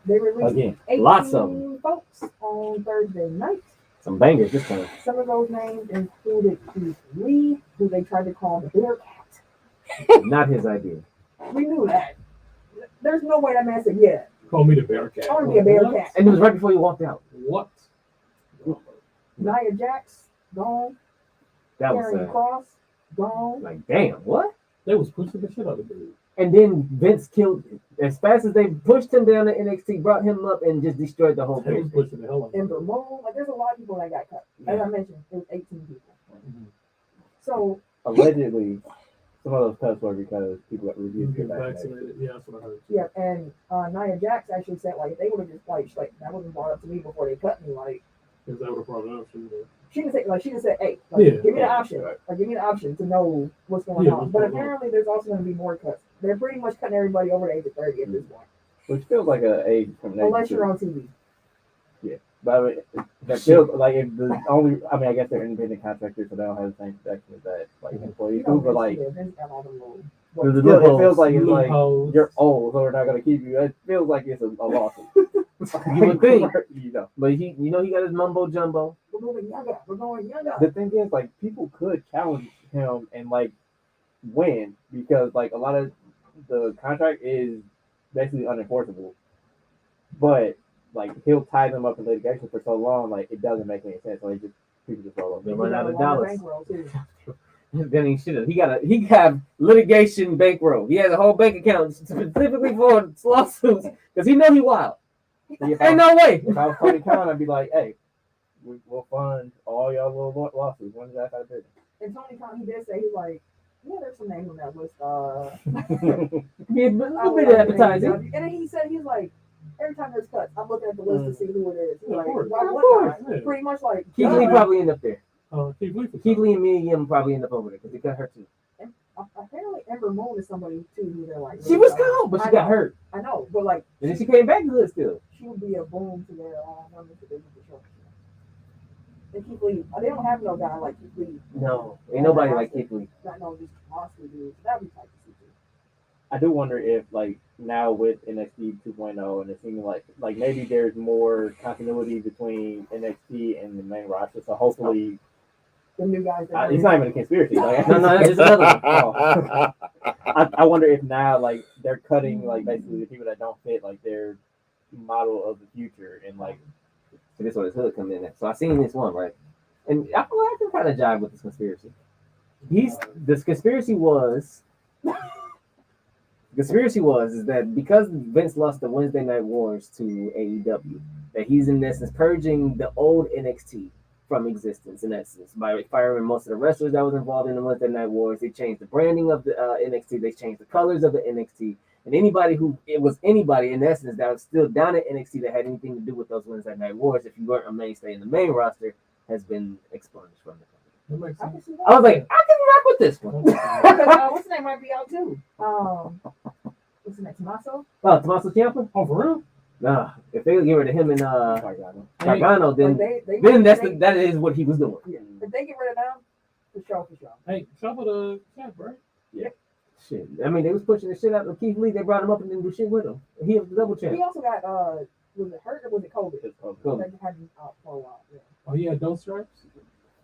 They released Again, 18 lots of them. folks on Thursday night. Some bangers this time. Some of those names included Keith Lee, who they tried to call the Bearcat. Not his idea. We knew that. There's no way that man said, yeah, Call me the Bearcat. I want to be a Bearcat. And it was right before he walked out. What? Nia Jax, gone. That was Karrion Cross, gone. like, damn, what? They was pushing the shit out of the dude. And then Vince killed as fast as they pushed him down to NXT, brought him up, and just destroyed the whole They was thing. pushing the hell out of Ember him. Moon. Like, there's a lot of people that got cut. As I mentioned, it was 18 people. Mhm. So, Allegedly, some of those cuts were because people got You reviews get get vaccinated. Yeah, that's what I heard. yeah, and Nia Jax actually said, like, if they would have just, like, that wasn't brought up to me before they cut me, like, Is that what brought it up? Sure. she didn't say, hey, like, Yeah. give me the option. Right. Like, give me the option to know what's going Yeah, on. what's But going on. apparently, there's also going to be more cuts. They're pretty much cutting everybody over the age of 30 at this point, Which feels like an age discrimination. unless you're on TV. But I mean, that feels like if the only, I mean, I guess they're independent contractors, so they don't have the same protection as that, like employees You know, do. But like, Vince got all the little- There's a still, it loophole. feels like it's like Loopholes. you're old, so we're not gonna keep you. It feels like it's a lawsuit. You would think. You know. But he got his mumbo jumbo. We're moving younger. We're going younger. The thing is, like, people could challenge him and like win because like a lot of the contract is basically unenforceable. But like he'll tie them up in litigation for so long, like it doesn't make any sense. So people just roll over. They He run got out a of longer dollars. bankroll, too. Then he should have. He have litigation bankroll. He has a whole bank account specifically for lawsuits because he know he wild. If Ain't no way. I was Tony Khan, I'd be like, hey, we'll fund all y'all little lawsuits. When is that out of business? And Tony Khan, he did say, he's like, yeah, there's some names on that list. Be a little bit appetizing. And then he said, he's like, every time there's cuts, I'm looking at the list to see who it is. He's Yeah, like, of course. why Of would course, I? yeah. Pretty much like, Keith Lee probably end up there. Keith Lee. Keith Lee and me and him probably end up over there because they got hurt too. apparently Ember Moon is somebody too who they're like. She was gone, but she got hurt. I know, but like And then she came back to this still. she would be a boom to their numbers that they do the show. And Keith Lee, they don't have no guy like Keith Lee. No, ain't nobody like Keith Lee. Not no just monster dudes. That'd be tight to see too. I do wonder if like now with NXT 2.0 and it seeming like maybe there's more continuity between NXT and the main roster. So hopefully, The new guys. it's not even a conspiracy. Like, No, it's another one. Oh. I wonder if now like they're cutting like basically the people that don't fit like their model of the future and like. So this is where his hood comes in at. So I seen this one, right? And I feel like I can kind of jive with this conspiracy. This conspiracy was is that because Vince lost the Wednesday Night Wars to AEW, that he's in essence purging the old NXT from existence in essence by firing most of the wrestlers that was involved in the Wednesday Night Wars. They changed the branding of the NXT. They changed the colors of the NXT. And anybody in essence that was still down at NXT that had anything to do with those Wednesday Night Wars, if you weren't a mainstay in the main roster, has been expunged from the company. That makes sense. I was like, I can rock with this one. What's his name might be out too. What's his name? Tommaso? Oh, Tommaso Ciampa? Oh, for real? Nah, if they get rid of him and Gargano, then Like, that is what he was doing. Yeah. If they get rid of them, for sure. Hey, shuffle the cap, right? Shit. I mean, they was pushing the shit out of Keith Lee. They brought him up and didn't do shit with him. He was the double champ. He also got was it hurt or was it COVID? Cool. They had him out for a while. Yeah. Oh, he had those stripes?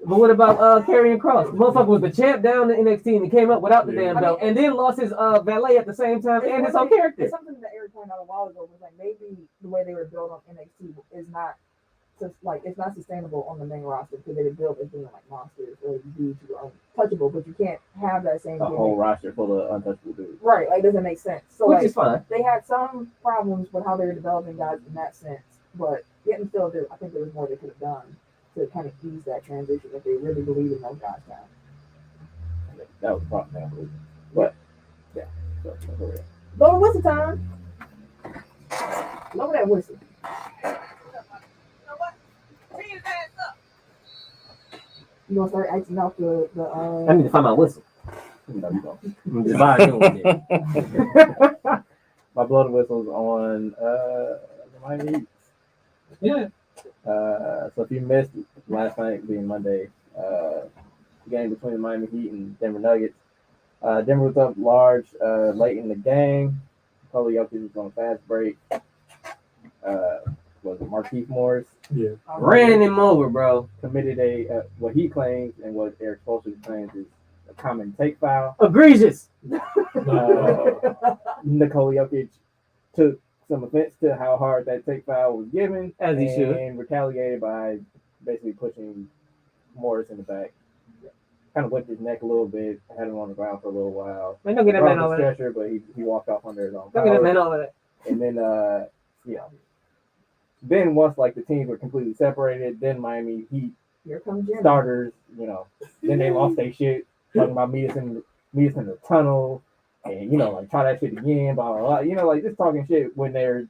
But what about Karrion Kross? The motherfucker was the champ down in NXT and he came up without the damn belt and then lost his valet at the same time and his own character. It's something that Eric pointed out a while ago was like maybe the way they were built on NXT is not just like it's not sustainable on the main roster because they were built as being like monsters or dudes who are untouchable, but you can't have that same A whole roster full of untouchable dudes. right. Like doesn't make sense. So Which like, is fine. they had some problems with how they were developing guys in that sense, but yet and still, I think there was more they could have done to kind of ease that transition if they really believe in those guys now. That was the problem, I believe. But yeah, so for real. Blow the whistle time. Blow that whistle. You gonna start acting out I need to find my whistle. No, you don't. I'm just buying it. My blood whistle's on the Miami Heat. Yeah. So if you missed last night being Monday, the game between the Miami Heat and Denver Nuggets, Denver was up large late in the game. Cole Jokic was on a fast break. Was it Markieff Morris? Yeah. Ran him over, bro. Committed what he claims and what Eric Spoelstra claims is a common take foul. Egregious. Nikola Jokic took some offense to how hard that take foul was given, As he should. and retaliated by basically pushing Morris in the back. Kind of whipped his neck a little bit, had him on the ground for a little while. Man, don't get that Brought man him over to that. stretcher, but he walked off under his own Don't get that power. man over that. And then, then once like the teams were completely separated, then Miami Heat Here comes Jimmy. starters, then they lost their shit, talking about meet us in the tunnel, and like try that shit again, blah blah blah. Like just talking shit when they're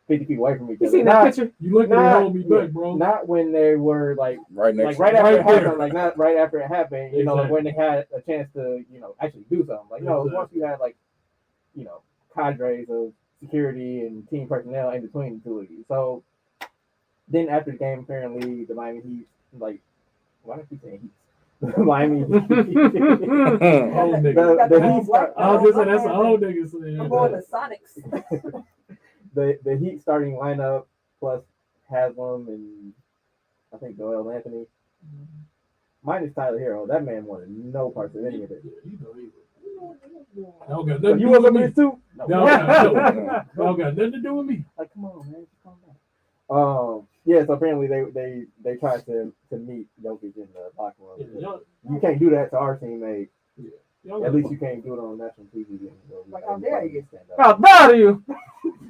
50 feet away from each You other. seen that picture? You looking to Not- hold me back, bro. Not when they were like Right next right to after Right it happened, there. like not right after it happened. Like Exactly. when they had a chance to actually do something. Like no, Exactly. once you had like cadres of security and team personnel in between the two of you. So then after the game, apparently the Miami Heat why do I keep saying Heat? The Miami Heat. Old nigga. The Heat start- I was just saying that's an old nigga I'm saying. going to Sonics. the Heat starting lineup plus Haslam and I think Joel Anthony. Minus Tyler Hero. That man wanted no parts of any of it. You know he was. That don't got So nothing to you do want with some of me. this too? That don't got nothing to do with me. Like, come on, man, just calm down. Yeah. So apparently they tried to meet Jokic in the locker room. Yeah, y'all- You can't do that to our teammate. y'all At got least you can't do it on national TV. Like, how dare you? How proud of you?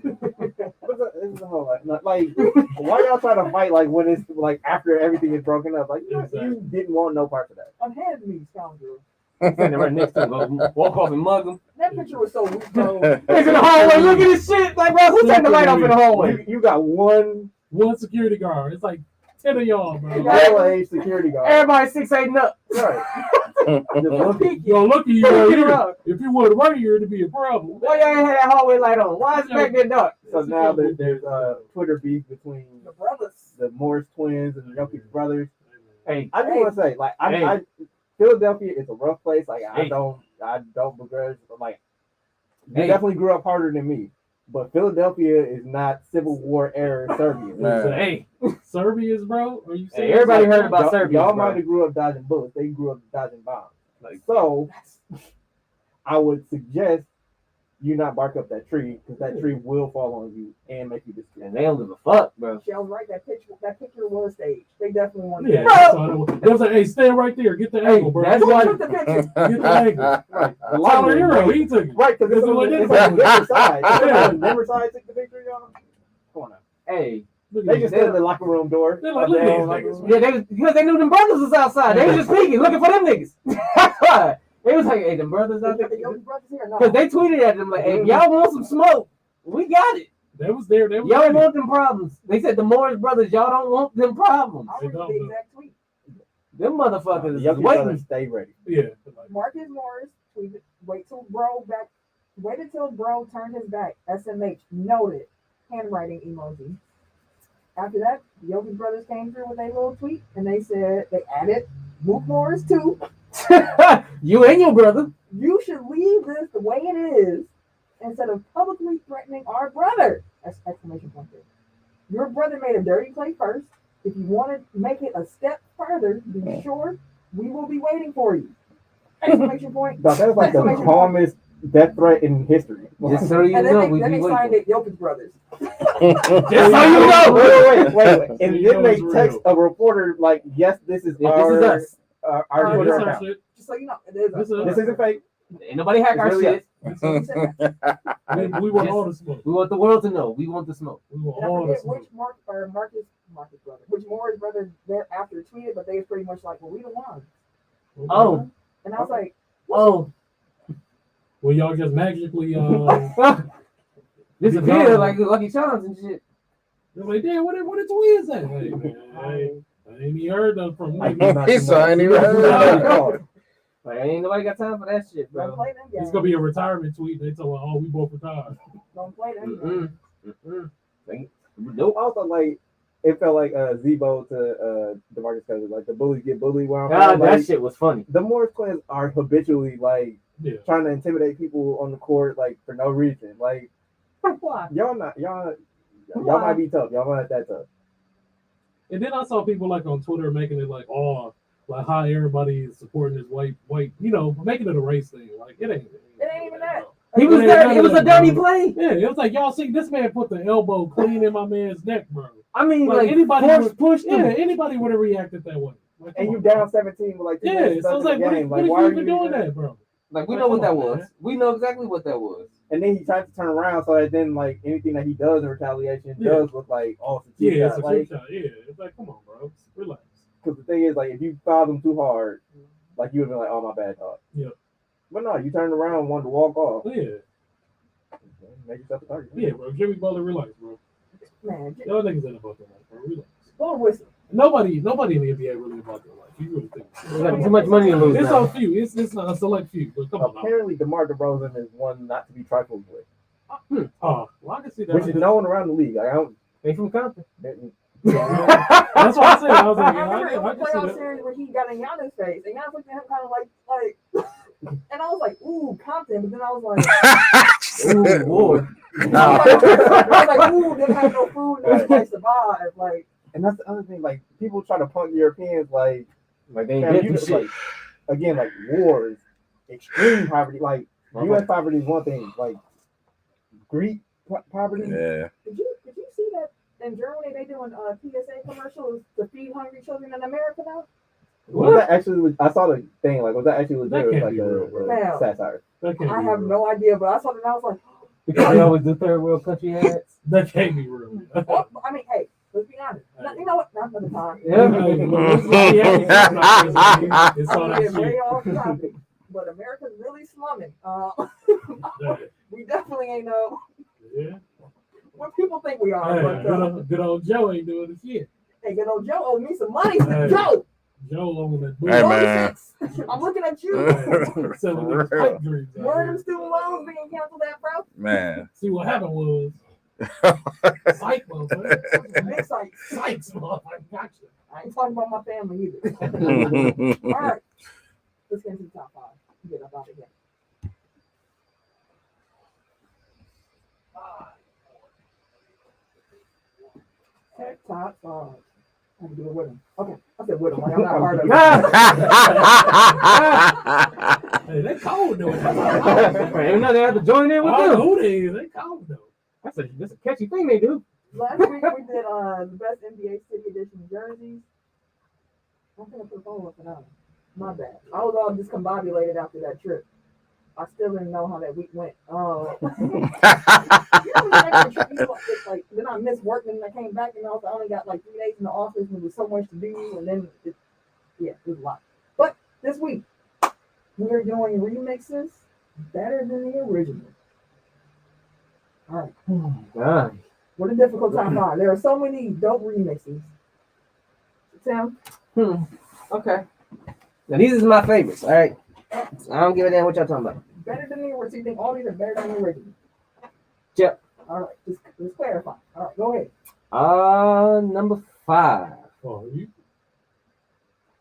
It's a whole lot. Like, why y'all try to fight like when it's like after everything is broken up? Like, you didn't want no part of that. Unhand me, scoundrel. Standing right next to him, go walk off and mug him. That picture was so weak, bro. He's in the hallway. Look at this shit. Like, bro, who turned the light off in the hallway? You got one One security guard. It's like 10 of y'all, bro. LA security guard. Everybody 6'8" and up. Right. Just look at Yo, look at you. Get around. If you were right here, it'd be a problem. Why y'all ain't had that hallway light on? Why is it back there dark? So now there's Twitter beef between The brothers. the Morris twins and the Jokic brothers. Hey, I just want to say, like, I Philadelphia is a rough place. Like, I Hey. don't begrudge, but like, You definitely grew up harder than me. But Philadelphia is not Civil War era Serbia. Man. Hey, Serbians, bro? Are you hey, serious? everybody heard about Serbia. Y'all might have grew up dodging bullets. They grew up dodging bombs. So I would suggest you not bark up that tree because that tree will fall on you and make you disappear. And they don't give a fuck, bro. Shell's right. That picture was staged. They definitely wanted Yeah, that. they was like, hey, stand right there. Get the angle, bro. that's Who why- took the picture? Get the angle. Right. The Tyler line Hero, was he took it. right because it's on the Denver side. Yeah. Denver side took the picture, y'all. Come on now. Hey, Look at They this. just stood in the locker room door. They're like, look at Down these locker niggas, room. yeah, because they knew them brothers was outside. They was just peeking, looking for them niggas. They was like, hey, them brothers out there. The Yogi brothers here? No. Because they tweeted at them like, hey, if y'all want some smoke, we got it. They was there. They was Y'all ready. want them problems. They said the Morris brothers, y'all don't want them problems. I'll read the exact tweet. Them motherfuckers The is Yogi brothers waiting. stay ready. Yeah. Marcus Morris tweeted, waited till bro turned his back. SMH noted. Handwriting emoji. After that, the Yogi brothers came through with a little tweet and they said they added Mook Morris too. You and your brother. You should leave this the way it is instead of publicly threatening our brother! Exclamation point there. Your brother made a dirty play first. If you want to make it a step further, be sure we will be waiting for you. Exclamation point. Dog, that was like the Exclamation point. calmest death threat in history. Just so you And know, then we they be signed waiting. it Jokic brothers. Just so you know. Wait. And So you then know they it's text real. a reporter like, yes, this is Yeah, our, this is us. our Our Twitter This our account. shit. Just so you know, it is This is- This isn't fake. Ain't nobody hack our It's really shit. We want all the smoke. We want the world to know. We want the smoke. We want And I all the forget smoke. which Marcus brother, which Morris brother thereafter tweeted, but they was pretty much like, well, we the ones. Oh, And I was like, oh. Well, y'all just magically Disappeared like Lucky Charms and shit. they're like, damn, what the twins at? Hey, man, I ain't even heard them from Like, you. He saw I ain't even heard. Like, ain't nobody got time for that shit, don't bro. play them games. It's gonna be a retirement tweet. They tell her, oh, we both retired. Don't play them games. Nope. Also, like, it felt like Zebo to DeMarcus Cousins. Like, the bullies get bullied. Where I'm God, from. that Like, shit was funny. the Morris twins are habitually, like, Yeah. trying to intimidate people on the court, like, for no reason. Like, Why? y'all might be tough. Y'all not that tough. And then I saw people like on Twitter making it like, oh, like how everybody is supporting this white, making it a race thing. Like it ain't even that. He was there. It was a dirty play. Yeah, it was like y'all see this man put the elbow clean in my man's neck, bro. I mean, Like, like anybody force pushed Yeah, him. anybody would have reacted that way. Like, And come you on, down bro. 17 with like 2 Yeah, minutes so left it's like, in the what game. are Why you are even doing that, bro? Like we Like, know what come that on, was. man. We know exactly what that was. And then he tried to turn around so that then like anything that he does in retaliation Yeah. does look like it's a cheap Yeah, shot. it's a Like, cheap shot. Yeah, it's like, come on, bro, relax. because the thing is, like, if you fouled him too hard, like you would have been like, "Oh, my bad, dog." Yeah. But no, you turned around and wanted to walk off. Yeah, Make yourself a target. yeah, bro. Jimmy Butler, relax, bro. Man, Y'all niggas ain't about that life, bro. Relax. blow a whistle. Nobody in the NBA really about that life. You really think? We got too much money to lose. It's now. a few. It's not a select few. But come on, now. Apparently, DeMar DeRozan is one not to be trifled with, Oh, well, I can see that. which is known around the league. Like, I don't. Ain't from Compton. That's what I said. I was I like, remember yeah, in I the can see playoff that. series where he got in Giannis' face, and Giannis looked at him kind of like, and I was like, ooh, Compton, but then I was like, Ooh, boy. I was like, ooh, didn't have no food, no place to survive. Like, And that's the other thing. Like, people try to punk Europeans. Like, Like they ain't man, been you through just, shit. like, again, like wars, extreme poverty. Like, U.S. poverty is one thing. Like, Greek poverty. Yeah. did you see that in Germany they doing PSA commercials to feed hungry children in America now? Was that actually? I saw the thing. Like, was that actually That legit? Or can't like be real, bro. a satire? That can't I be have real. no idea, but I saw it and I was like, Because they always do third world country ads. That can't be real. well, I mean, hey, let's be honest. You know what? Not another time. It's I'm all gonna get that way shit. off topic, but America's really slumming. We definitely ain't Yeah. what people think we are. Hey, But good old Joe ain't doing the shit. hey, good old Joe owed me some money. Hey. Joe, Joe on that Hey, booty. man. I'm looking at you. Selling these pipe dreams out Where are them here. student loans being canceled at, bro? Man. See what happened was psych, motherfucker. Big sites. Psych, motherfucker. Gotcha. I ain't talking about my family either. All right, let's get into the top 5. Get up out of here. Tech Top 5. I can do it with him. Okay, I said with him. Like, I'm not part of it. Hey, they cold though. Ain't nothing have to join in with I them. know who they is. They cold though. That's a catchy thing they do. Last week we did the best NBA City Edition jerseys. I think I put a follow up for that one. My bad. I was all discombobulated after that trip. I still didn't know how that week went. Like, then I missed work, and then I came back, and I only got like 3 days in the office, and there was so much to do, and then it was a lot. But this week we're doing remixes better than the original. All right. God. What a difficult top 5. There are so many dope remixes. Sam? Okay. Now these is my favorites. All right. I don't give a damn what y'all talking about. Better than the original. So you think all these are better than the original? Yep. All right. Just clarify. All right. Go ahead. Number 5. Oh, you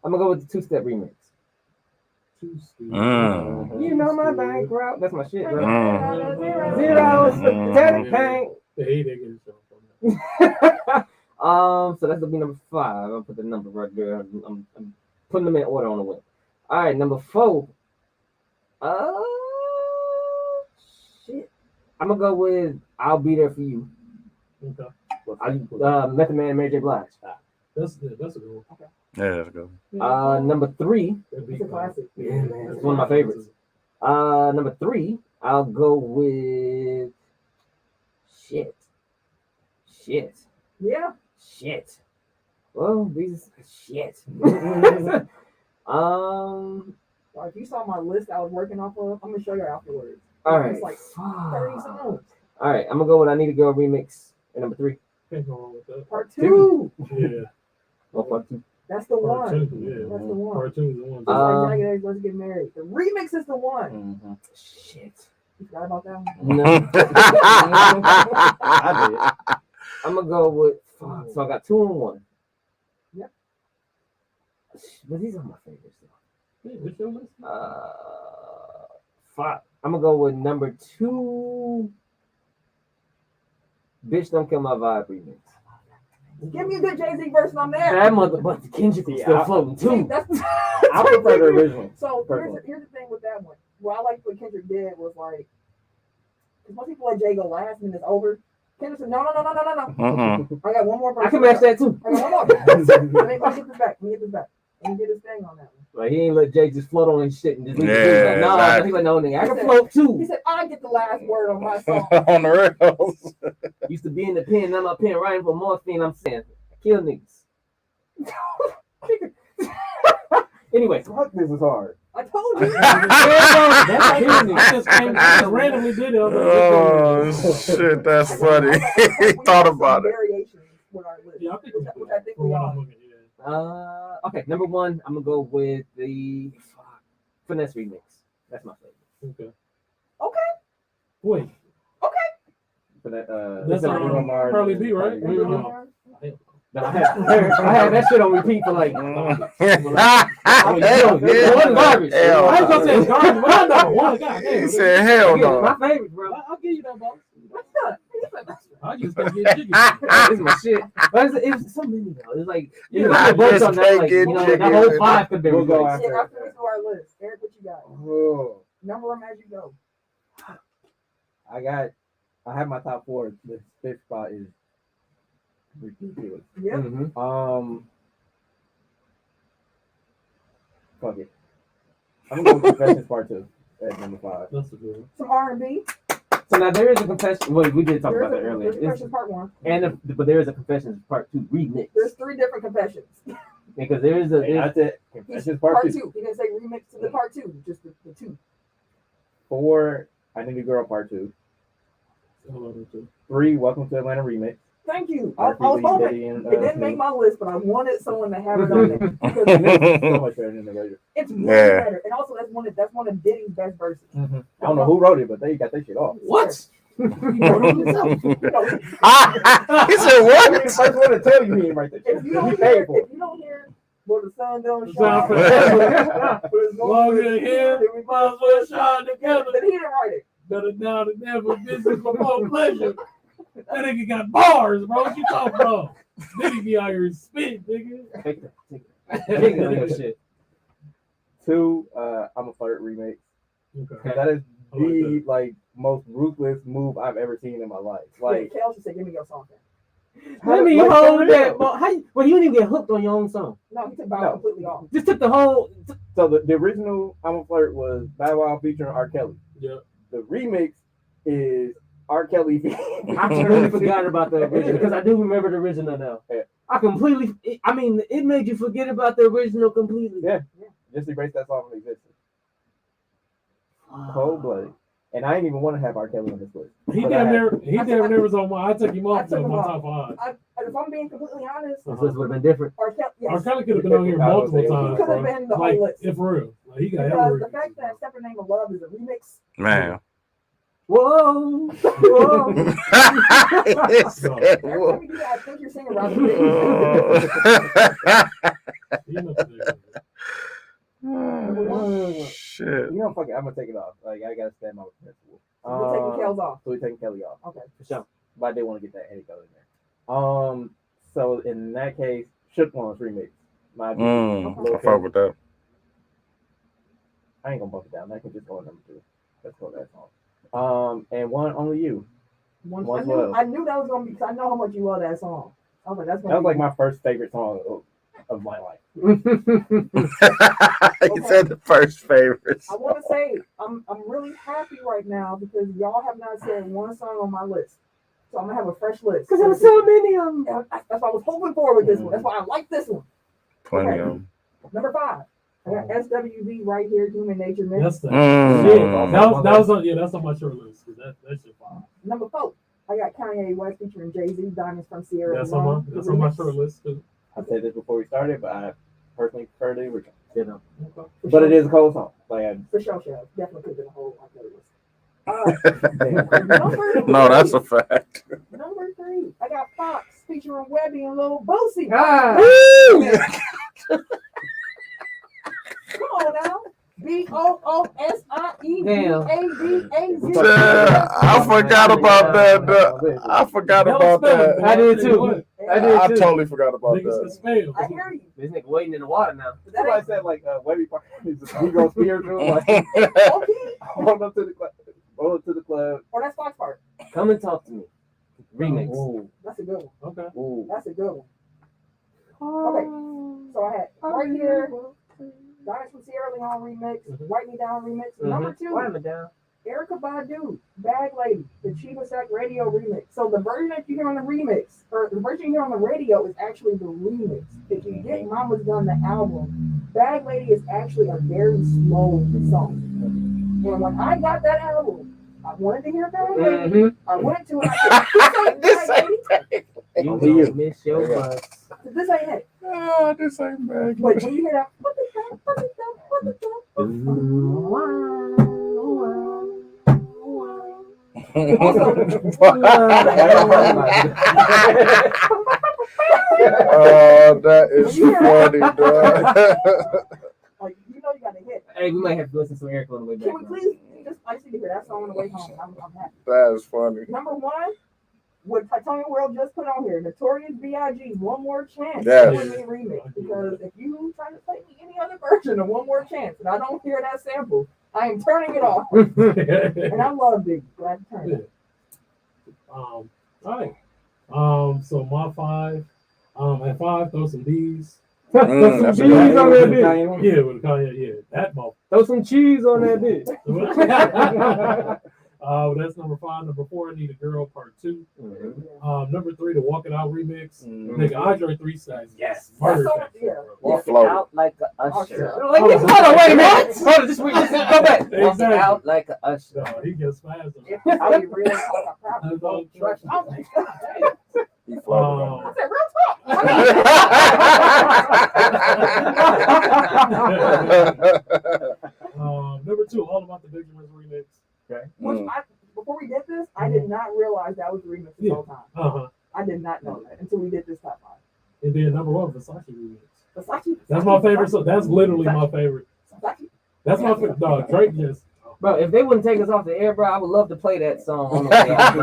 I'm gonna go with the 2-step remix. too stupid. You know my background. That's my shit, bro. Zeros. Teddy Paint. They hate that getting from that. So that's gonna be number 5. I'll put the number right there. I'm putting them in order on the win. All right, number 4. Shit. I'm gonna go with "I'll Be There for You." Okay. Method Man, and Mary J. Blige. That's good. That's a good one. Yeah, that's good. Number 3. That'd It's a classic. Yeah, man, it's one of my favorites. Number 3. I'll go with shit. Yeah. Well, these shit. Well, if you saw my list I was working off of, I'm gonna show you afterwards. All right. It's like 30 songs. All right, I'm gonna go with "I Need a Girl" remix at number 3. Can't go wrong with that. Part 2. Yeah. Oh, part 2. That's the Part one. 2, yeah. That's the one. Part 2 is the one. Just like Jagged Edge, Let's Get Married. The remix is the one. Shit. You forgot about that one? No. I did. I'm gonna go with. So I got 2 and 1. Yep. But these are my favorites though. Yeah, what's your list? 5. I'm gonna go with number 2. "Bitch Don't Kill My Vibe" remix. Give me a good Jay-Z verse on there. That mother, but the Kendrick was still floating See, too. that's I prefer the original. So Personally. here's the thing with that one. What I liked what Kendrick did was like, because most people let Jay go last and it's over. Kendrick said, no. I got one more verse. I can match that too. I got one more. Let me get this back. Let me get his thing on that one. Like he ain't let Jay just float on his shit and just leave Yeah, it. Like, no, exactly. he like, no, nigga, I can float too. He said, I get the last word on my song. On the rails. Used to be in the pen, now my pen writing for morphine. I'm saying, kill niggas. Anyway, Fuck, this is hard. I told you. I just randomly did it. Oh shit, that's funny. He thought about it. Variations with our list. Yeah, I think Which I think we are. okay, number 1, I'm gonna go with the Finesse remix. That's my favorite. Okay. Okay. Wait. For that, That's Carly B, right? I had that shit on repeat for like. I ain't gonna say it's garbage, but I know one. God damn. He said, "Hell no." My favorite, bro. I'll give you that, boss. I just think This is my shit. But it's so many though. It's like you know, just on that, like, can't you get know, that whole jiggy. 5 could be We'll go replaced. Yeah, after we do our list. Eric, what you got? Oh, Number them as you go. I have my top 4. The 5th spot is ridiculous. Yep. Mhm. Fuck it. I'm going with Confessions Part 2 at number 5. That's a good one. Some R&B. So now there is a confession. Well, we did talk about that earlier. There's Confessions Part 1. But there is a confessions part 2 remix. There's 3 different confessions. Because there is a. That's it. Confessions Part 2. He didn't say remix to the Part 2, just the 2. 4, I Need a Girl Part 2. Hold on, too. 3, Welcome to Atlanta remix. Thank you. I was R.I.P. hoping. Diddy and, It didn't make my list, but I wanted someone to have it on there. Because so much better than the radio. it's really Yeah. better. And also, that's one of Diddy's best verses. I don't know who wrote it, but they got their shit off. What? You wrote it yourself. He said, I'm the "What?" first one to tell you he ain't write that shit. If you He don't paid hear, for it. if you don't hear, well, the sun don't The sun shine. for Longer than here, Then we might as well shine together. Then he didn't write it. Better now than never. Business for more pleasure. That nigga got bars, bro. What you talking about? Nigga be out here spit, nigga. Take it on your shit. 2, I'm a Flirt remix. Okay. That is I like the like most ruthless move I've ever seen in my life. Like, Kale should say, "Give me your song." Then. how Let me like, hold for that. real. Ball. How you, well, you didn't even get hooked on your own song. No, he took Bow No. completely off. Just took the whole. So the original I'm a Flirt was Bow Wow featuring R. Kelly. Yeah. The remix is R. Kelly. I completely forgot about the original because I do remember the original now. Yeah. I completely. I mean, it made you forget about the original completely. Yeah. Just erase that song from existence. Cold blooded. And I ain't even want to have R. Kelly on this list. He But damn I near, had- he damn near was on my. I took him I off took to him my off. top 5. If I'm being completely honest, This would have been different. R. Kelly, yes, R. Kelly could have been on here multiple he times, could have bro. been the Like, whole list. if for real, like, he got Because every. the fact that Separate Name of Love is a remix. Man. Whoa, whoa. Every time you do that, I think you're singing Robert He knows that. Shit. You know, fuck it, I'm gonna take it off. Like, I gotta stand my principle. We're taking Kale's off. So we're taking Kelly off. Okay. For sure. But I did want to get that Eddie Kelly in there. So in that case, Shook One's remix. My I fuck with that. I ain't gonna bump it down. That can just go at number 2. Let's go with that song. And One Only You. I knew that was gonna be because I know how much you love that song. I was like, that's gonna That was be like my first favorite song of my life. You said the first favorites. I want to say I'm really happy right now because y'all have not said one song on my list, so I'm gonna have a fresh list. Because there were so many of them. And that's what I was hoping for with this one. That's why I like this one. Plenty of them. Number 5, I got SWV right here, Human Nature Myth. That's the. Mm. That was on. Yeah, that's on my short list. That shit fine. Number 4, I got Kanye West featuring Jay-Z, Diamonds from Sierra. That's Leone, on my remix. short list too. I said this before we started, but I personally prefer the original. You know. But it is a cold song. Like, For sure. Definitely could have been a whole list. Number No, that's a fact. Number 3, I got Fox featuring Webby and Lil Boosie. Ah. Come on now. BOOSIEBADAZ. I forgot about that. I forgot about that. I did too. I totally forgot about Niggas can that. spell. I hear you. This nigga waiting in the water now. that's why I said, like, Webby Park is a Negro spiritual. Like, Okay. hold up to the club. Roll up to the club. Or that's Fox part. Come and talk to me. Remix. Ooh, That's a good one. Okay. ooh. That's a good one. Okay. So I had right here, Diamonds from Sierra Leone remix, Write Me Down remix. Number 2, Write me down. Erykah Badu, Bag Lady, the Chiba Sack Radio remix. So the version that you hear on the remix, or the version you hear on the radio is actually the remix. If you get Mama's Gun, the album, Bag Lady is actually a very slow song. And when I got that album, I wanted to hear Bag Lady. I went to it. I said, You Only you. don't miss your bus. this ain't it. Oh, this ain't bad. But when you hear that, Oh, that is funny, dog. like, you know you got to hit. Hey, we might have to listen to Eric on the way back. Can we please just I see to hear that song on the way home? I'm happy. That is funny. Number 1, what Titanium World just put on here, Notorious B.I.G. One More Chance. Yes. With me remix. Because if you try to play me any other version of One More Chance and I don't hear that sample, I am turning it off. And I love Biggie. Glad to turn it. All right. So my 5. At 5, throw some D's. That's a Cheese good on one. that bitch. Yeah, with Kanye. Yeah, that motherfucker. Throw some cheese on that bitch. That's number 5. Number 4, I Need a Girl Part 2. Number 3, the Walk It Out remix. Nigga, Andre 3 Stacks. Yes. Murdered That's that so- shit, yeah. bro. Walk Walk it flow. out like a usher. Usher. Like, hold on, wait a minute. Hold on, just go back. Walk it Exactly. out like a usher. No, he gets smashed. If you say real talk, I probably won't trust you. Oh my God. He floated on I said real talk. Number 2, All About the Benjamins remix. Which before we did this, I did not realize that was the remix this whole time. Uh-huh. I did not know that until we did this top 5. And then number 1, Versace remix. Versace. That's my favorite. So that's literally my favorite. Versace. That's my favorite. No, Drake just. But Bro, if they wouldn't take us off the air, bro, I would love to play that song on the way out.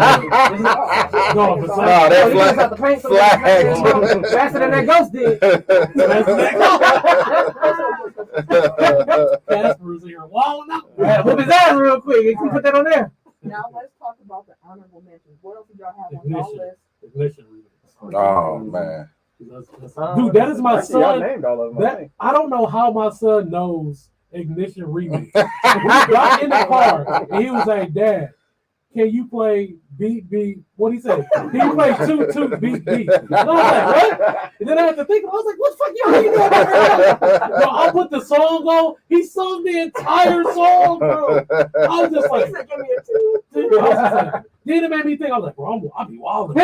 No, No, that flag. flag. Faster than that ghost did. Casper's here. Wow, no. Whip his ass real quick. You can put that on there. Now let's talk about the honorable mentions. What else did y'all have on y'all list? Ignition remix. Oh man. Dude, that is my Actually, y'all son. named all of them. I That think. I don't know how my son knows Ignition remix. We got in the car and he was like, "Dad, can you play beat beat?" What he said? Can you play toot toot beat beat? And I was like, "What?" And then I had to think. I was like, "What the fuck y'all doing?" Bro, I put the song on. He sung the entire song, bro. I was just like, He said, "Give me a two." I was just like, then it made me think. I was like, "Bro, I'll be wilding." Bro.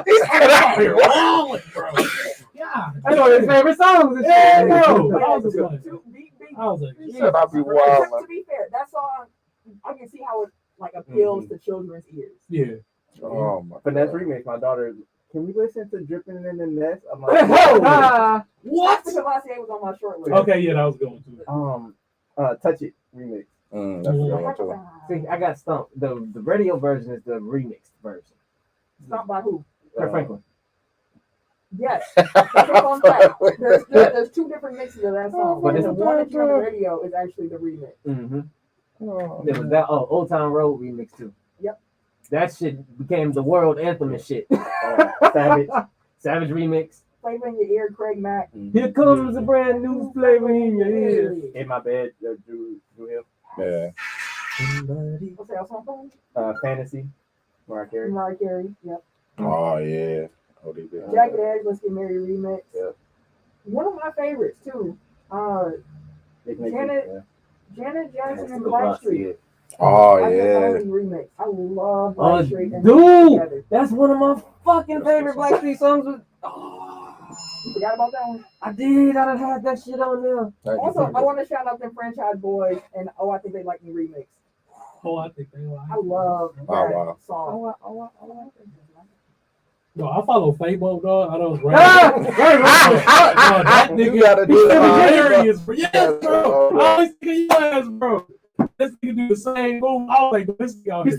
He's out here wilding, bro. Yeah, That's one of his favorite songs. yeah, bro. I Yeah, was just like, two beat. I was like, He yeah. said I'll be To wild. be fair, that song, I can see how it like appeals to children's ears. Yeah. Oh my. Finesse God. remix. My daughter. Can we listen to Dripping in the Nest? I'm like, What? That's because Lassie was on my short list. Okay, yeah, that was going to. Touch It remix. That's a good one too. See, I got stumped. The radio version is the remixed version. Stopped by who? Kirk Franklin. Yes. That's a fun fact. There's two different mixes of that song. But But it's the one that you on the radio is actually the remix. Mm-hmm. There was that Old Town Road remix too. Yep. That shit became the world anthem and shit. Savage remix. Flavor in your ear, Craig Mack. Here comes a brand new flavor in your ear. In My Bed, Drew Hill. Yeah. What's that song? Fantasy, Mariah Carey. Mariah Carey. Yep. Oh yeah. ODB. Jagged Edge, Let's Get Married remix. Yep. One of my favorites too. Janet Jackson and Blackstreet. Oh I just yeah. only remix. I love Oh, Blackstreet and dude, together. that's one of my fucking favorite Blackstreet songs. You forgot about that one? I did. I done had that shit on there. Also, I want to shout out them Franchise Boys and Oh I Think They Like Me remix. Oh, I think they like. I love that wow. song. No, I follow Fabo, dog. I don't. Ah! That You nigga gotta do he's that. hilarious, bro. Yes, bro. I always think of your ass, bro. This nigga do the same move. I was like, this nigga out here.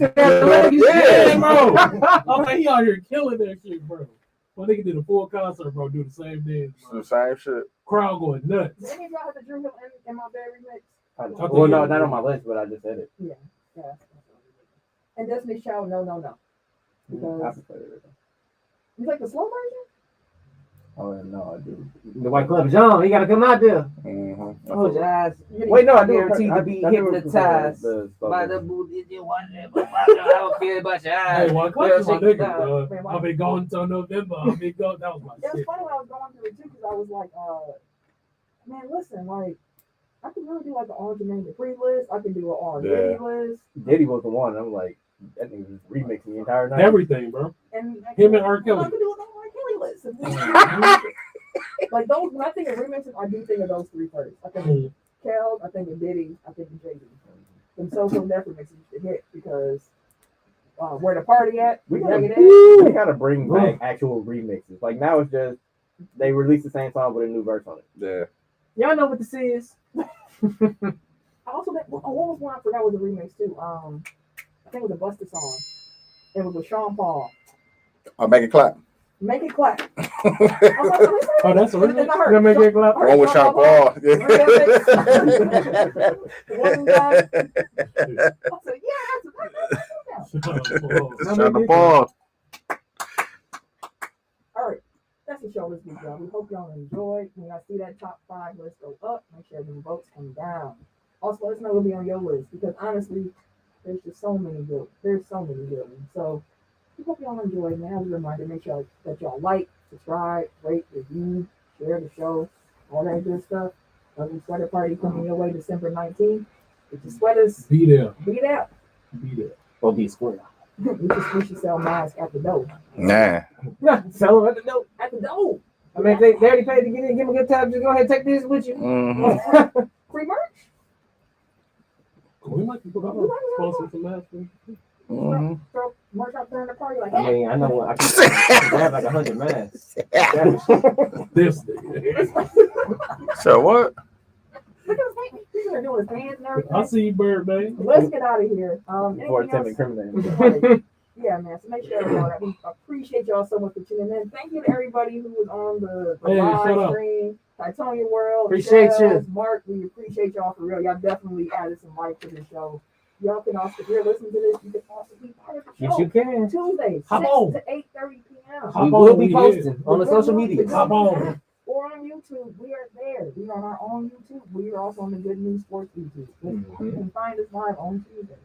Yeah, bro. I was like, he out here killing that shit, bro. My nigga did a full concert, bro. Do the same dance, bro. The same shit. Crowd going nuts. Did any of y'all have the Drew Hill in My Bed remix? Well, no, not on my list, but I just said it. Yeah. And Destiny's Child, No. I Because prefer it. you like the slow version? Oh no, I do. The White Club John, he gotta come out there. Mm-hmm. Oh, guys. Wait, no, I do. Guaranteed to be hypnotized by the booty. I don't care about your eyes. Hey, one clutch is my Girl, shake it nigga, down. bro. I've been going till November. I've been going. That was my It was shit. funny when I was going through it too, because I was like, man, listen, like, I could really do like an all Jermaine Dupri list. I can do an all Diddy list. Diddy was the one. I'm like, that nigga was remixing the entire night. Everything, bro. And Him and R. Kelly. I could do an all R. Kelly list. Like those, when I think of remixes, I do think of those three first. I think of Kel, I think of Diddy, I think of Jay-Z. And so Death remixes used to hit because where the party at? We Jagged Edge. gotta bring back actual remixes. Like now it's just they release the same song with a new verse on it. Yeah. Y'all know what this is. I also think what was one I forgot was a remix too. I think it was a Busta song. It was with Sean Paul. I'll make it clap. Make it clap. Oh, that's a remix? Gonna make it clap. One with Sean Paul. The one guy. I said, yeah, that's Sean Paul. all right. That's the show this week, y'all. We hope y'all enjoyed. When I see that top 5 list go up, make sure them votes come down. Also, let us know what'll be on your list because honestly, there's just so many good. There's so many good ones. So we hope y'all enjoyed. Man, as a reminder, make sure that y'all like, subscribe, rate, review, share the show, all that good stuff. The sweater party coming your way December 19th. Get your sweaters. Be there. Beat out. Be there. Or be square. We should sell masks at the door. Nah. Sell them at the door. At the door. I mean, they already paid to get in. Give them a good time. Just go ahead and take this with you. Mm-hmm. Free merch. We might be sponsor some masks. Mm-hmm. Throw merch out there in the party like I mean, I know what I can have like 100 masks. This nigga. So what? look at this baby. in there doing his hands and everything. I see you, Bird, man. Let's get out of here. Before Anything else? incriminating. Right. Yeah, man. So make sure everyone, we appreciate y'all so much for tuning in. Thank you to everybody who was on the Hey, shut live up. stream. Titonia World, Appreciate Michelle, you. Mark, we appreciate y'all for real. Y'all definitely added some life to the show. Y'all can also, if you're listening to this, you can also be part of the show. Yes, you can. Tuesdays, Hop 6 on. to 8:30 p.m. Hop We on, will be we posting on the social media. Hop on. Or on YouTube. We are there. We are on our own YouTube. We are also on the Good News Sports YouTube. You can find us live on Tuesdays.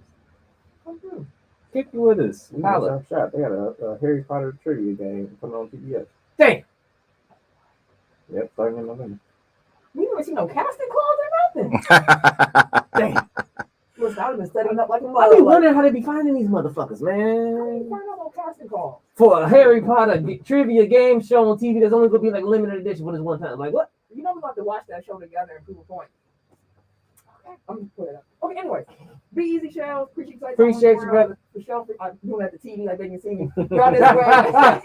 Come through. Kick you with us. Holla. Shot. They got a Harry Potter trivia game coming on TBS. Damn. Yep, starting in November. We never seen no casting calls or nothing. Damn. Listen, I've been setting up like a I mother. be wondering how they be finding these motherfuckers, I ain't man. find out no casting calls. For a Harry Potter trivia game show on TV that's only gonna be like limited edition for this one time. Like what? You know we're about to watch that show together and prove a point. Okay, I'm gonna put it up. Okay, anyway. Be easy, Shell. Appreciate Appreciate you, brother. For Shell, I'm doing it at the TV like they can see me. Y'all this way.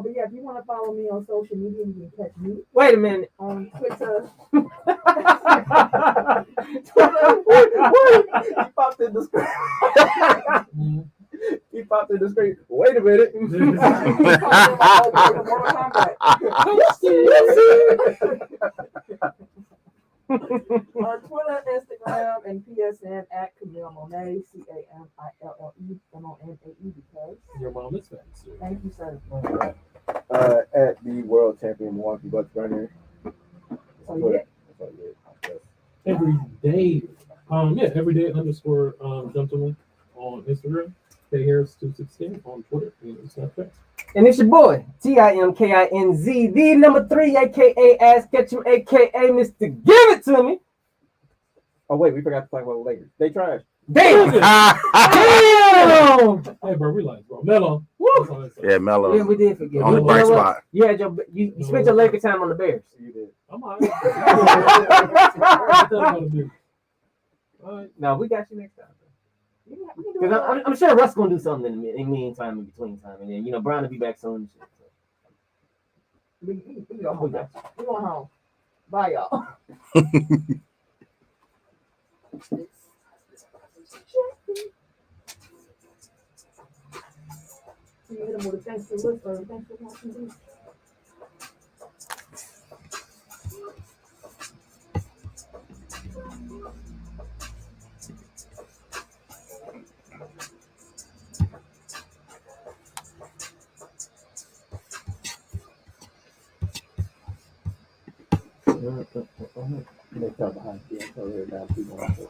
But yeah, if you want to follow me on social media, you can catch me Wait a minute. on Twitter. He popped in the screen. He popped in the screen. Wait a minute. On Twitter, Instagram, and PSN at Camille Monet, CAMILLEMONAE, because Your mom is fat. So. thank you, sir. At the world champion Milwaukee Bucks burner. So you did. That's all you did. Every day. Everyday underscore gentleman on Instagram. K Harris 216 on Twitter and Snapchat. And it's your boy, TIMKINZ, the number 3, aka Ass Ketchum, aka Mr. Give It To Me. Oh wait, we forgot to talk about the Lakers. They trash. Damn! Damn! Hey, bro, relax, bro. Mellow. That's all I say. Yeah, Mello. Yeah, we did forget. Only You bright know what? spot. You had you spent your Laker time on the Bears. You did. I'm all right. All right. No, we got you next time. We can do Because I'm sure Russ gonna do something in the meantime, in between time, and then Brown will be back soon. And shit, so. we go home. We going home. Bye, y'all. You hit him with a thanks for listening, or thanks for watching this. They fell behind. Yeah, so they're down 2-1.